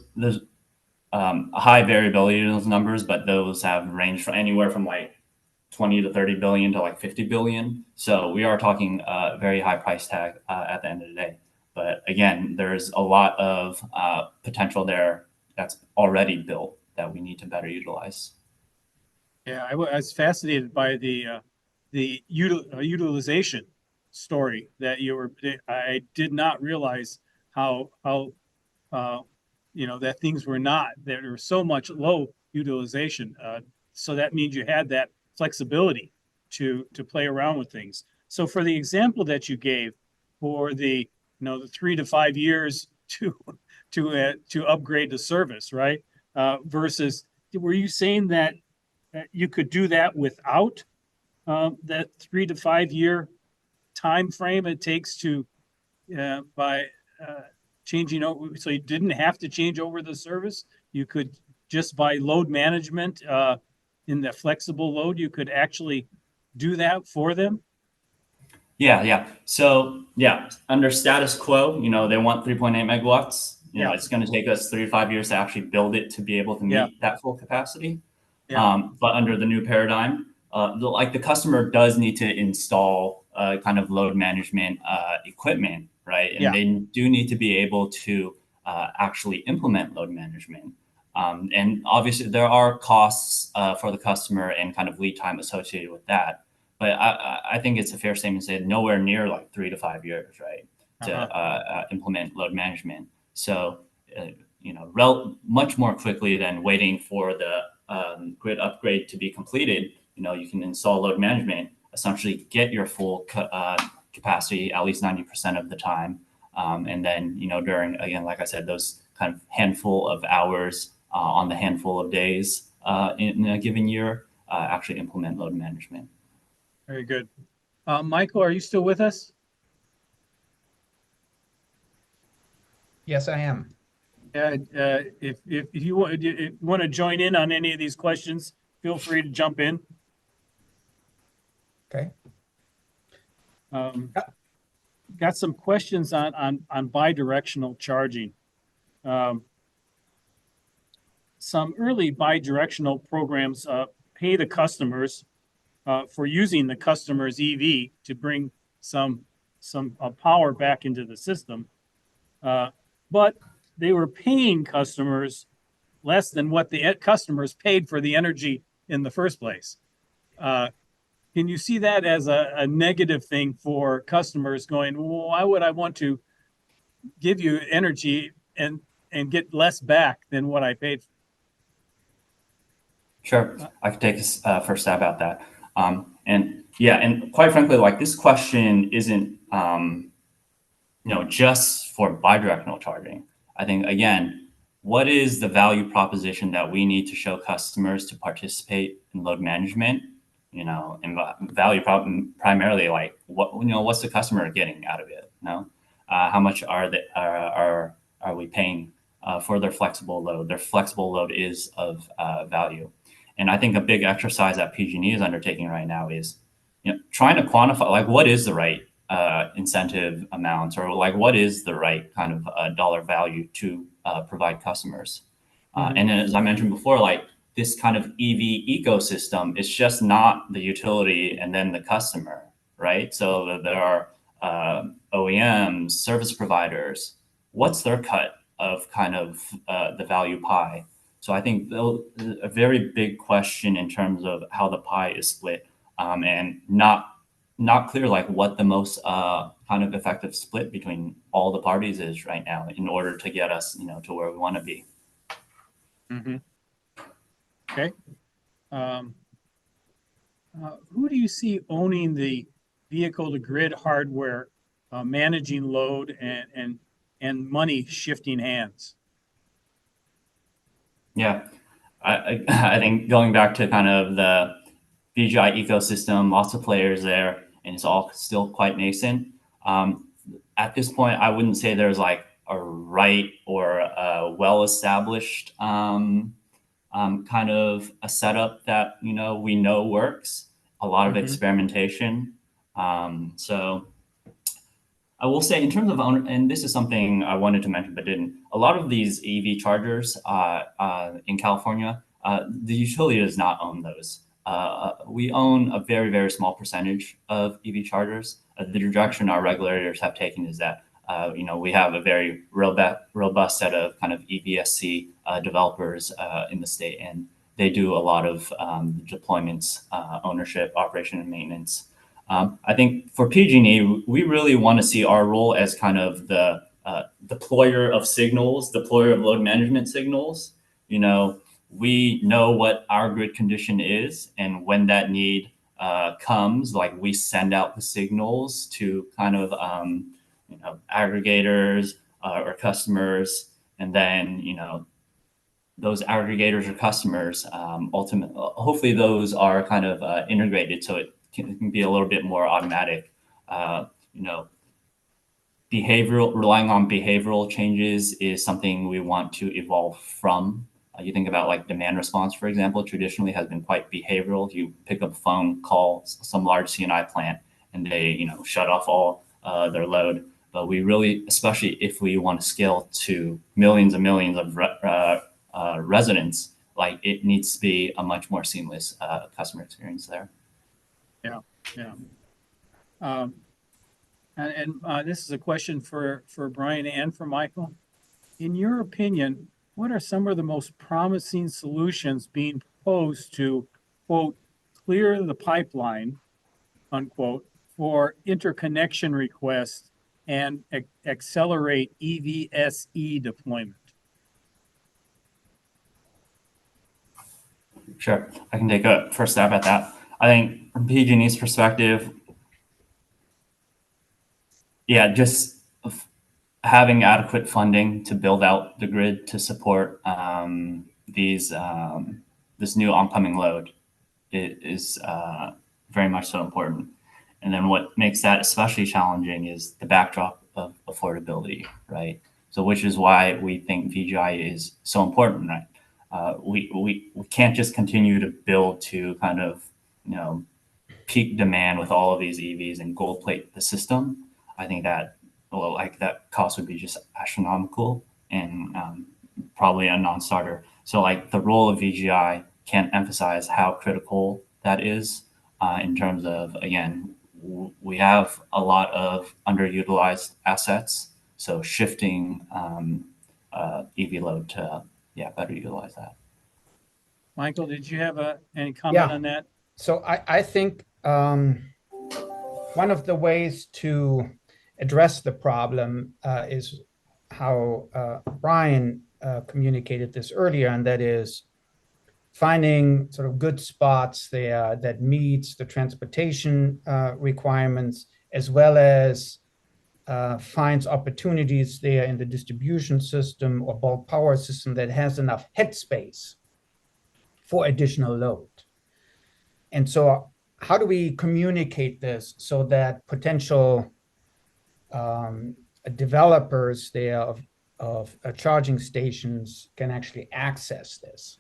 high variability in those numbers, but those have ranged from anywhere from like 20 to 30 billion to like 50 billion. So we are talking a very high price tag at the end of the day. But again, there's a lot of potential there that's already built that we need to better utilize. Yeah, I was fascinated by the utilization story that you were. I did not realize how that things were not. There was so much low utilization. So that means you had that flexibility to play around with things. So for the example that you gave for the 3 to 5 years to upgrade the service, right? Versus, were you saying that you could do that without that 3 to 5 year time frame it takes to by changing over? So you didn't have to change over the service. You could just by load management in the flexible load, you could actually do that for them. Yeah. So yeah, under status quo, they want 3.8 megawatts. It's going to take us 3 to 5 years to actually build it to be able to meet that full capacity. But under the new paradigm, like the customer does need to install kind of load management equipment, right? And Yeah. they do need to be able to actually implement load management. And obviously there are costs for the customer and kind of lead time associated with that. But I think it's a fair statement to say nowhere near like 3 to 5 years, right, to implement load management. So, you know, much more quickly than waiting for the grid upgrade to be completed. You know, you can install load management, essentially get your full capacity at least 90% of the time. And then, you know, during, again, like I said, those kind of handful of hours on the handful of days in a given year, actually implement load management. Very good. Michael, are you still with us? Yes, I am. If you want to join in on any of these questions, feel free to jump in. Okay. Got some questions on bidirectional charging. Some early bidirectional programs pay the customers for using the customer's EV to bring some power back into the system. But they were paying customers less than what the customers paid for the energy in the first place. Can you see that as a negative thing for customers going, well, why would I want to give you energy and get less back than what I paid for? Sure, I could take a first stab at that. And yeah, and quite frankly, like this question isn't, you know, just for bidirectional charging. I think, again, what is the value proposition that we need to show customers to participate in load management? You know, and value problem primarily, like what, you know, what's the customer getting out of it? You know, how much are we paying for their flexible load? Their flexible load is of value. And I think a big exercise that PG&E is undertaking right now is, you know, trying to quantify like what is the right incentive amounts, or like what is the right kind of dollar value to provide customers. And as I mentioned before, like this kind of EV ecosystem is just not the utility and then the customer, right? So there are OEMs, service providers. What's their cut of kind of the value pie? So I think a very big question in terms of how the pie is split, and not clear like what the most kind of effective split between all the parties is right now in order to get us, you know, to where we want to be. Okay. Who do you see owning the vehicle to grid hardware, managing load and money shifting hands? Yeah, I think going back to kind of the VGI ecosystem, lots of players there, and it's all still quite nascent. At this point, I wouldn't say there's like a right or a well-established kind of a setup that, you know, we know works. A lot of experimentation. So I will say in terms of owner, and this is something I wanted to mention but didn't, a lot of these EV chargers in California, the utility does not own those. We own a very, very small percentage of EV chargers. The direction our regulators have taken is that, you know, we have a very robust set of kind of EVSC developers in the state, and they do a lot of deployments, ownership, operation, and maintenance. I think for PG&E, we really want to see our role as kind of the deployer of signals, deployer of load management signals. You know, we know what our grid condition is, and when that need comes, like we send out the signals to kind of you know, aggregators or customers, and then, you know, those aggregators or customers ultimately, hopefully those are kind of integrated so it can be a little bit more automatic. You know, relying on behavioral changes is something we want to evolve from. You think about like demand response, for example, traditionally has been quite behavioral. You pick up a phone, call some large C&I plant, and they, you know, shut off all their load. But we really, especially if we want to scale to millions and millions of residents, like it needs to be a much more seamless customer experience there. Yeah. This is a question for Brian and for Michael. In your opinion, what are some of the most promising solutions being proposed to, quote, clear the pipeline, unquote, for interconnection requests and accelerate EVSE deployment? Sure, I can take a first stab at that. I think from PG&E's perspective, yeah, just having adequate funding to build out the grid to support this new oncoming load is very much so important. And then what makes that especially challenging is the backdrop of affordability, right? So which is why we think VGI is so important, right? We can't just continue to build to kind of, peak demand with all of these EVs and gold plate the system. I think that, well, like that cost would be just astronomical and probably a non-starter. So like the role of VGI can't emphasize how critical that is in terms of, again, we have a lot of underutilized assets. So shifting EV load to, better utilize that. Michael, did you have any comment on that? So I think one of the ways to address the problem is how Brian communicated this earlier, and that is finding sort of good spots there that meets the transportation requirements, as well as finds opportunities there in the distribution system or bulk power system that has enough headspace for additional load. And so how do we communicate this so that potential developers there of charging stations can actually access this?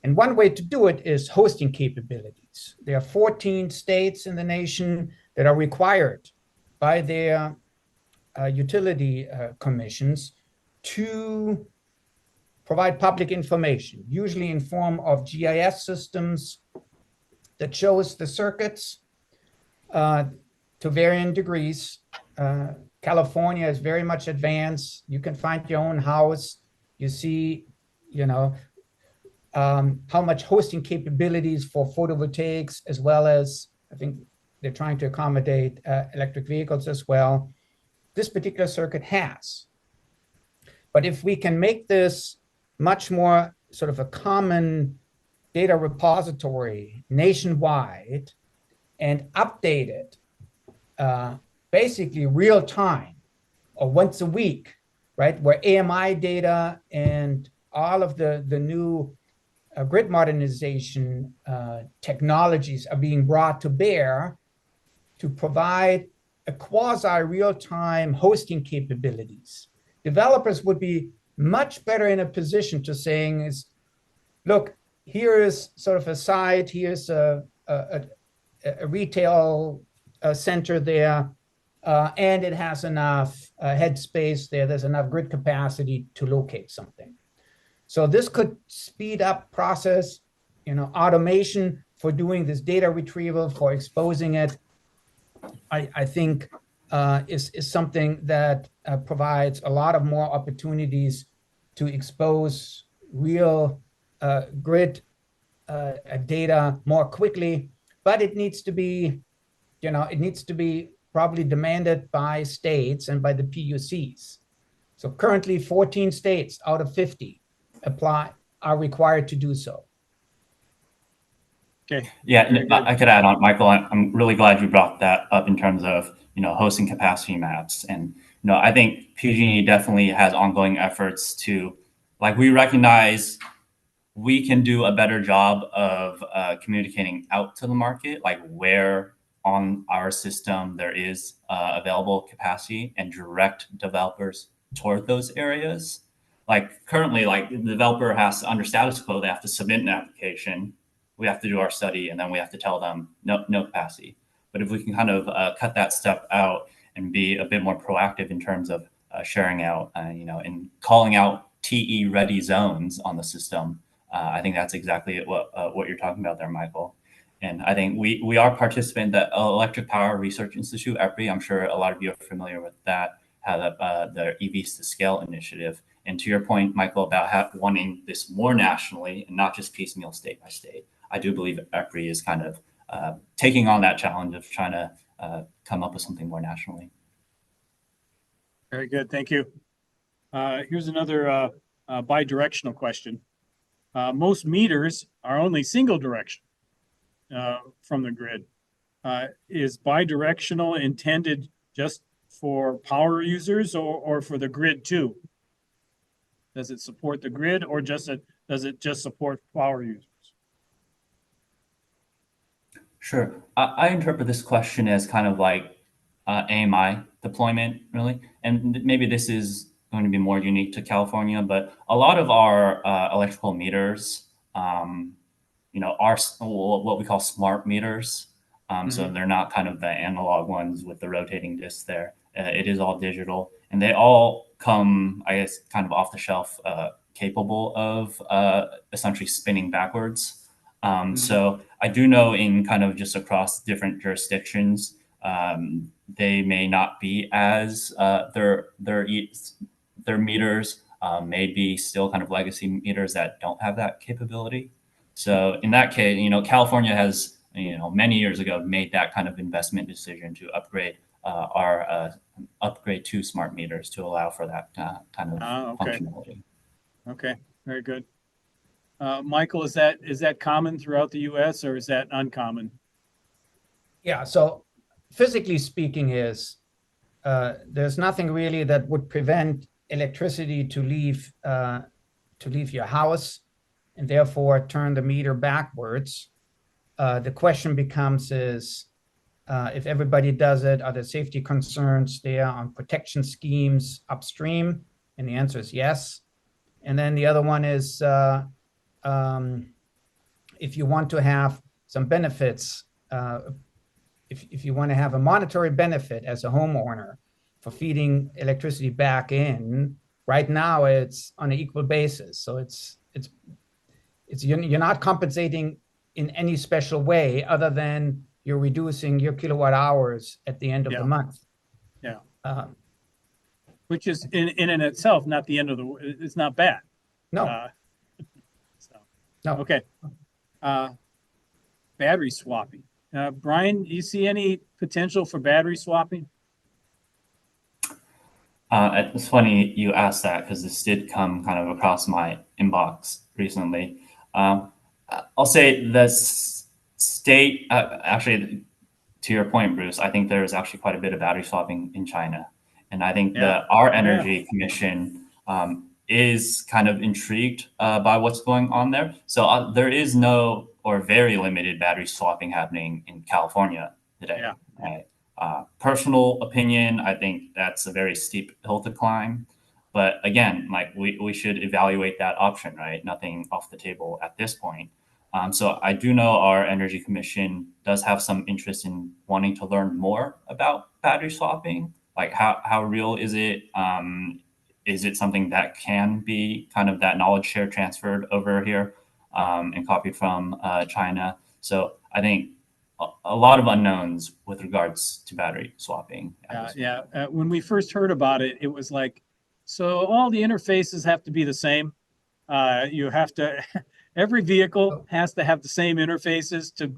And one way to do it is hosting capabilities. There are 14 states in the nation that are required by their utility commissions to provide public information, usually in form of GIS systems that shows the circuits to varying degrees. California is very much advanced. You can find your own house. You see, how much hosting capabilities for photovoltaics, as well as, I think they're trying to accommodate electric vehicles as well. This particular circuit has. But if we can make this much more sort of a common data repository nationwide and update it basically real time or once a week, right? Where AMI data and all of the new grid modernization technologies are being brought to bear to provide a quasi real-time hosting capabilities. Developers would be much better in a position to saying is, look, here is sort of a site, here's a retail center there, and it has enough headspace there, there's enough grid capacity to locate something. So this could speed up process, automation for doing this data retrieval, for exposing it, I think is something that provides a lot of more opportunities to expose real grid data more quickly, but it needs to be, probably demanded by states and by the PUCs. So currently 14 states out of 50 are required to do so. Okay. Yeah, I could add on, Michael. I'm really glad you brought that up in terms of hosting capacity maps, and I think PG&E definitely has ongoing efforts to, like, we recognize we can do a better job of communicating out to the market, like where on our system there is available capacity, and direct developers toward those areas. Like currently, like the developer has under status quo, they have to submit an application. We have to do our study, and then we have to tell them no capacity. But if we can kind of cut that step out and be a bit more proactive in terms of sharing out, and calling out TE ready zones on the system, I think that's exactly what you're talking about there, Michael. And I think we are participant in the Electric Power Research Institute, EPRI. I'm sure a lot of you are familiar with that, how the EVs to Scale initiative. And to your point, Michael, about wanting this more nationally and not just piecemeal state by state, I do believe EPRI is kind of taking on that challenge of trying to come up with something more nationally. Very good, thank you. Here's another bi-directional question. Most meters are only single direction from the grid. Is bi-directional intended just for power users or for the grid too? Does it support the grid or does it just support power users? Sure. I interpret this question as kind of like AMI deployment, really. And maybe this is going to be more unique to California, but a lot of our electrical meters, are what we call smart meters. So they're not kind of the analog ones with the rotating discs there. It is all digital, and they all come, I guess, kind of off the shelf, capable of essentially spinning backwards. So I do know in kind of just across different jurisdictions, they may not be as their meters may be still kind of legacy meters that don't have that capability. So in that case, California has, many years ago made that kind of investment decision to upgrade upgrade to smart meters to allow for that kind of functionality. Okay, very good. Michael, is that common throughout the U.S. or is that uncommon? Yeah, so physically speaking there's nothing really that would prevent electricity to leave your house and therefore turn the meter backwards. The question becomes if everybody does it, are there safety concerns there on protection schemes upstream? And the answer is yes. And then the other one is if you want to have some benefits, if you want to have a monetary benefit as a homeowner for feeding electricity back in, right now it's on an equal basis. So you're not compensating in any special way other than you're reducing your kilowatt hours at the end of the month. Yeah. Which is in and itself not the end of it's not bad. No. No. Okay. Battery swapping. Brian, do you see any potential for battery swapping? It's funny you asked that because this did come kind of across my inbox recently. I'll say the state, actually, to your point, Bruce, I think there's actually quite a bit of battery swapping in China. And I think our Energy Commission is kind of intrigued by what's going on there. So there is no or very limited battery swapping happening in California today. Yeah. Right? Personal opinion, I think that's a very steep hill to climb. But again, like we should evaluate that option, right? Nothing off the table at this point. So I do know our Energy Commission does have some interest in wanting to learn more about battery swapping. Like how real is it? Is it something that can be kind of that knowledge share transferred over here and copied from China? So I think a lot of unknowns with regards to battery swapping. When we first heard about it, it was like, so all the interfaces have to be the same. You have to, every vehicle has to have the same interfaces to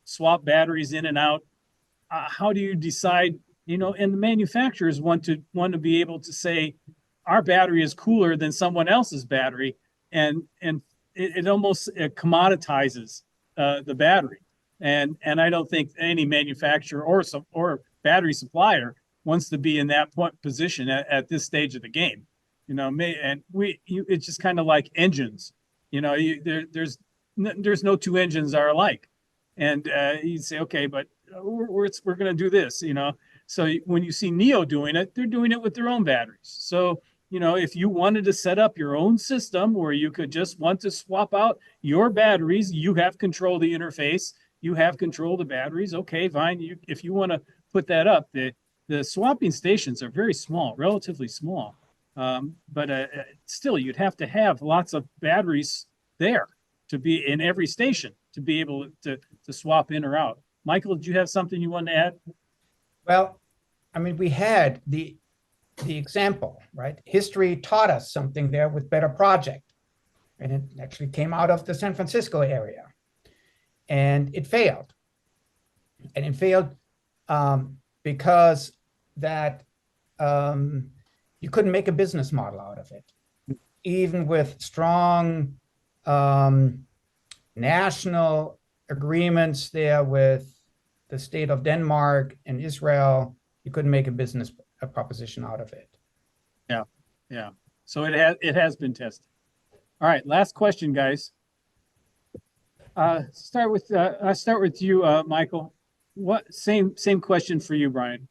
swap batteries in and out. How do you decide, and the manufacturers want to be able to say, our battery is cooler than someone else's battery, and it almost commoditizes the battery. And I don't think any manufacturer or battery supplier wants to be in that position at this stage of the game. It's just kind of like engines. There's no two engines are alike, and you'd say, okay, but we're going to do this. So when you see NIO doing it, they're doing it with their own batteries. So if you wanted to set up your own system where you could just want to swap out your batteries, you have control of the interface. You have control of the batteries. Okay, fine. If you want to put that up, the swapping stations are very small, relatively small. But still, you'd have to have lots of batteries there to be in every station. to be able to swap in or out. Michael, did you have something you wanted to add? Well, I mean, we had the example, right? History taught us something there with Better Project, and it actually came out of the San Francisco area, and it failed. And it failed because that you couldn't make a business model out of it. Even with strong national agreements there with the state of Denmark and Israel, you couldn't make a business proposition out of it. Yeah. So it has been tested. All right, last question, guys. I'll start with you, Michael. Same question for you, Brian.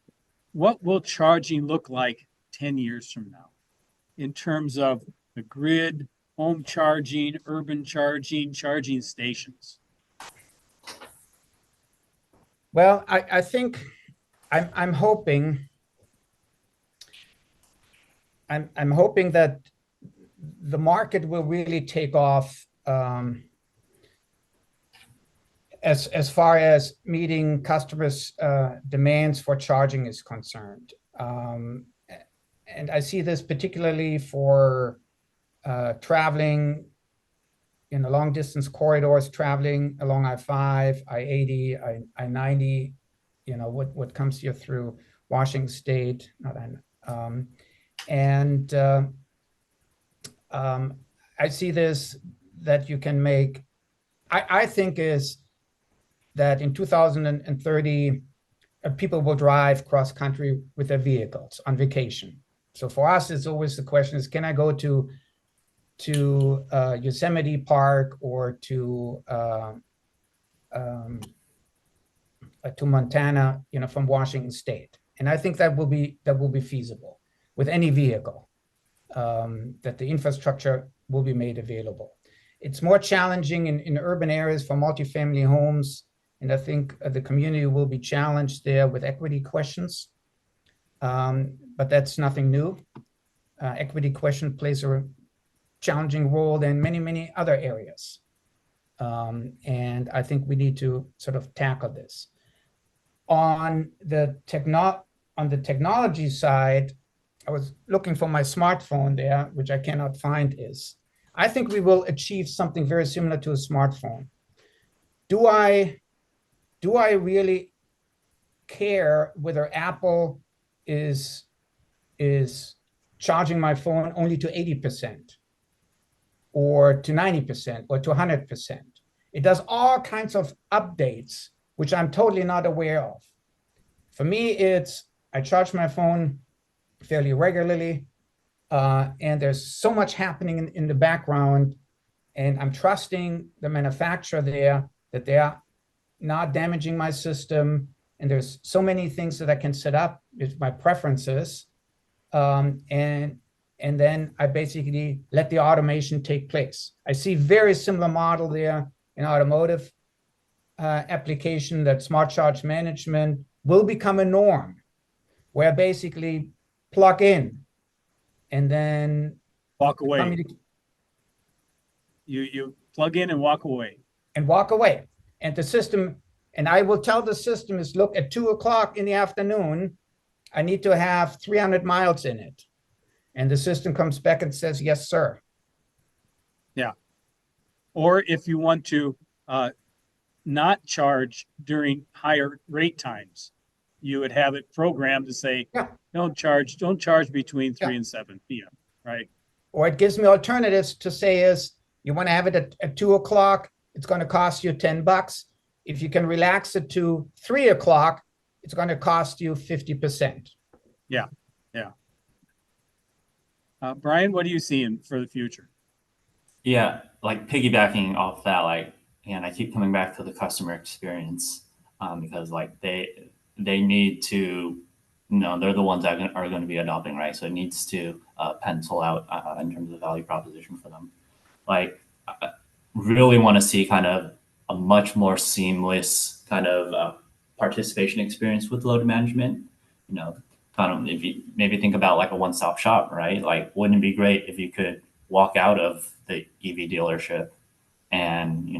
What will charging look like 10 years from now in terms of the grid, home charging, urban charging, charging stations? Well, I think I'm hoping that the market will really take off as far as meeting customers' demands for charging is concerned. And I see this particularly for traveling in the long distance corridors, traveling along I-5, I-80, I-90, what comes here through Washington State, I see this that you can make, I think is that in 2030, people will drive cross country with their vehicles on vacation. So for us, it's always the question is, can I go to Yosemite Park or to Montana, from Washington State? And I think that will be feasible with any vehicle, that the infrastructure will be made available. It's more challenging in urban areas for multifamily homes, and I think the community will be challenged there with equity questions. But that's nothing new. Equity question plays a challenging role in many, many other areas. And I think we need to sort of tackle this. On the technology side, I was looking for my smartphone there, which I cannot find I think we will achieve something very similar to a smartphone. Do I really care whether Apple is charging my phone only to 80% or to 90% or to 100%? It does all kinds of updates, which I'm totally not aware of. For me, I charge my phone fairly regularly, and there's so much happening in the background, and I'm trusting the manufacturer there that they are not damaging my system, and there's so many things that I can set up with my preferences, and then I basically let the automation take place. I see very similar model there in automotive application, that smart charge management will become a norm, where basically plug in and then walk away. You plug in and walk away. And the system, and I will tell the system is, look, at 2:00 in the afternoon, I need to have 300 miles in it. And the system comes back and says, yes, sir. Yeah. Or if you want to not charge during higher rate times, you would have it programmed to say, don't charge between 3 and 7 p.m. Right? Or it gives me alternatives to say is, you want to have it at 2:00, it's going to cost you $10. If you can relax it to 3:00, it's going to cost you 50%. Yeah. Brian, what are you seeing for the future? Yeah, like piggybacking off that, and I keep coming back to the customer experience, because they need to, they're the ones that are going to be adopting, right? So it needs to pencil out in terms of value proposition for them. I really want to see kind of a much more seamless kind of participation experience with load management. Kind of, if you maybe think about like a one-stop shop, right? Wouldn't it be great if you could walk out of the EV dealership and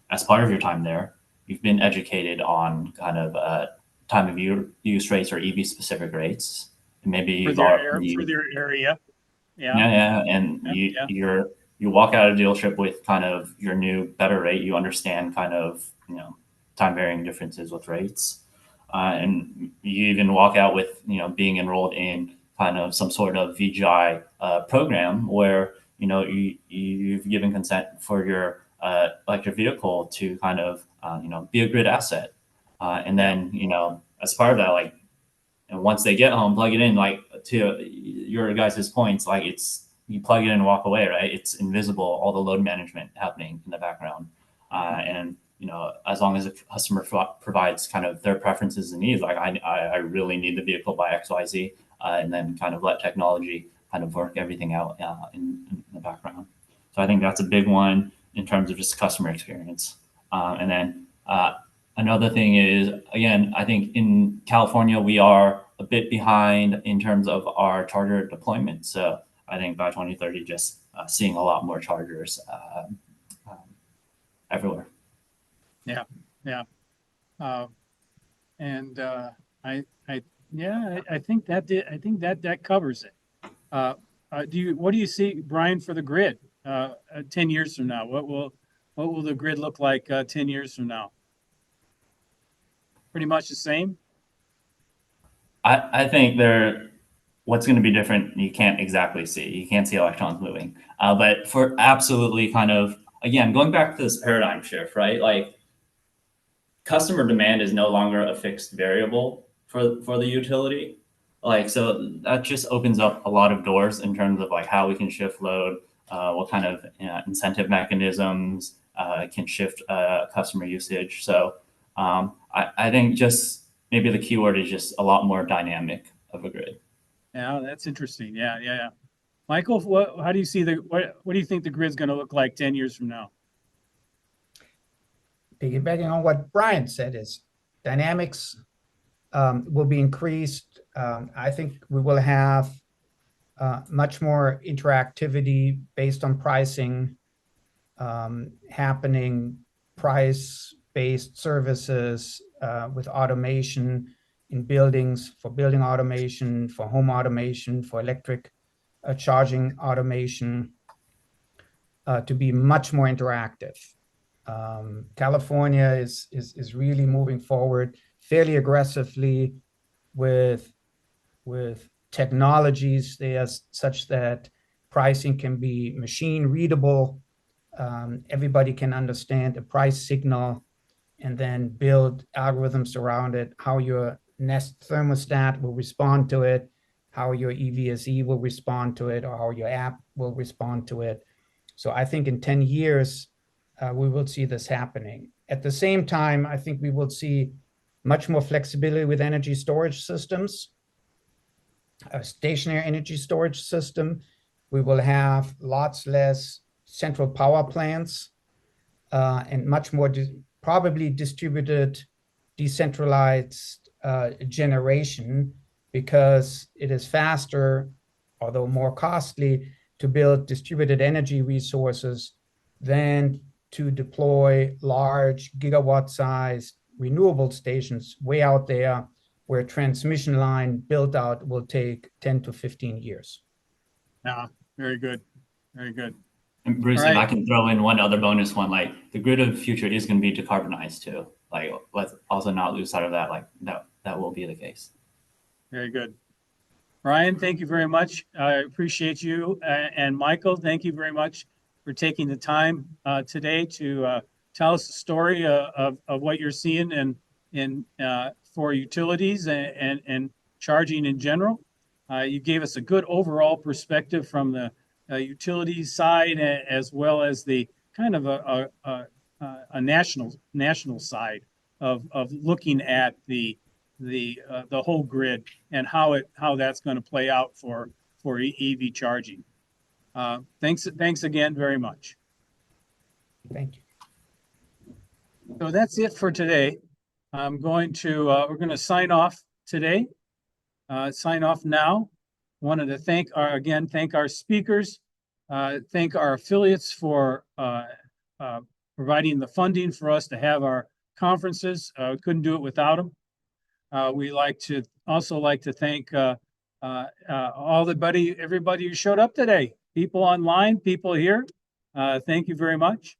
as part of your time there, you've been educated on kind of time of use rates or EV specific rates. And maybe For you've for their area. Yeah. yeah, and Yeah. you walk out of the dealership with kind of your new better rate. You understand kind of time varying differences with rates, and you even walk out with being enrolled in kind of some sort of VGI program where you've given consent for your electric vehicle to kind of be a grid asset, and then as part of that, like, and once they get home, plug it in, like to your guys' points, like you plug it in and walk away, right? It's invisible, all the load management happening in the background. And, as long as the customer provides kind of their preferences and needs, like I really need the vehicle by XYZ, and then kind of let technology kind of work everything out in the background. So I think that's a big one in terms of just customer experience. And then another thing is, again, I think in California, we are a bit behind in terms of our charger deployment. So I think by 2030, just seeing a lot more chargers everywhere. Yeah. Yeah. And I think that covers it. What do you see, Brian, for the grid 10 years from now? What will the grid look like 10 years from now? Pretty much the same. I think what's going to be different, you can't exactly see. You can't see electrons moving. But for absolutely kind of, again, going back to this paradigm shift, right? Like customer demand is no longer a fixed variable for the utility. Like, so that just opens up a lot of doors in terms of like how we can shift load, what kind of incentive mechanisms can shift customer usage. So I think just maybe the keyword is just a lot more dynamic of a grid. Yeah, that's interesting. Yeah. Michael, how do you see what do you think the grid's going to look like 10 years from now? Piggybacking on what Brian said, is dynamics will be increased. I think we will have much more interactivity based on pricing happening, price-based services with automation in buildings, for building automation, for home automation, for electric charging automation, to be much more interactive. California is really moving forward fairly aggressively with technologies there such that pricing can be machine readable. Everybody can understand a price signal and then build algorithms around it, how your Nest thermostat will respond to it, how your EVSE will respond to it, or how your app will respond to it. So I think in 10 years, we will see this happening. At the same time, I think we will see much more flexibility with energy storage systems, a stationary energy storage system. We will have lots less central power plants and much more probably distributed, decentralized generation, because it is faster, although more costly, to build distributed energy resources than to deploy large gigawatt-sized renewable stations way out there, where transmission line built out will take 10 to 15 years. Yeah, very good. Very good. And Bruce, All right. if I can throw in one other bonus one, like the grid of the future is going to be decarbonized too. Like, let's also not lose sight of that. Like that will be the case. Very good. Ryan, thank you very much. I appreciate you. And Michael, thank you very much for taking the time today to tell us the story of what you're seeing in for utilities and charging in general. You gave us a good overall perspective from the utilities side, as well as the kind of a national side of looking at the whole grid and how that's going to play out for EV charging. Thanks again very much. Thank you. So that's it for today. We're going to sign off today. Sign off now. Wanted to thank our speakers, thank our affiliates for providing the funding for us to have our conferences. Couldn't do it without them. We like to thank everybody who showed up today. People online, people here. Thank you very much.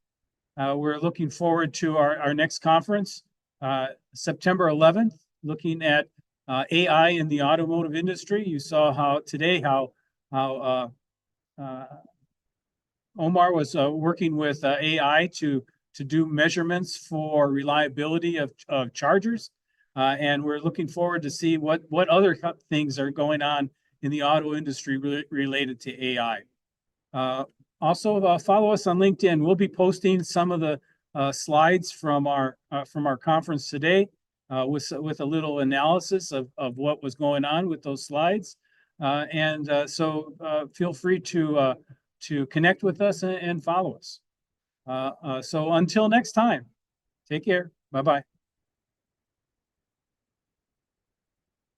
We're looking forward to our next conference, September 11th, looking at AI in the automotive industry. You saw how Omar was working with AI to do measurements for reliability of chargers. And we're looking forward to see what other things are going on in the auto industry related to AI. Also, follow us on LinkedIn. We'll be posting some of the slides from our conference today with a little analysis of what was going on with those slides. So feel free to connect with us and follow us. So until next time, take care. Bye-bye.